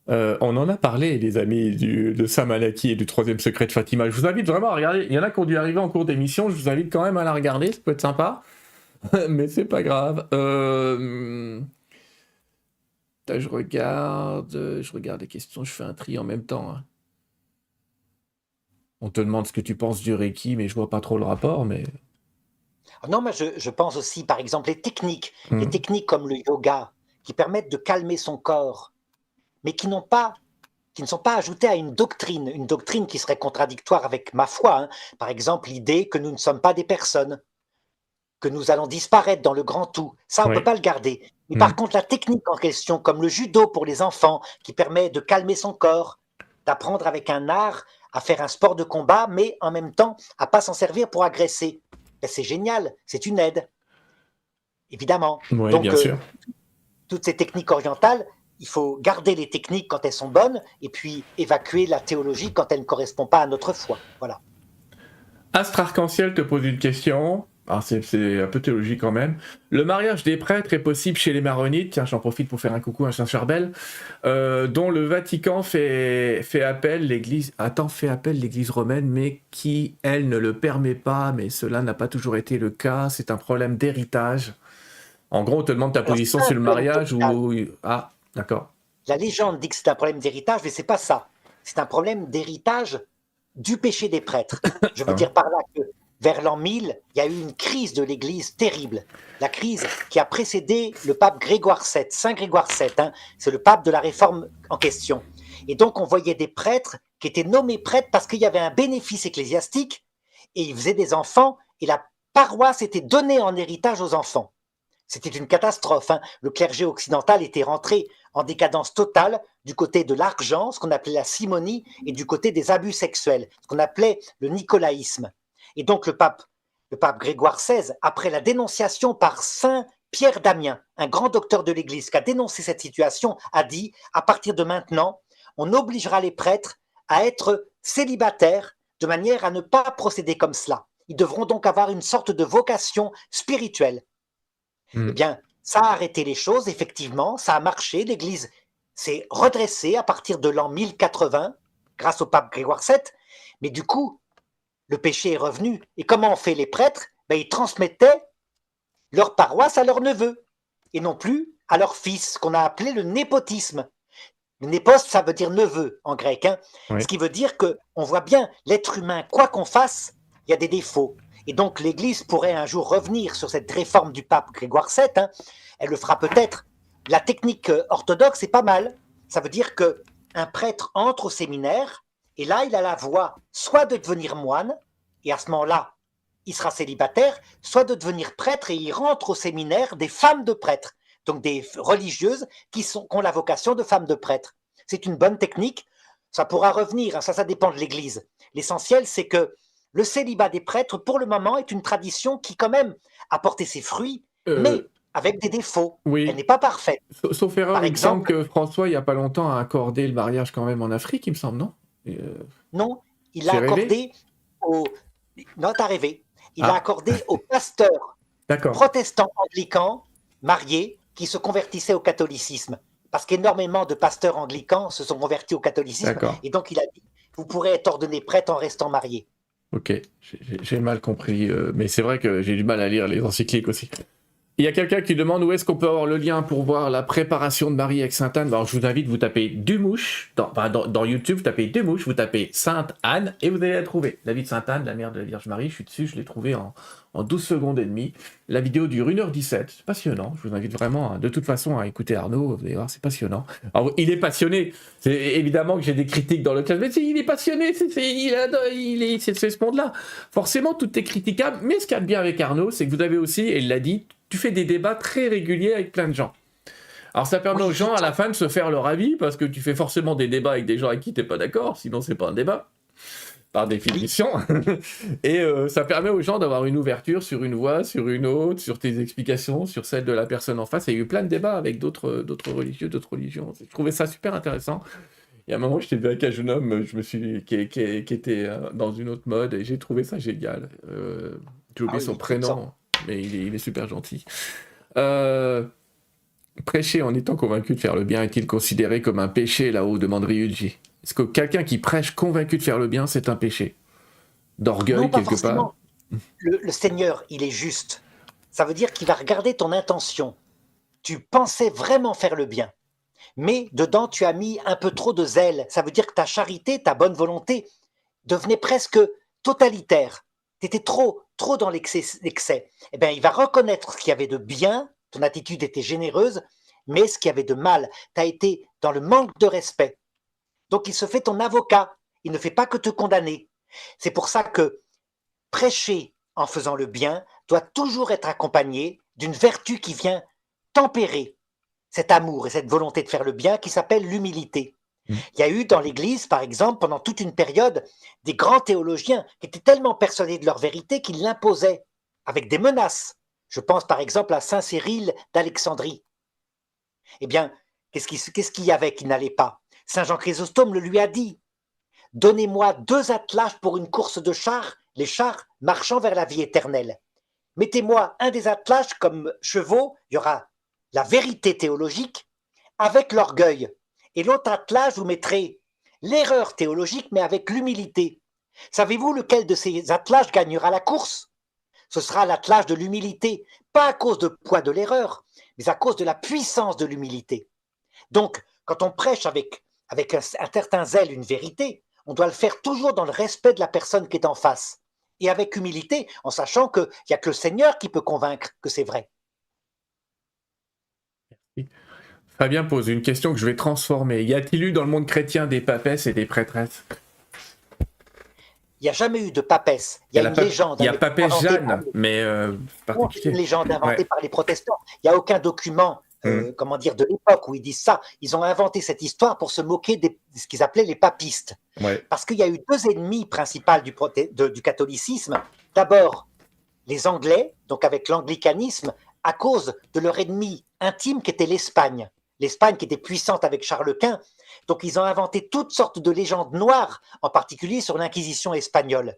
On en a parlé, les amis, de Sam Alaki et du troisième secret de Fatima. Je vous invite vraiment à regarder. Il y en a qui ont dû arriver en cours d'émission. Je vous invite quand même à la regarder. Ça peut être sympa. Mais c'est pas grave. Je regarde les questions. Je fais un tri en même temps. Hein. On te demande ce que tu penses du Reiki, mais je vois pas trop le rapport. Mais Non, mais je pense aussi, par exemple, les techniques Hmm. comme le yoga, qui permettent de calmer son corps, mais qui ne sont pas ajoutées à une doctrine qui serait contradictoire avec ma foi. Hein. Par exemple, l'idée que nous ne sommes pas des personnes, que nous allons disparaître dans le grand tout. Ça, on ne peut Oui. pas le garder. Mais Hmm. par contre, la technique en question, comme le judo pour les enfants, qui permet de calmer son corps, d'apprendre avec un art à faire un sport de combat, mais en même temps à pas s'en servir pour agresser, ben, c'est génial, c'est une aide, évidemment. Oui, Donc, bien sûr. toutes ces techniques orientales, il faut garder les techniques quand elles sont bonnes et puis évacuer la théologie quand elle ne correspond pas à notre foi. Voilà. Astre Arc-en-Ciel te pose une question. Alors c'est un peu théologique quand même. Le mariage des prêtres est possible chez les maronites. Tiens, j'en profite pour faire un coucou à Saint-Charbel, dont le Vatican fait appel l'Église romaine, mais qui elle ne le permet pas. Mais cela n'a pas toujours été le cas. C'est un problème d'héritage. En gros, on te demande ta Alors, position c'est un sur le problème mariage d'héritage. ou ah d'accord. La légende dit que c'est un problème d'héritage, mais c'est pas ça. C'est un problème d'héritage du péché des prêtres. Je veux dire par là que vers l'an 1000, il y a eu une crise de l'Église terrible. La crise qui a précédé le pape Grégoire VII, Saint Grégoire VII, hein, c'est le pape de la Réforme en question. Et donc on voyait des prêtres qui étaient nommés prêtres parce qu'il y avait un bénéfice ecclésiastique et ils faisaient des enfants et la paroisse était donnée en héritage aux enfants. C'était une catastrophe. Hein. Le clergé occidental était rentré en décadence totale du côté de l'argent, ce qu'on appelait la simonie, et du côté des abus sexuels, ce qu'on appelait le nicolaïsme. Et donc le pape Grégoire XVI, après la dénonciation par Saint Pierre Damien, un grand docteur de l'Église qui a dénoncé cette situation, a dit, à partir de maintenant, on obligera les prêtres à être célibataires de manière à ne pas procéder comme cela. Ils devront donc avoir une sorte de vocation spirituelle. Eh bien, ça a arrêté les choses, effectivement, ça a marché, l'Église s'est redressée à partir de l'an 1080, grâce au pape Grégoire VII, mais du coup, le péché est revenu. Et comment ont fait les prêtres? Ben, ils transmettaient leur paroisse à leurs neveux, et non plus à leurs fils, qu'on a appelé le népotisme. Le népos, ça veut dire neveu en grec, hein, Oui. ce qui veut dire qu'on voit bien, l'être humain, quoi qu'on fasse, il y a des défauts. Et donc l'Église pourrait un jour revenir sur cette réforme du pape Grégoire VII, hein. Elle le fera peut-être. La technique orthodoxe est pas mal. Ça veut dire qu'un prêtre entre au séminaire et là, il a la voie soit de devenir moine, et à ce moment-là, il sera célibataire, soit de devenir prêtre et il rentre au séminaire des femmes de prêtres, donc des religieuses qui ont la vocation de femmes de prêtres. C'est une bonne technique. Ça pourra revenir, hein, ça dépend de l'Église. L'essentiel, c'est que le célibat des prêtres, pour le moment, est une tradition qui, quand même, a porté ses fruits, mais avec des défauts. Oui. Elle n'est pas parfaite. Sauf erreur, Par il me semble exemple, que François, il n'y a pas longtemps, a accordé le mariage quand même en Afrique, il me semble, non? non, il J'ai l'a rêvé? accordé aux... Non, t'as rêvé. Il l'a Ah, accordé aux pasteurs d'accord. protestants anglicans mariés qui se convertissaient au catholicisme. Parce qu'énormément de pasteurs anglicans se sont convertis au catholicisme. D'accord. Et donc, il a dit, vous pourrez être ordonné prêtre en restant marié. Ok, j'ai mal compris, mais c'est vrai que j'ai du mal à lire les encycliques aussi. Il y a quelqu'un qui demande où est-ce qu'on peut avoir le lien pour voir la préparation de Marie avec Sainte Anne. Alors, je vous invite, vous tapez Dumouche, dans YouTube, vous tapez Dumouche, vous tapez Sainte Anne, et vous allez la trouver. La vie de Sainte Anne, la mère de la Vierge Marie, je suis dessus, je l'ai trouvé en 12 secondes et demie. La vidéo dure 1h17, c'est passionnant. Je vous invite vraiment, de toute façon, à écouter Arnaud, vous allez voir, c'est passionnant. Alors, il est passionné, c'est évidemment que j'ai des critiques dans le chat, mais il est passionné, c'est ce monde-là. Forcément, tout est critiquable, mais ce qu'il y a de bien avec Arnaud, c'est que vous avez aussi, et il l'a dit, tu fais des débats très réguliers avec plein de gens. Alors ça permet aux gens à la fin de se faire leur avis, parce que tu fais forcément des débats avec des gens avec qui tu n'es pas d'accord, sinon c'est pas un débat, par définition. Et ça permet aux gens d'avoir une ouverture sur une voie, sur une autre, sur tes explications, sur celle de la personne en face. Il y a eu plein de débats avec d'autres religieux, d'autres religions. Je trouvais ça super intéressant. Il y a un moment, j'étais avec un jeune homme qui était dans une autre mode, et j'ai trouvé ça génial. J'ai oublié son prénom, mais il est super gentil. Prêcher en étant convaincu de faire le bien est-il considéré comme un péché là-haut, demande Ryuji. Est-ce que quelqu'un qui prêche convaincu de faire le bien, c'est un péché d'orgueil quelque part? Le Seigneur, il est juste. Ça veut dire qu'il va regarder ton intention. Tu pensais vraiment faire le bien, mais dedans tu as mis un peu trop de zèle. Ça veut dire que ta charité, ta bonne volonté devenait presque totalitaire. Tu étais trop dans l'excès. Eh bien, il va reconnaître ce qu'il y avait de bien, ton attitude était généreuse, mais ce qu'il y avait de mal, tu as été dans le manque de respect. Donc il se fait ton avocat, il ne fait pas que te condamner. C'est pour ça que prêcher en faisant le bien doit toujours être accompagné d'une vertu qui vient tempérer cet amour et cette volonté de faire le bien qui s'appelle l'humilité. Il y a eu dans l'Église, par exemple, pendant toute une période, des grands théologiens qui étaient tellement persuadés de leur vérité qu'ils l'imposaient avec des menaces. Je pense par exemple à Saint Cyril d'Alexandrie. Eh bien, qu'est-ce qu'il y avait qui n'allait pas? Saint Jean Chrysostome le lui a dit. Donnez-moi 2 attelages pour une course de chars, les chars marchant vers la vie éternelle. Mettez-moi un des attelages comme chevaux, il y aura la vérité théologique avec l'orgueil. Et l'autre attelage, vous mettrez l'erreur théologique, mais avec l'humilité. Savez-vous lequel de ces attelages gagnera la course? Ce sera l'attelage de l'humilité, pas à cause du poids de l'erreur, mais à cause de la puissance de l'humilité. Donc, quand on prêche avec un certain zèle une vérité, on doit le faire toujours dans le respect de la personne qui est en face. Et avec humilité, en sachant qu'il n'y a que le Seigneur qui peut convaincre que c'est vrai. Fabien pose une question que je vais transformer. Y a-t-il eu dans le monde chrétien des papesses et des prêtresses? Il n'y a jamais eu de papesse. Il y a une légende. Il y a papesse Jeanne, mais particulier. Une légende inventée par les protestants. Il n'y a aucun document de l'époque où ils disent ça. Ils ont inventé cette histoire pour se moquer de ce qu'ils appelaient les papistes. Parce qu'il y a eu 2 ennemis principaux du catholicisme. D'abord, les Anglais, donc avec l'anglicanisme, à cause de leur ennemi intime qui était l'Espagne. L'Espagne qui était puissante avec Charles Quint. Donc ils ont inventé toutes sortes de légendes noires, en particulier sur l'Inquisition espagnole.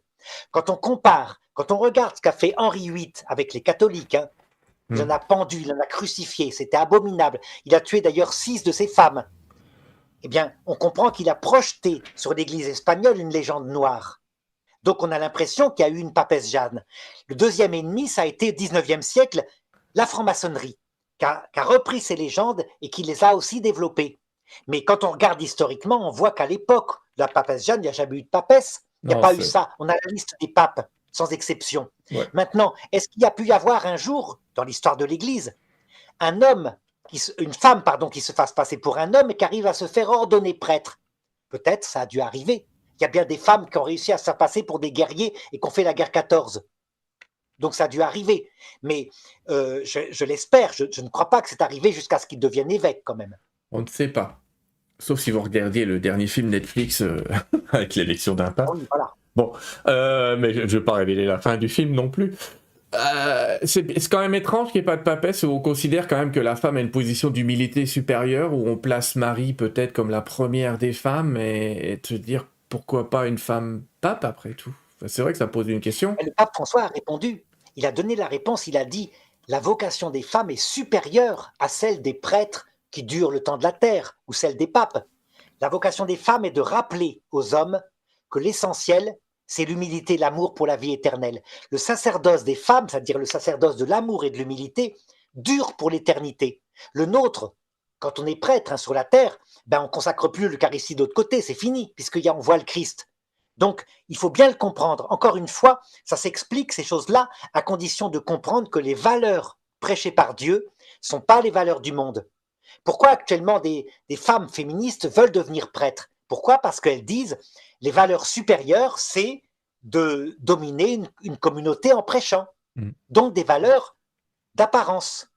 Quand on compare, quand on regarde ce qu'a fait Henri VIII avec les catholiques, il en a pendu, il en a crucifié, c'était abominable. Il a tué d'ailleurs 6 de ses femmes. Eh bien, on comprend qu'il a projeté sur l'Église espagnole une légende noire. Donc on a l'impression qu'il y a eu une papesse Jeanne. Le deuxième ennemi, ça a été au XIXe siècle, la franc-maçonnerie, qui a repris ces légendes et qui les a aussi développées. Mais quand on regarde historiquement, on voit qu'à l'époque de la papesse Jeanne, il n'y a jamais eu de papesse. Il n'y a pas eu ça. On a la liste des papes, sans exception. Maintenant, est-ce qu'il y a pu y avoir un jour, dans l'histoire de l'Église, une femme qui se fasse passer pour un homme et qui arrive à se faire ordonner prêtre? Peut-être, ça a dû arriver. Il y a bien des femmes qui ont réussi à se faire passer pour des guerriers et qui ont fait la guerre 14. Donc ça a dû arriver. Mais je l'espère, je ne crois pas que c'est arrivé jusqu'à ce qu'il devienne évêque quand même. On ne sait pas. Sauf si vous regardiez le dernier film Netflix avec l'élection d'un pape. Oui, voilà. Bon, mais je ne vais pas révéler la fin du film non plus. C'est quand même étrange qu'il n'y ait pas de papesse où on considère quand même que la femme a une position d'humilité supérieure, où on place Marie peut-être comme la première des femmes, et te dire pourquoi pas une femme pape après tout. C'est vrai que ça pose une question. Le pape François a répondu. Il a donné la réponse, il a dit « La vocation des femmes est supérieure à celle des prêtres qui durent le temps de la terre, ou celle des papes. La vocation des femmes est de rappeler aux hommes que l'essentiel, c'est l'humilité et l'amour pour la vie éternelle. Le sacerdoce des femmes, c'est-à-dire le sacerdoce de l'amour et de l'humilité, dure pour l'éternité. Le nôtre, quand on est prêtre sur la terre, on ne consacre plus l'Eucharistie de l'autre côté, c'est fini, puisqu'on voit le Christ. Donc, il faut bien le comprendre. Encore une fois, ça s'explique, ces choses-là, à condition de comprendre que les valeurs prêchées par Dieu ne sont pas les valeurs du monde. Pourquoi actuellement des femmes féministes veulent devenir prêtres? Pourquoi? Parce qu'elles disent les valeurs supérieures, c'est de dominer une communauté en prêchant. Donc des valeurs d'apparence.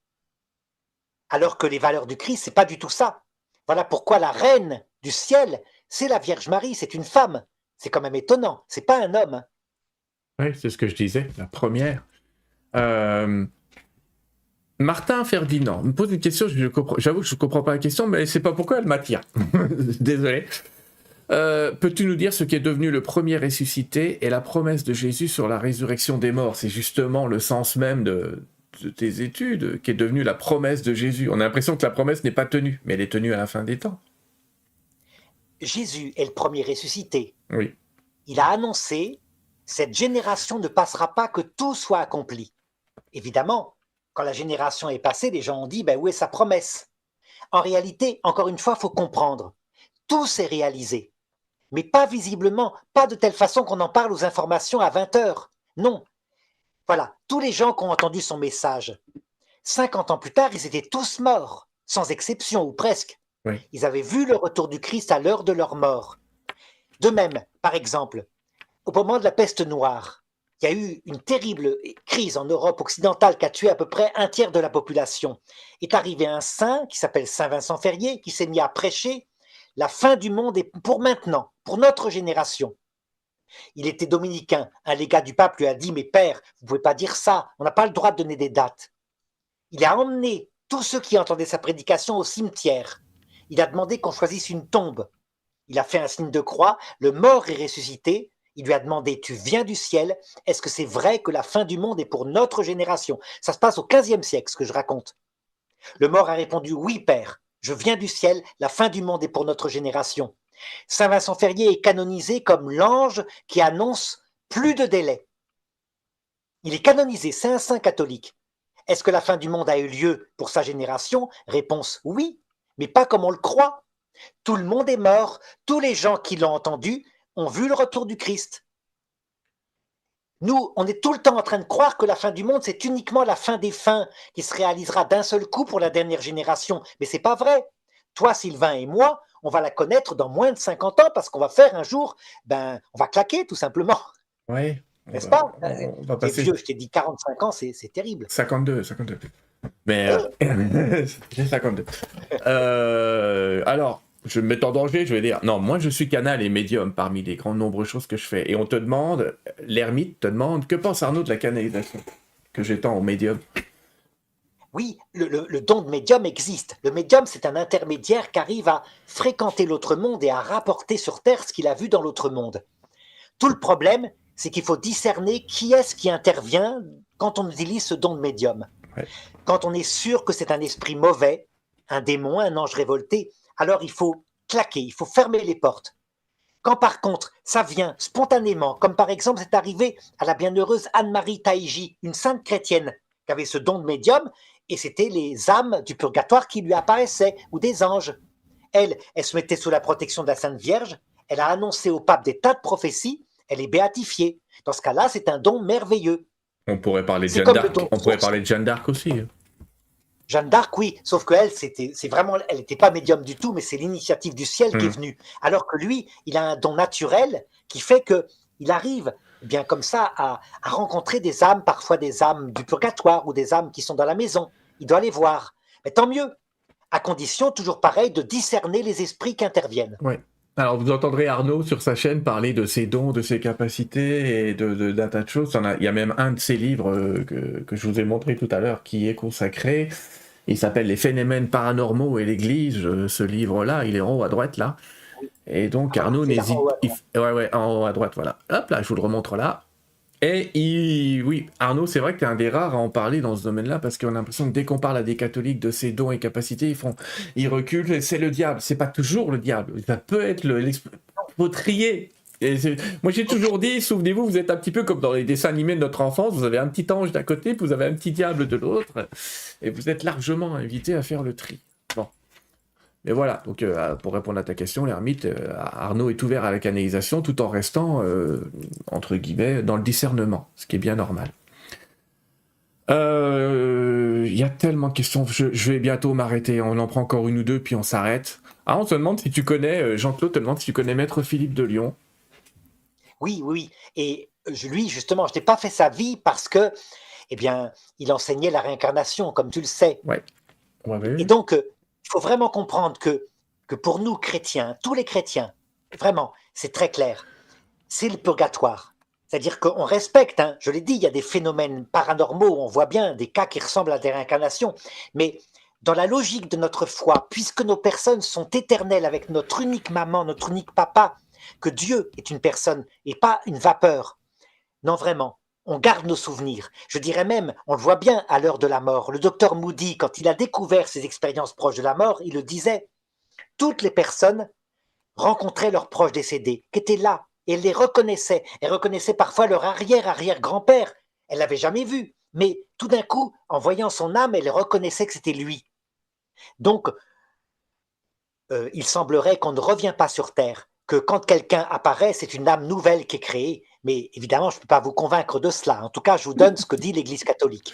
Alors que les valeurs du Christ, c'est pas du tout ça. Voilà pourquoi la reine du ciel, c'est la Vierge Marie, c'est une femme. C'est quand même étonnant, c'est pas un homme. Oui, c'est ce que je disais, la première. Martin Ferdinand me pose une question, j'avoue que je ne comprends pas la question, mais c'est pas pourquoi elle m'attire. Désolé. Peux-tu nous dire ce qui est devenu le premier ressuscité et la promesse de Jésus sur la résurrection des morts? C'est justement le sens même de tes études, qui est devenu la promesse de Jésus. On a l'impression que la promesse n'est pas tenue, mais elle est tenue à la fin des temps. Jésus est le premier ressuscité. Oui. Il a annoncé, cette génération ne passera pas que tout soit accompli. Évidemment, quand la génération est passée, les gens ont dit, où est sa promesse? En réalité, encore une fois, il faut comprendre. Tout s'est réalisé, mais pas visiblement, pas de telle façon qu'on en parle aux informations à 20h. Non. Voilà, tous les gens qui ont entendu son message, 50 ans plus tard, ils étaient tous morts, sans exception ou presque. Oui. Ils avaient vu le retour du Christ à l'heure de leur mort. De même, par exemple, au moment de la peste noire, il y a eu une terrible crise en Europe occidentale qui a tué à peu près un tiers de la population. Est arrivé un saint qui s'appelle Saint Vincent Ferrier, qui s'est mis à prêcher la fin du monde est pour maintenant, pour notre génération. Il était dominicain. Un légat du pape lui a dit « Mais père, vous ne pouvez pas dire ça, on n'a pas le droit de donner des dates. » Il a emmené tous ceux qui entendaient sa prédication au cimetière. Il a demandé qu'on choisisse une tombe. Il a fait un signe de croix, le mort est ressuscité. Il lui a demandé « Tu viens du ciel, est-ce que c'est vrai que la fin du monde est pour notre génération ?» Ça se passe au XVe siècle, ce que je raconte. Le mort a répondu « Oui, père, je viens du ciel, la fin du monde est pour notre génération. » Saint Vincent Ferrier est canonisé comme l'ange qui annonce plus de délai. Il est canonisé, c'est un saint catholique. Est-ce que la fin du monde a eu lieu pour sa génération? Réponse oui, mais pas comme on le croit. Tout le monde est mort, tous les gens qui l'ont entendu ont vu le retour du Christ. Nous, on est tout le temps en train de croire que la fin du monde, c'est uniquement la fin des fins qui se réalisera d'un seul coup pour la dernière génération. Mais c'est pas vrai. Toi, Sylvain et moi, on va la connaître dans moins de 50 ans parce qu'on va faire un jour, on va claquer tout simplement. Oui. N'est-ce pas? On va passer... vieux, je t'ai dit 45 ans, c'est terrible. 52. Mais j'ai 52. Alors, je me mets en danger, je vais dire, non, moi je suis canal et médium parmi les grandes nombreuses choses que je fais. Et on te demande, l'ermite te demande, que pense Arnaud de la canalisation que j'étends au médium? Oui, le don de médium existe. Le médium, c'est un intermédiaire qui arrive à fréquenter l'autre monde et à rapporter sur Terre ce qu'il a vu dans l'autre monde. Tout le problème, c'est qu'il faut discerner qui est-ce qui intervient quand on utilise ce don de médium. Ouais. Quand on est sûr que c'est un esprit mauvais, un démon, un ange révolté, alors il faut claquer, il faut fermer les portes. Quand par contre, ça vient spontanément, comme par exemple c'est arrivé à la bienheureuse Anne-Marie Taïgi, une sainte chrétienne qui avait ce don de médium, et c'était les âmes du purgatoire qui lui apparaissaient, ou des anges. Elle se mettait sous la protection de la Sainte Vierge, elle a annoncé au pape des tas de prophéties, elle est béatifiée. Dans ce cas-là, c'est un don merveilleux. On pourrait parler de Jeanne d'Arc. On pourrait parler de Jeanne d'Arc aussi. Jeanne d'Arc, oui, sauf qu'elle, elle n'était pas médium du tout, mais c'est l'initiative du ciel qui est venue. Alors que lui, il a un don naturel qui fait qu'il arrive bien comme ça à rencontrer des âmes, parfois des âmes du purgatoire ou des âmes qui sont dans la maison. Il doit les voir. Mais tant mieux, à condition, toujours pareil, de discerner les esprits qui interviennent. Oui. Alors, vous entendrez Arnaud sur sa chaîne parler de ses dons, de ses capacités et d'un tas de choses. Il y a même un de ses livres que je vous ai montré tout à l'heure qui est consacré. Il s'appelle « Les phénomènes paranormaux et l'Église ». Ce livre-là, il est en haut à droite, là. Et donc, Arnaud n'hésite... Ouais, en haut à droite, voilà. Hop, là, je vous le remontre là. Et oui, Arnaud, c'est vrai que tu es un des rares à en parler dans ce domaine-là, parce qu'on a l'impression que dès qu'on parle à des catholiques de ses dons et capacités, ils reculent, c'est le diable. C'est pas toujours le diable. Ça peut être faut trier. Moi, j'ai toujours dit, souvenez-vous, vous êtes un petit peu comme dans les dessins animés de notre enfance, vous avez un petit ange d'un côté, puis vous avez un petit diable de l'autre, et vous êtes largement invité à faire le tri. Bon. Mais voilà, donc pour répondre à ta question, l'ermite, Arnaud est ouvert à la canalisation tout en restant, entre guillemets, dans le discernement, ce qui est bien normal. Il y a tellement de questions, je vais bientôt m'arrêter, on en prend encore une ou deux, puis on s'arrête. Ah, on te demande si tu connais, Jean-Claude te demande si tu connais Maître Philippe de Lyon. Oui, oui, oui. Et lui, justement, je n'ai pas fait sa vie parce que, eh bien, il enseignait la réincarnation, comme tu le sais. Ouais. Et donc, il faut vraiment comprendre que pour nous, chrétiens, tous les chrétiens, vraiment, c'est très clair, c'est le purgatoire. C'est-à-dire qu'on respecte, hein, je l'ai dit, il y a des phénomènes paranormaux, on voit bien des cas qui ressemblent à des réincarnations, mais dans la logique de notre foi, puisque nos personnes sont éternelles avec notre unique maman, notre unique papa, que Dieu est une personne et pas une vapeur. Non, vraiment, on garde nos souvenirs. Je dirais même, on le voit bien à l'heure de la mort. Le docteur Moody, quand il a découvert ses expériences proches de la mort, il le disait, toutes les personnes rencontraient leurs proches décédés, qui étaient là, et elle les reconnaissait. Elle reconnaissait parfois leur arrière-arrière-grand-père. Elle l'avait jamais vu, mais tout d'un coup, en voyant son âme, elle reconnaissait que c'était lui. Donc, il semblerait qu'on ne revient pas sur Terre, que quand quelqu'un apparaît, c'est une âme nouvelle qui est créée. Mais évidemment, je ne peux pas vous convaincre de cela. En tout cas, je vous donne ce que dit l'Église catholique.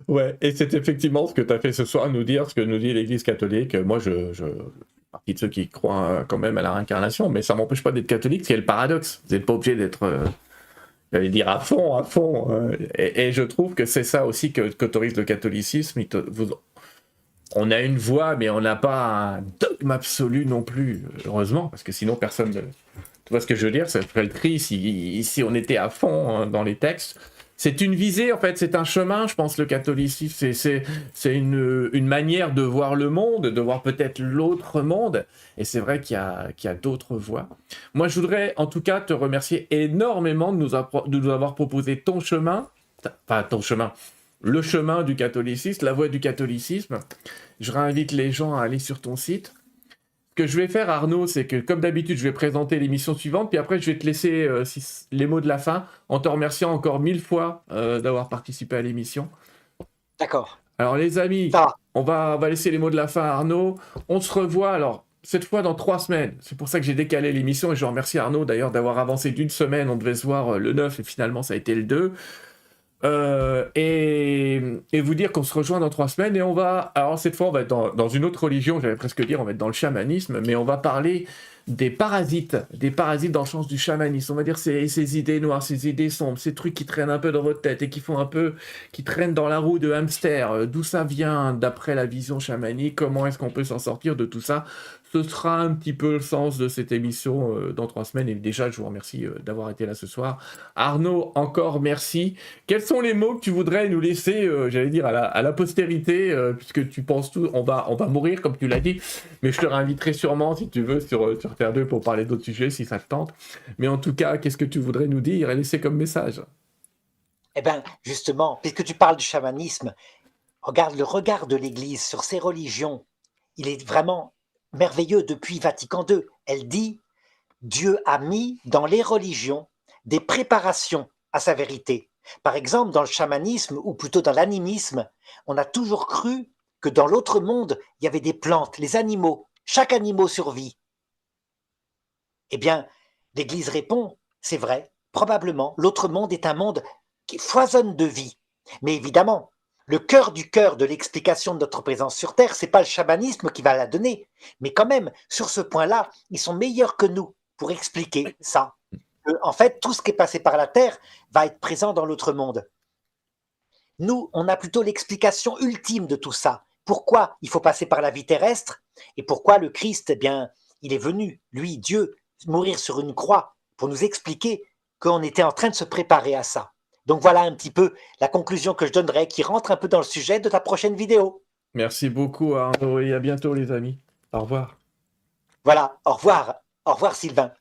Ouais, et c'est effectivement ce que tu as fait ce soir, nous dire ce que nous dit l'Église catholique. Moi, je fais partie de ceux qui croient quand même à la réincarnation, mais ça m'empêche pas d'être catholique, c'est le paradoxe. Vous n'êtes pas obligé d'être, j'allais dire, à fond. Et je trouve que c'est ça aussi qu'autorise le catholicisme. On a une voix, mais on n'a pas un dogme absolu non plus, heureusement, parce que sinon personne ne... Tu vois ce que je veux dire? Ça ferait le tri si on était à fond dans les textes. C'est une visée, en fait, c'est un chemin, je pense, le catholicisme. C'est une manière de voir le monde, de voir peut-être l'autre monde. Et c'est vrai qu'il y a d'autres voies. Moi, je voudrais, en tout cas, te remercier énormément de nous avoir proposé ton chemin. Enfin, ton chemin. Le chemin du catholicisme, la voie du catholicisme. Je réinvite les gens à aller sur ton site. Ce que je vais faire, Arnaud, c'est que, comme d'habitude, je vais présenter l'émission suivante, puis après, je vais te laisser les mots de la fin, en te remerciant encore 1000 fois d'avoir participé à l'émission. D'accord. Alors, les amis, on va laisser les mots de la fin à Arnaud. On se revoit, alors, cette fois dans 3 semaines. C'est pour ça que j'ai décalé l'émission, et je remercie Arnaud, d'ailleurs, d'avoir avancé d'1 semaine. On devait se voir le 9, et finalement, ça a été le 2. Et vous dire qu'on se rejoint dans 3 semaines et on va, alors cette fois on va être dans une autre religion, j'allais presque dire on va être dans le chamanisme, mais on va parler des parasites dans le sens du chamanisme, on va dire ces idées noires, ces idées sombres, ces trucs qui traînent un peu dans votre tête et qui traînent dans la roue de hamster, d'où ça vient d'après la vision chamanique, comment est-ce qu'on peut s'en sortir de tout ça. Ce sera un petit peu le sens de cette émission dans 3 semaines. Et déjà, je vous remercie d'avoir été là ce soir. Arnaud, encore merci. Quels sont les mots que tu voudrais nous laisser, j'allais dire, à la postérité, puisque tu penses tout, on va mourir, comme tu l'as dit, mais je te réinviterai sûrement, si tu veux, sur Terre 2 pour parler d'autres sujets, si ça te tente. Mais en tout cas, qu'est-ce que tu voudrais nous dire et laisser comme message? Eh bien, justement, puisque tu parles du chamanisme, regarde le regard de l'Église sur ces religions. Il est vraiment merveilleux depuis Vatican II. Elle dit « Dieu a mis dans les religions des préparations à sa vérité ». Par exemple, dans le chamanisme, ou plutôt dans l'animisme, on a toujours cru que dans l'autre monde, il y avait des plantes, les animaux. Chaque animal survit. Eh bien, l'Église répond « C'est vrai, probablement, l'autre monde est un monde qui foisonne de vie. » Mais évidemment, le cœur du cœur de l'explication de notre présence sur Terre, c'est pas le chamanisme qui va la donner. Mais quand même, sur ce point-là, ils sont meilleurs que nous pour expliquer ça. En fait, tout ce qui est passé par la Terre va être présent dans l'autre monde. Nous, on a plutôt l'explication ultime de tout ça. Pourquoi il faut passer par la vie terrestre et pourquoi le Christ, eh bien, il est venu, lui, Dieu, mourir sur une croix pour nous expliquer qu'on était en train de se préparer à ça. Donc voilà un petit peu la conclusion que je donnerais qui rentre un peu dans le sujet de ta prochaine vidéo. Merci beaucoup Arnaud et à bientôt les amis. Au revoir. Voilà, au revoir. Au revoir Sylvain.